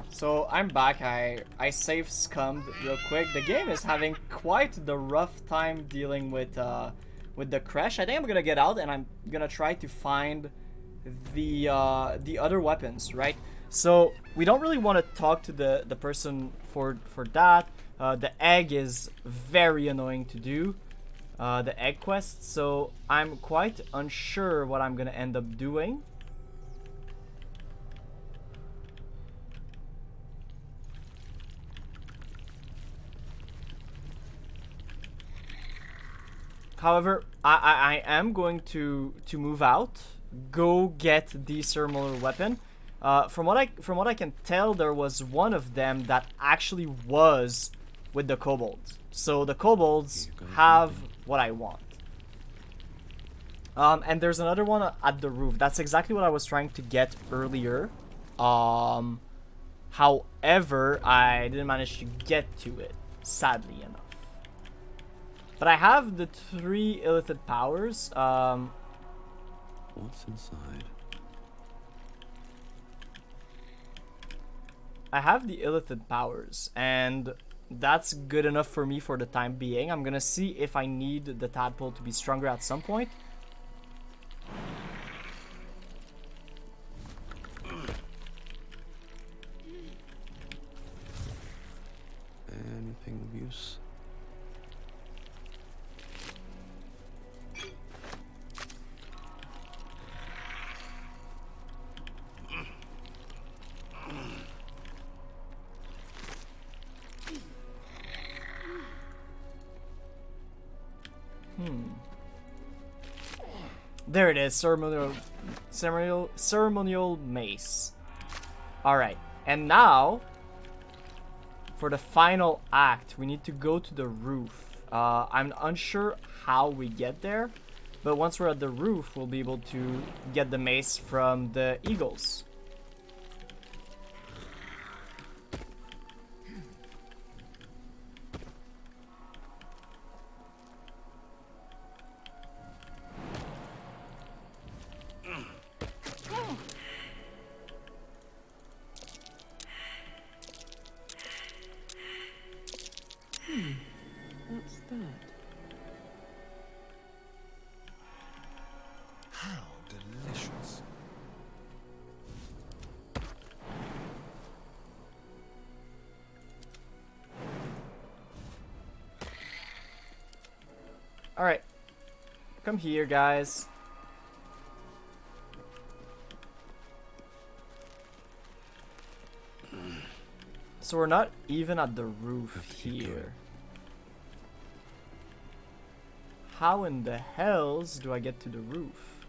So I'm back. I save scummed real quick. The game is having quite the rough time dealing with the Crèche. I think I'm gonna get out and I'm gonna try to find the other weapons, right? So we don't really want to talk to the person for that. The egg is very annoying to do. The egg quest. So I'm quite unsure what I'm gonna end up doing. However, I am going to move out, go get the ceremonial weapon. From what I can tell, there was one of them that actually was with the kobolds. So the kobolds have what I want. And there's another one at the roof. That's exactly what I was trying to get earlier. However, I didn't manage to get to it, sadly enough. But I have the 3 illithid powers. What's inside? I have the illithid powers, and that's good enough for me for the time being. I'm gonna see if I need the tadpole to be stronger at some point. Anything of use? There it is, ceremonial mace. Alright, and now, for the final act, we need to go to the roof. I'm unsure how we get there, but once we're at the roof, we'll be able to get the mace from the eagles. What's that? How delicious. Alright. Come here, guys. So we're not even at the roof here. How in the hells do I get to the roof?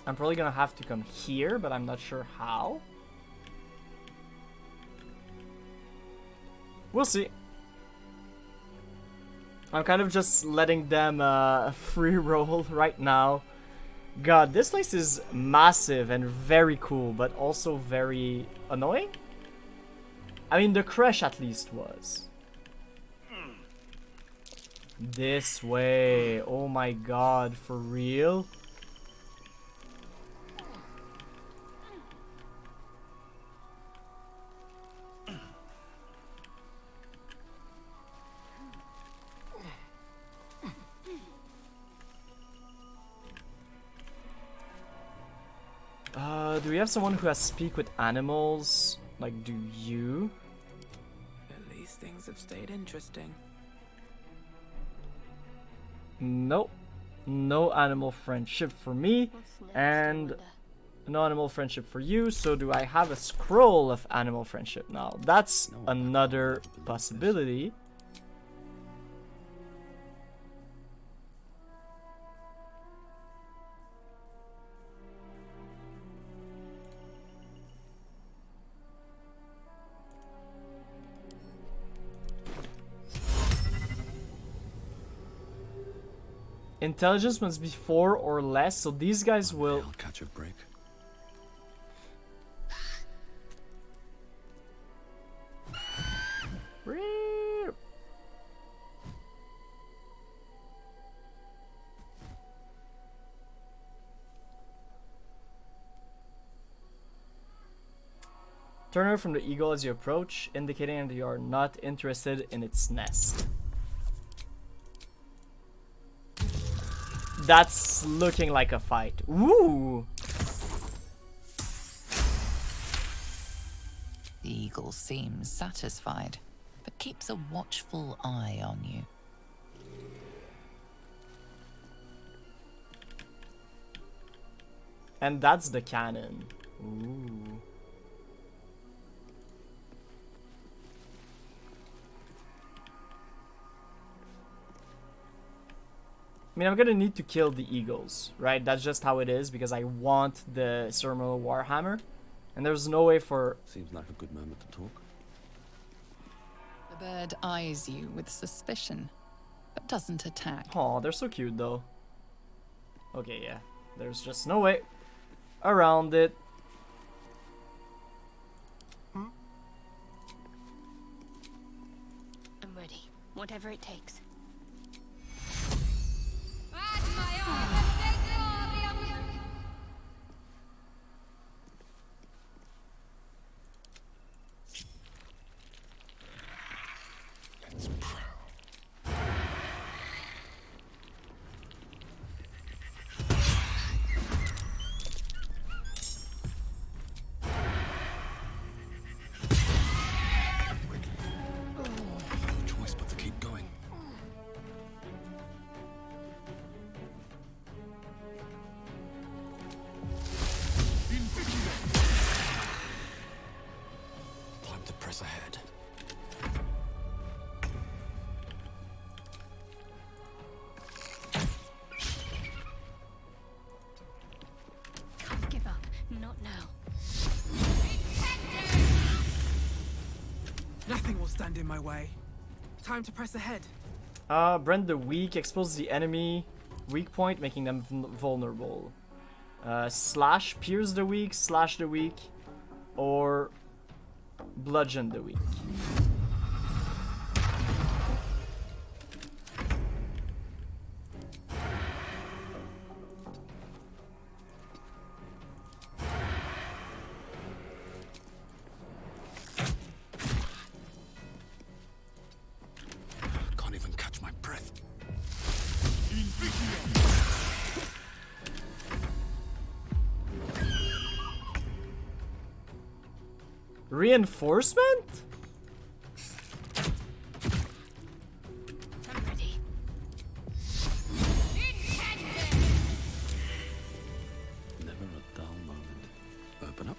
I'm probably gonna have to come here, but I'm not sure how. We'll see. I'm kind of just letting them free roll right now. God, this place is massive and very cool, but also very annoying. I mean, the Crèche at least was. This way. Oh my god, for real? Do we have someone who has speak with animals? Like, do you? At least things have stayed interesting. Nope. No animal friendship for me, and no animal friendship for you. So do I have a scroll of animal friendship now? That's another possibility. Intelligence must be 4 or less, so these guys will... I'll catch a break. Turn away from the eagle as you approach, indicating that you are not interested in its nest. That's looking like a fight. Ooh! The eagle seems satisfied, but keeps a watchful eye on you. And that's the cannon. Ooh. I mean, I'm gonna need to kill the eagles, right? That's just how it is, because I want the ceremonial warhammer. And there's no way for... Seems like a good moment to talk. The bird eyes you with suspicion, but doesn't attack. Oh, they're so cute, though. Okay, yeah. There's just no way around it. I'm ready. Whatever it takes. In my way. Time to press ahead. Brand the weak, expose the enemy weak point, making them vulnerable. Slash, pierce the weak, slash the weak, or bludgeon the weak. Reinforcement? I'm ready. Never a dull moment. Open up.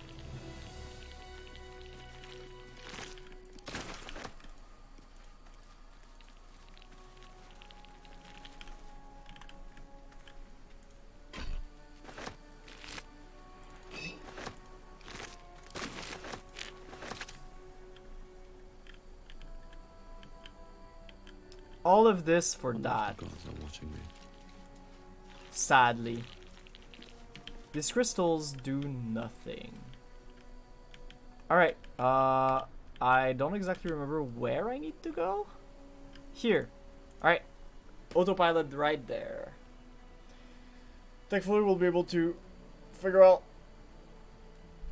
All of this for that. Gods are watching me. Sadly. These crystals do nothing. Alright, I don't exactly remember where I need to go. Here. Alright. Autopilot right there. Thankfully we'll be able to figure out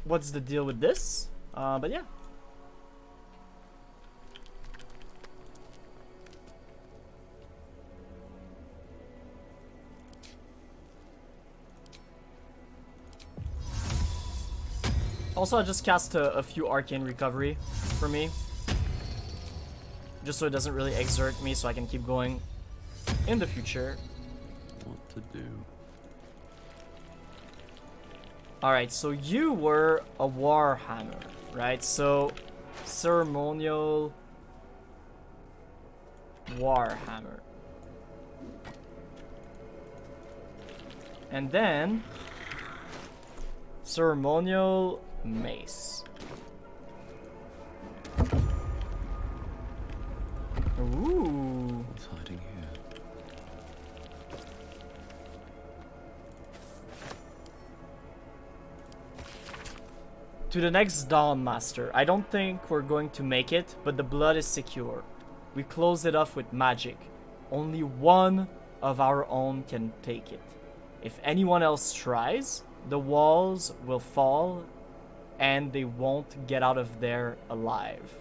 what's the deal with this. But yeah. Also, I just cast a few arcane recovery for me. Just so it doesn't really exert me, so I can keep going in the future. What to do? Alright, so you were a warhammer, right? So, ceremonial warhammer. And then ceremonial mace. Ooh. What's hiding here? To the next Dawn Master. I don't think we're going to make it, but the blood is secure. We close it off with magic. Only one of our own can take it. If anyone else tries, the walls will fall and they won't get out of there alive.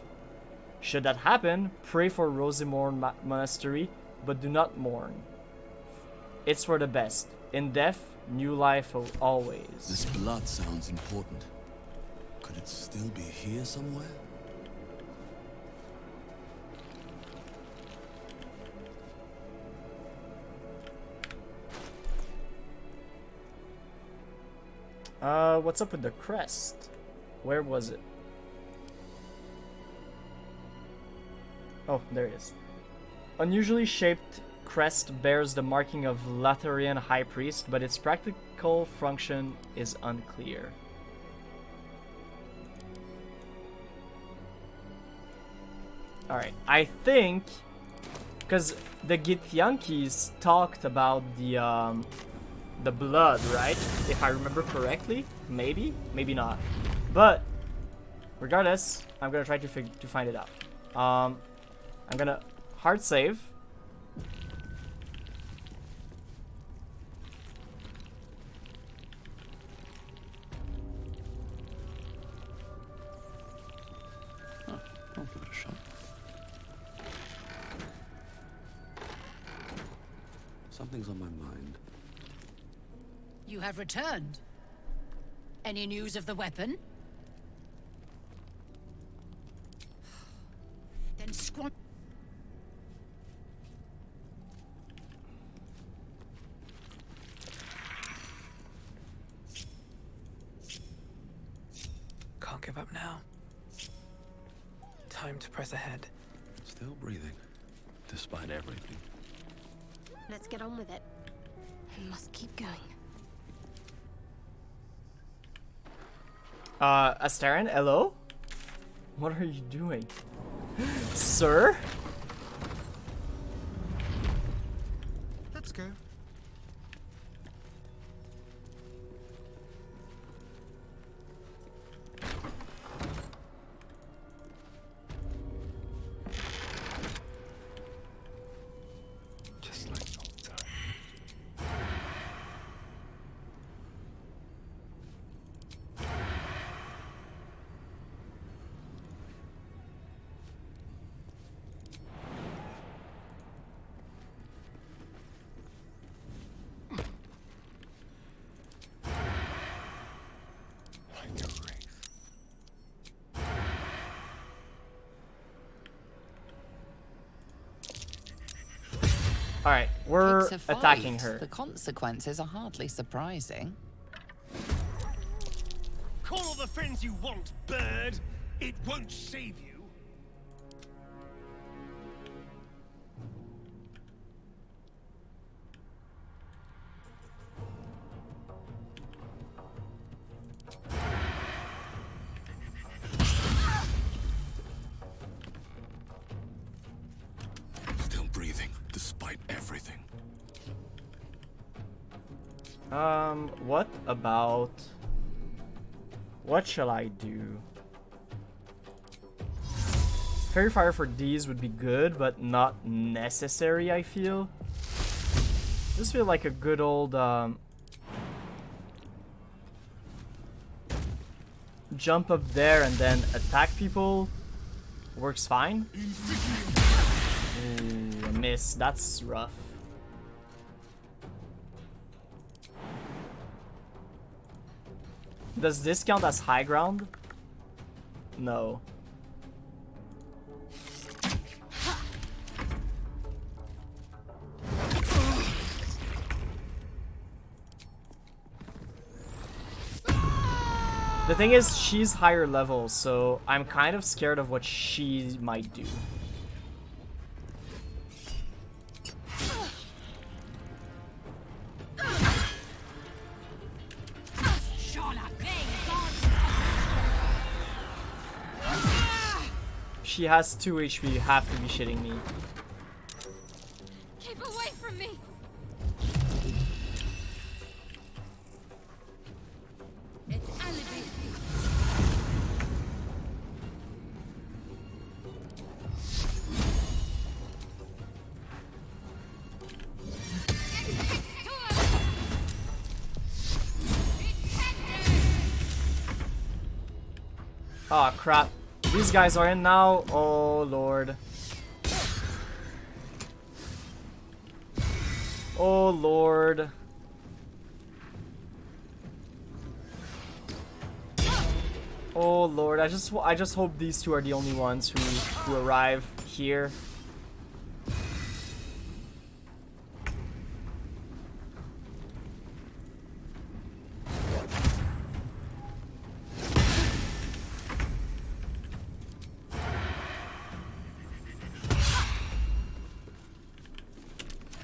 Should that happen, pray for Rosimorn Monastery, but do not mourn. It's for the best. In death, new life always. This blood sounds important. Could it still be here somewhere? What's up with the crest? Where was it? Oh, there it is. Unusually shaped crest bears the marking of Larian High Priest, but its practical function is unclear. Alright, I think... Because the Githyankis talked about the blood, right? If I remember correctly. Maybe? Maybe not. But, regardless, I'm gonna try to find it out. I'm gonna hard save. I'll give it a shot. Something's on my mind. You have returned. Any news of the weapon? Then squat. Can't give up now. Time to press ahead. Still breathing, despite everything. Let's get on with it. I must keep going. Astarin, hello? What are you doing? Sir? Let's go. Just like old times. Alright, we're It's a fight. attacking her. The consequences are hardly surprising. Call all the friends you want, bird. It won't save you. Still breathing, despite everything. What about... What shall I do? Fairy Fire for these would be good, but not necessary, I feel. This feels like a good old, jump up there and then attack people. Works fine. Ooh, a miss. That's rough. Does this count as high ground? No. The thing is, she's higher level, so I'm kind of scared of what she might do. She has 2 HP, you have to be shitting me. Keep away from me! It's alibi. Oh crap. These guys are in now. Oh lord. Oh lord. Oh lord. I just hope these two are the only ones who arrive here.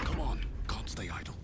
Come on, can't stay idle.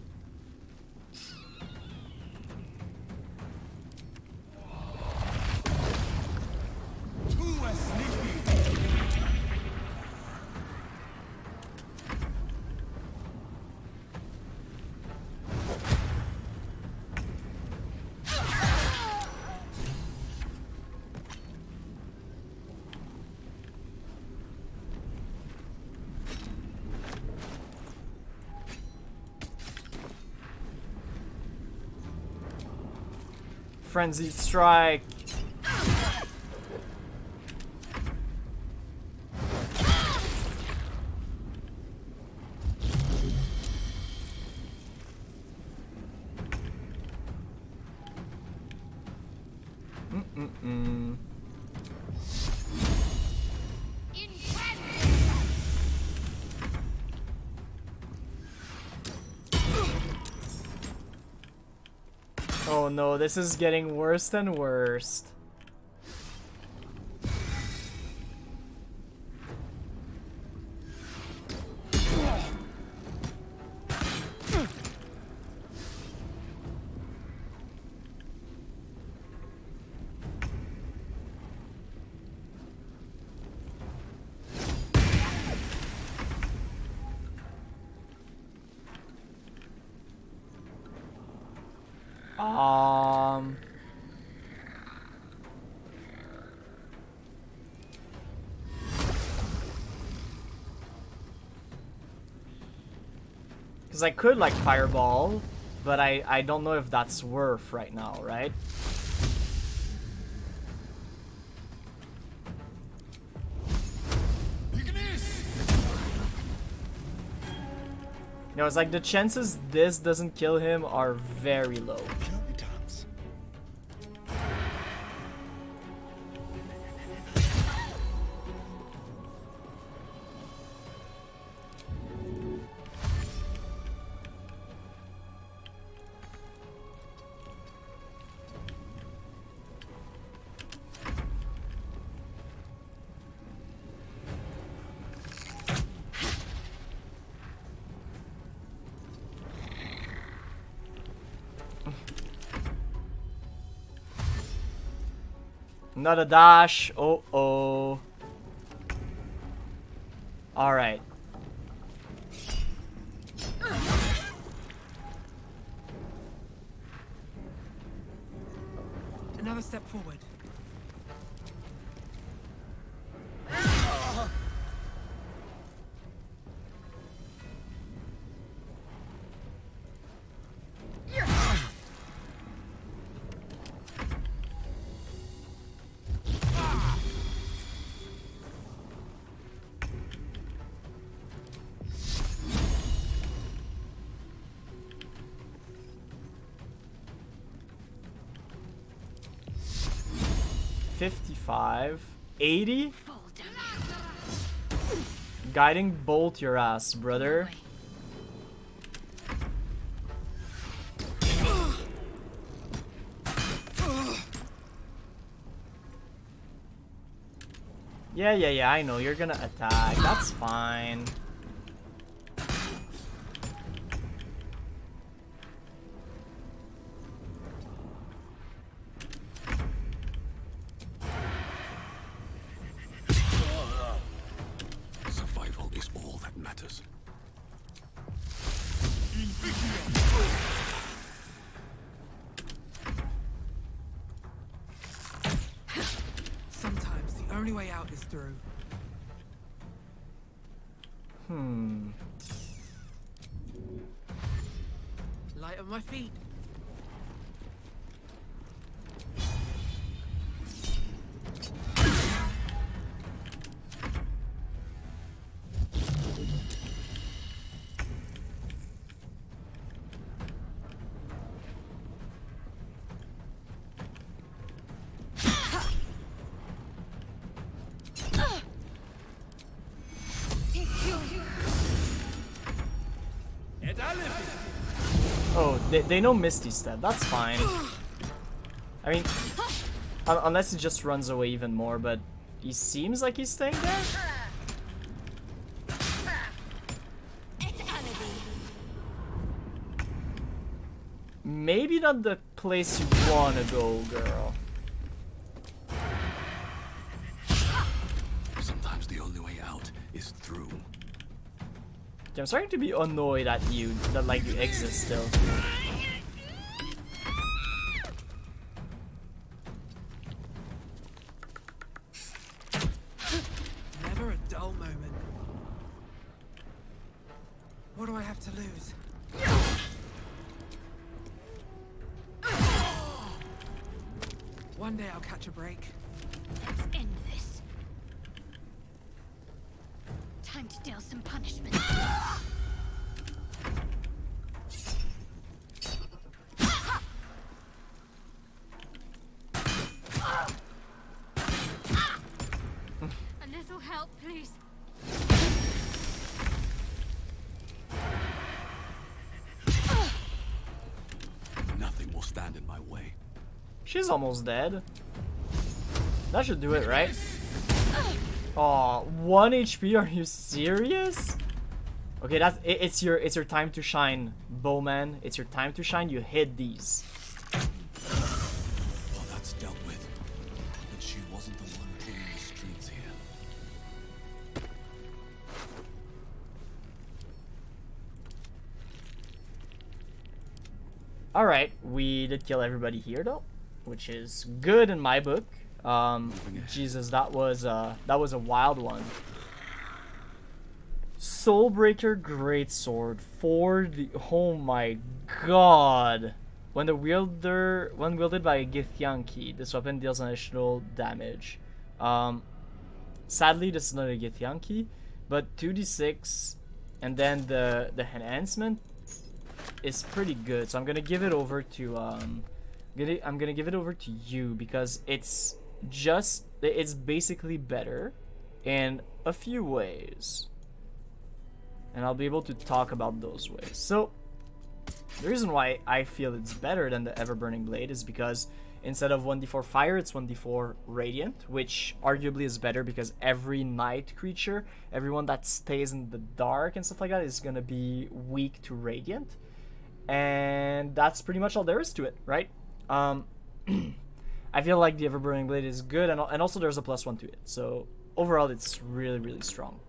Frenzied strike. Oh no, this is getting worse and worse. Because I could like fireball, but I don't know if that's worth right now, right? You know, it's like the chances this doesn't kill him are very low. Not a dash. Oh oh. Alright. Another step forward. $55, $80. Guiding bolt your ass, brother. Yeah, I know, you're gonna attack. That's fine. Survival is all that matters. Sometimes the only way out is through. Light on my feet. They know Misty's dead. That's fine. I mean, unless he just runs away even more, but he seems like he's staying there. Maybe not the place you wanna go, girl. Sometimes the only way out is through. I'm starting to be annoyed at you that like you exist still. Never a dull moment. What do I have to lose? One day I'll catch a break. Let's end this. Time to deal some punishment. A little help, please. Nothing will stand in my way. She's almost dead. That should do it, right? Aw, 1 HP, are you serious? Okay, it's your time to shine, Bowman. It's your time to shine. You hit these. Well, that's dealt with. But she wasn't the one pulling the strings here. Alright, we did kill everybody here though, which is good in my book. Jesus, that was a wild one. Soulbreaker Greatsword for the, oh my god. When wielded by a Githyanki, this weapon deals additional damage. Sadly, this is not a Githyanki, but 2d6, and then the enhancement is pretty good. So I'm gonna give it over to I'm gonna give it over to you because it's basically better in a few ways. And I'll be able to talk about those ways. So, the reason why I feel it's better than the Ever-Burning Blade is because instead of 1d4 fire, it's 1d4 radiant, which arguably is better because every night creature, everyone that stays in the dark and stuff like that is gonna be weak to radiant. And that's pretty much all there is to it, right? I feel like the Ever-Burning Blade is good, and also there's a +1 to it. So, overall, it's really, really strong.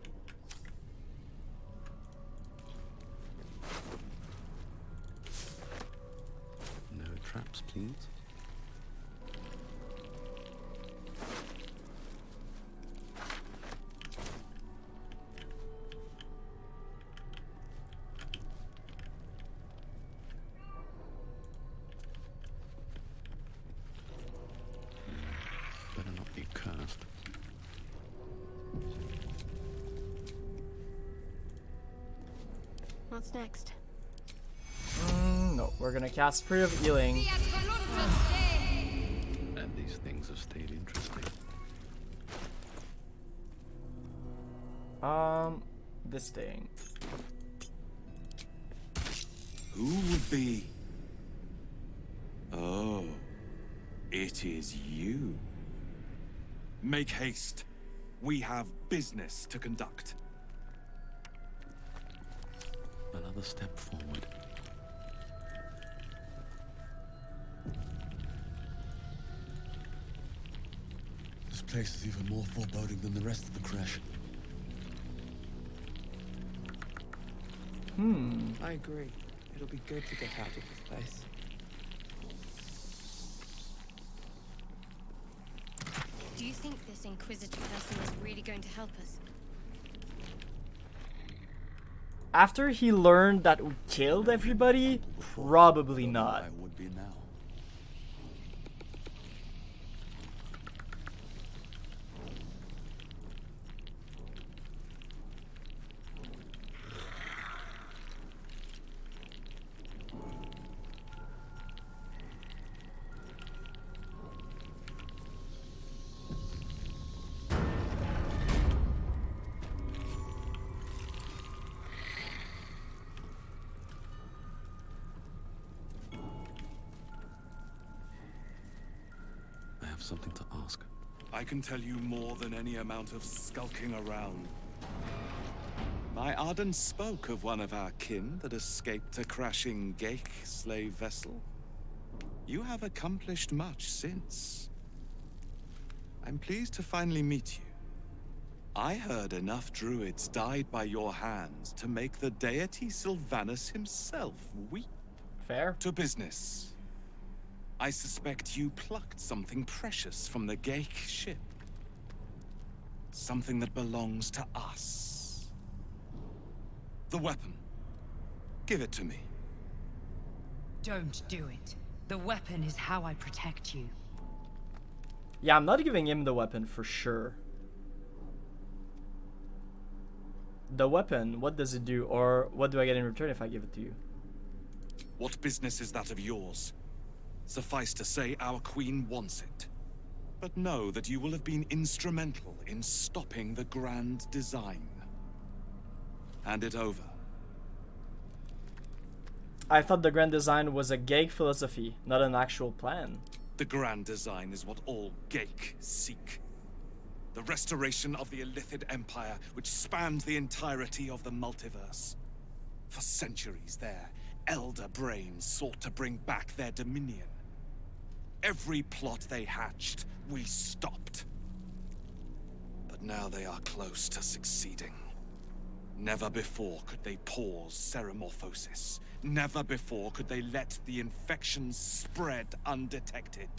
Traps, please. Better not be cursed. What's next? No, we're gonna cast Free of Healing. And these things have stayed interesting. This thing. Who would be? Oh, it is you. Make haste. We have business to conduct. Another step forward. This place is even more foreboding than the rest of the Crèche. I agree. It'll be good to get out of this place. Do you think this Inquisitor person is really going to help us? After he learned that we killed everybody, probably not. I would be now. something to ask. I can tell you more than any amount of skulking around. My Arden spoke of one of our kin that escaped a crashing Geik slave vessel. You have accomplished much since. I'm pleased to finally meet you. I heard enough druids died by your hands to make the deity Sylvanus himself weep. Fair. To business. I suspect you plucked something precious from the Geik ship. Something that belongs to us. The weapon. Give it to me. Don't do it. The weapon is how I protect you. Yeah, I'm not giving him the weapon for sure. The weapon, what does it do? Or what do I get in return if I give it to you? What business is that of yours? Suffice to say, our queen wants it. But know that you will have been instrumental in stopping the grand design. Hand it over. I thought the grand design was a Geik philosophy, not an actual plan. The grand design is what all Geik seek. The restoration of the Illithid Empire, which spanned the entirety of the multiverse. For centuries, their elder brains sought to bring back their dominion. Every plot they hatched, we stopped. But now they are close to succeeding. Never before could they pause Ceremorphosis. Never before could they let the infections spread undetected.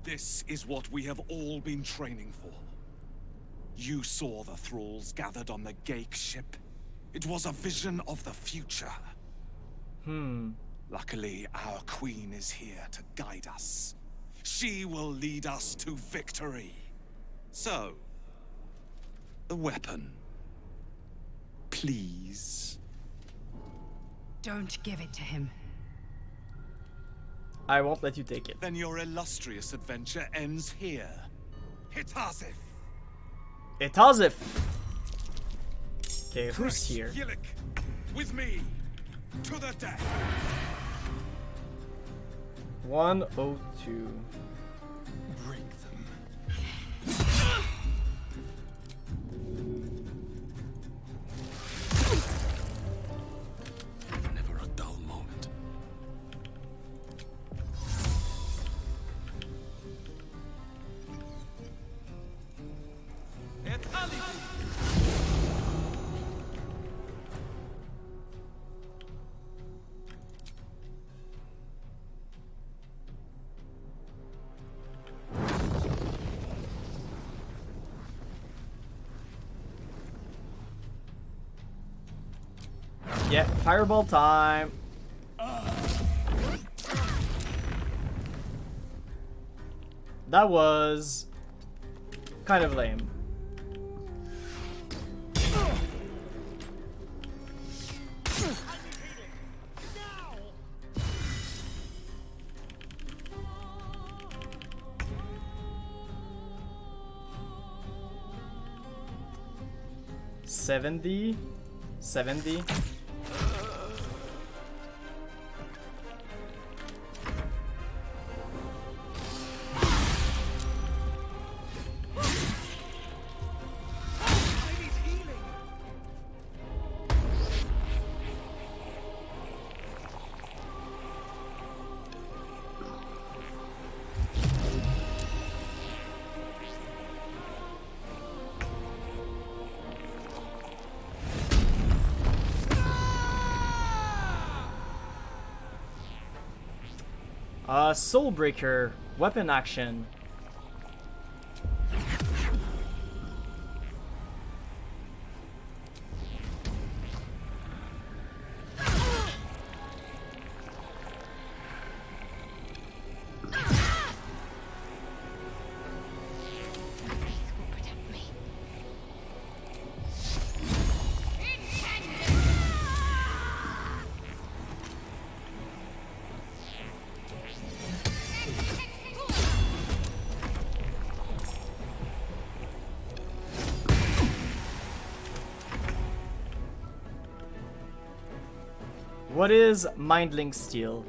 This is what we have all been training for. You saw the thralls gathered on the Geik ship. It was a vision of the future. Luckily, our queen is here to guide us. She will lead us to victory. So, the weapon. Please. Don't give it to him. I won't let you take it. Then your illustrious adventure ends here. Hitazif! Itazif! Okay, who's here? Yillik, with me, to the death! 102. Break them. Never a dull moment. Yeah, fireball time. That was kind of lame. $70. Soulbreaker, weapon action. What is Mindling Steel?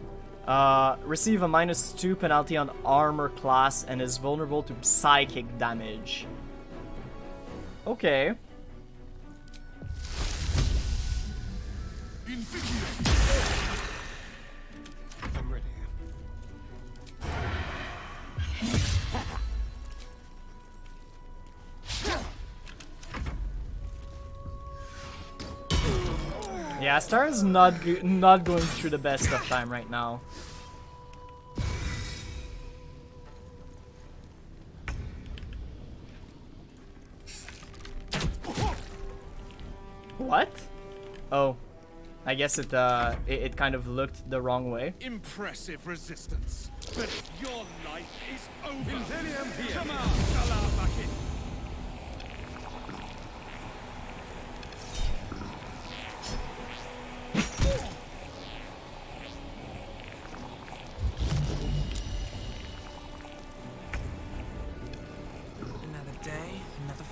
Receive a -2 penalty on armor class and is vulnerable to psychic damage. Okay. I'm ready. Yeah, Star's not going through the best of time right now. What? Oh, I guess it kind of looked the wrong way. Impressive resistance. But your life is over. Come on, Salah back in. Another day, another.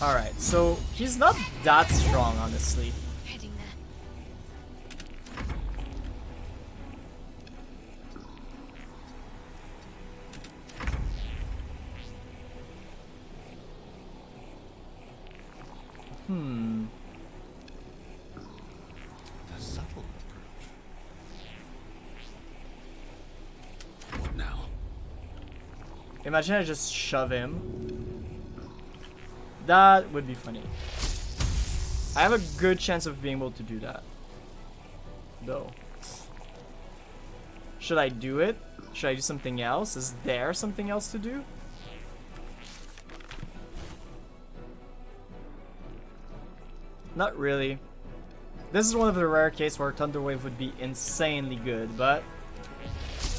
Alright, so he's not that strong, honestly. Heading there. The subtle approach. What now? Imagine I just shove him. That would be funny. I have a good chance of being able to do that, though. Should I do it? Should I do something else? Is there something else to do? Not really. This is one of the rare cases where Thunder Wave would be insanely good, but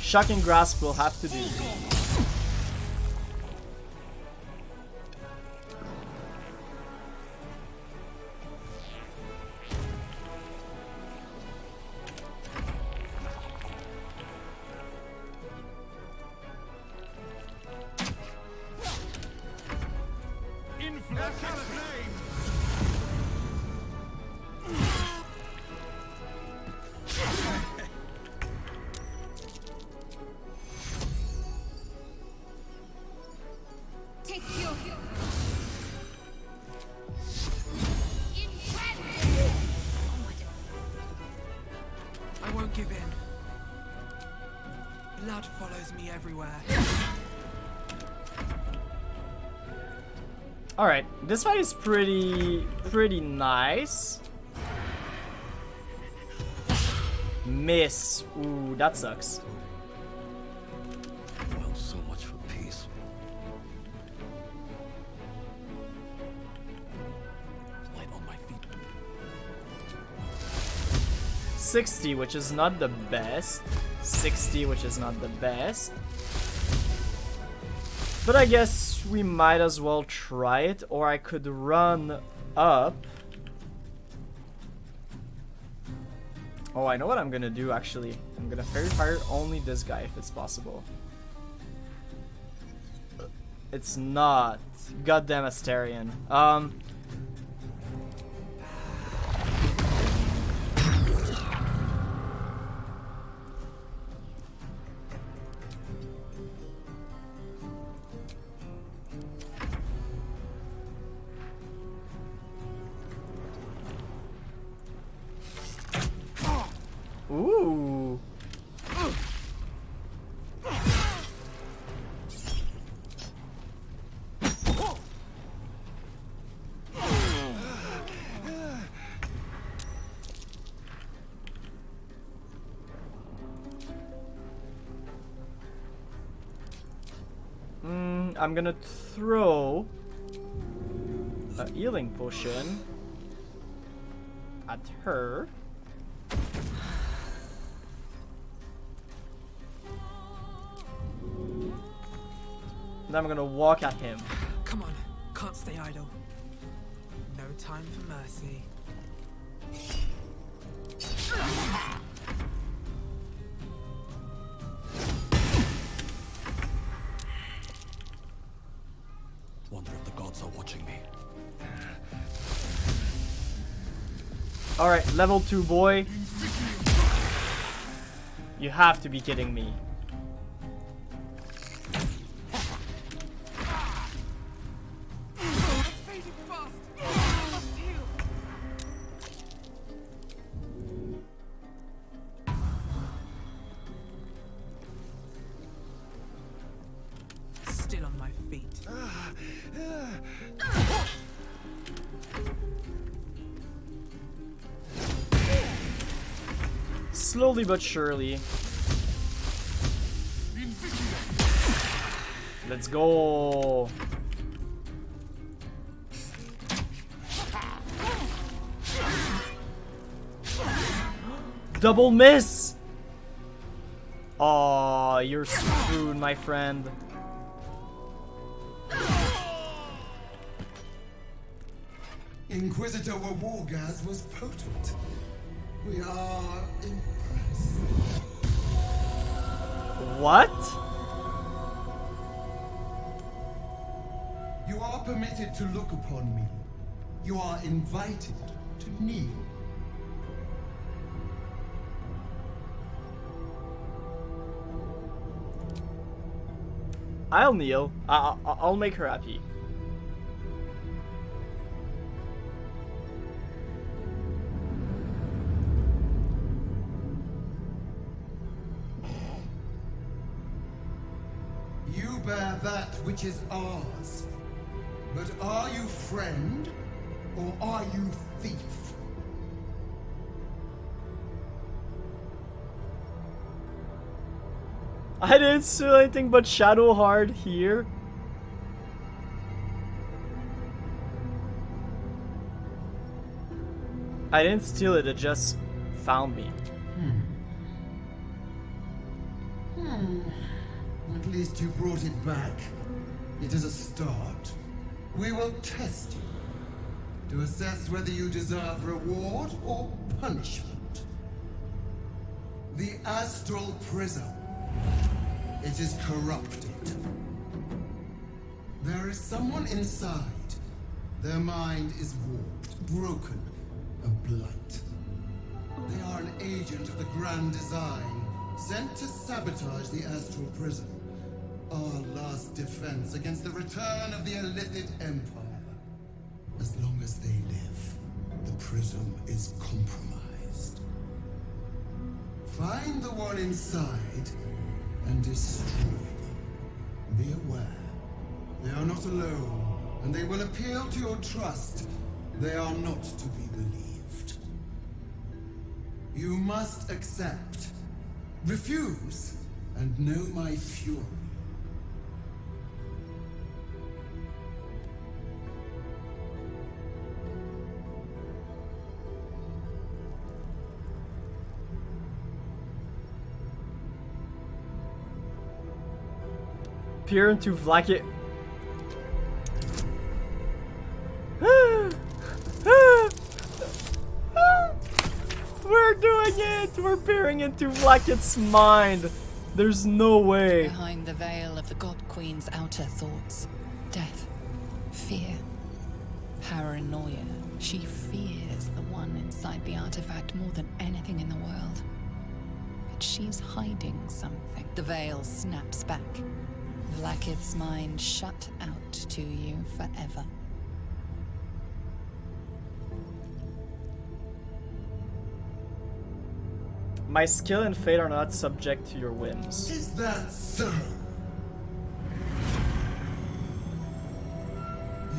Shocking Grasp will have to do. I won't give in. Blood follows me everywhere. Alright, this fight is pretty nice. Miss. Ooh, that sucks. Well, so much for peace. Light on my feet. 60, which is not the best. 60, which is not the best. But I guess we might as well try it, or I could run up. Oh, I know what I'm gonna do actually. I'm gonna Fairy Fire only this guy if it's possible. It's not. Goddamn Astarion. Ooh. I'm gonna throw a healing potion at her. Then I'm gonna walk at him. Come on, can't stay idle. No time for mercy. Wonder if the gods are watching me. Alright, level 2 boy. You have to be kidding me. Still on my feet. Slowly but surely. Let's go. Double miss. Oh, you're screwed, my friend. Inquisitor Wargaz was potent. We are impressed. What? You are permitted to look upon me. You are invited to kneel. I'll kneel. I'll make her happy. You bear that which is ours. But are you friend, or are you thief? I didn't see anything but Shadowheart here. I didn't steal it, it just found me. At least you brought it back. It is a start. We will test you to assess whether you deserve reward or punishment. The astral prism. It is corrupted. There is someone inside. Their mind is warped, broken, a blight. They are an agent of the Grand Design, sent to sabotage the astral prism. Our last defense against the return of the Illithid Empire. As long as they live, the prism is compromised. Find the one inside and destroy them. Be aware, they are not alone, and they will appeal to your trust. They are not to be believed. You must accept, refuse, and know my fury. Peer into Vlakit. We're doing it! We're peering into Vlakit's mind. There's no way. Behind the veil of the God Queen's outer thoughts, death, fear, paranoia. She fears the one inside the artifact more than anything in the world. But she's hiding something. The veil snaps back. Vlakith's mind shut out to you forever. My skill and fate are not subject to your whims. Is that so?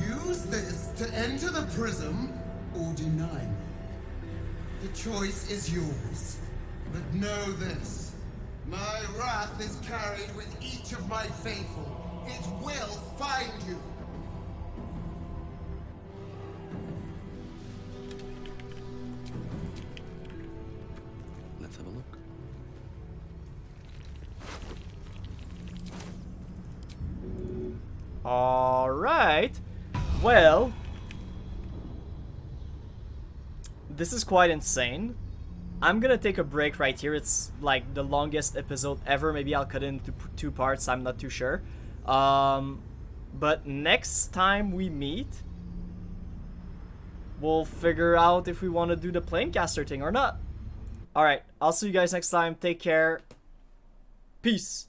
Use this to enter the prism or deny me. The choice is yours. But know this. My wrath is carried with each of my faithful. It will find you. Let's have a look. Alright. Well, this is quite insane. I'm gonna take a break right here. It's like the longest episode ever. Maybe I'll cut it into 2 parts. I'm not too sure. But next time we meet, we'll figure out if we want to do the Planecaster thing or not. Alright, I'll see you guys next time. Take care. Peace.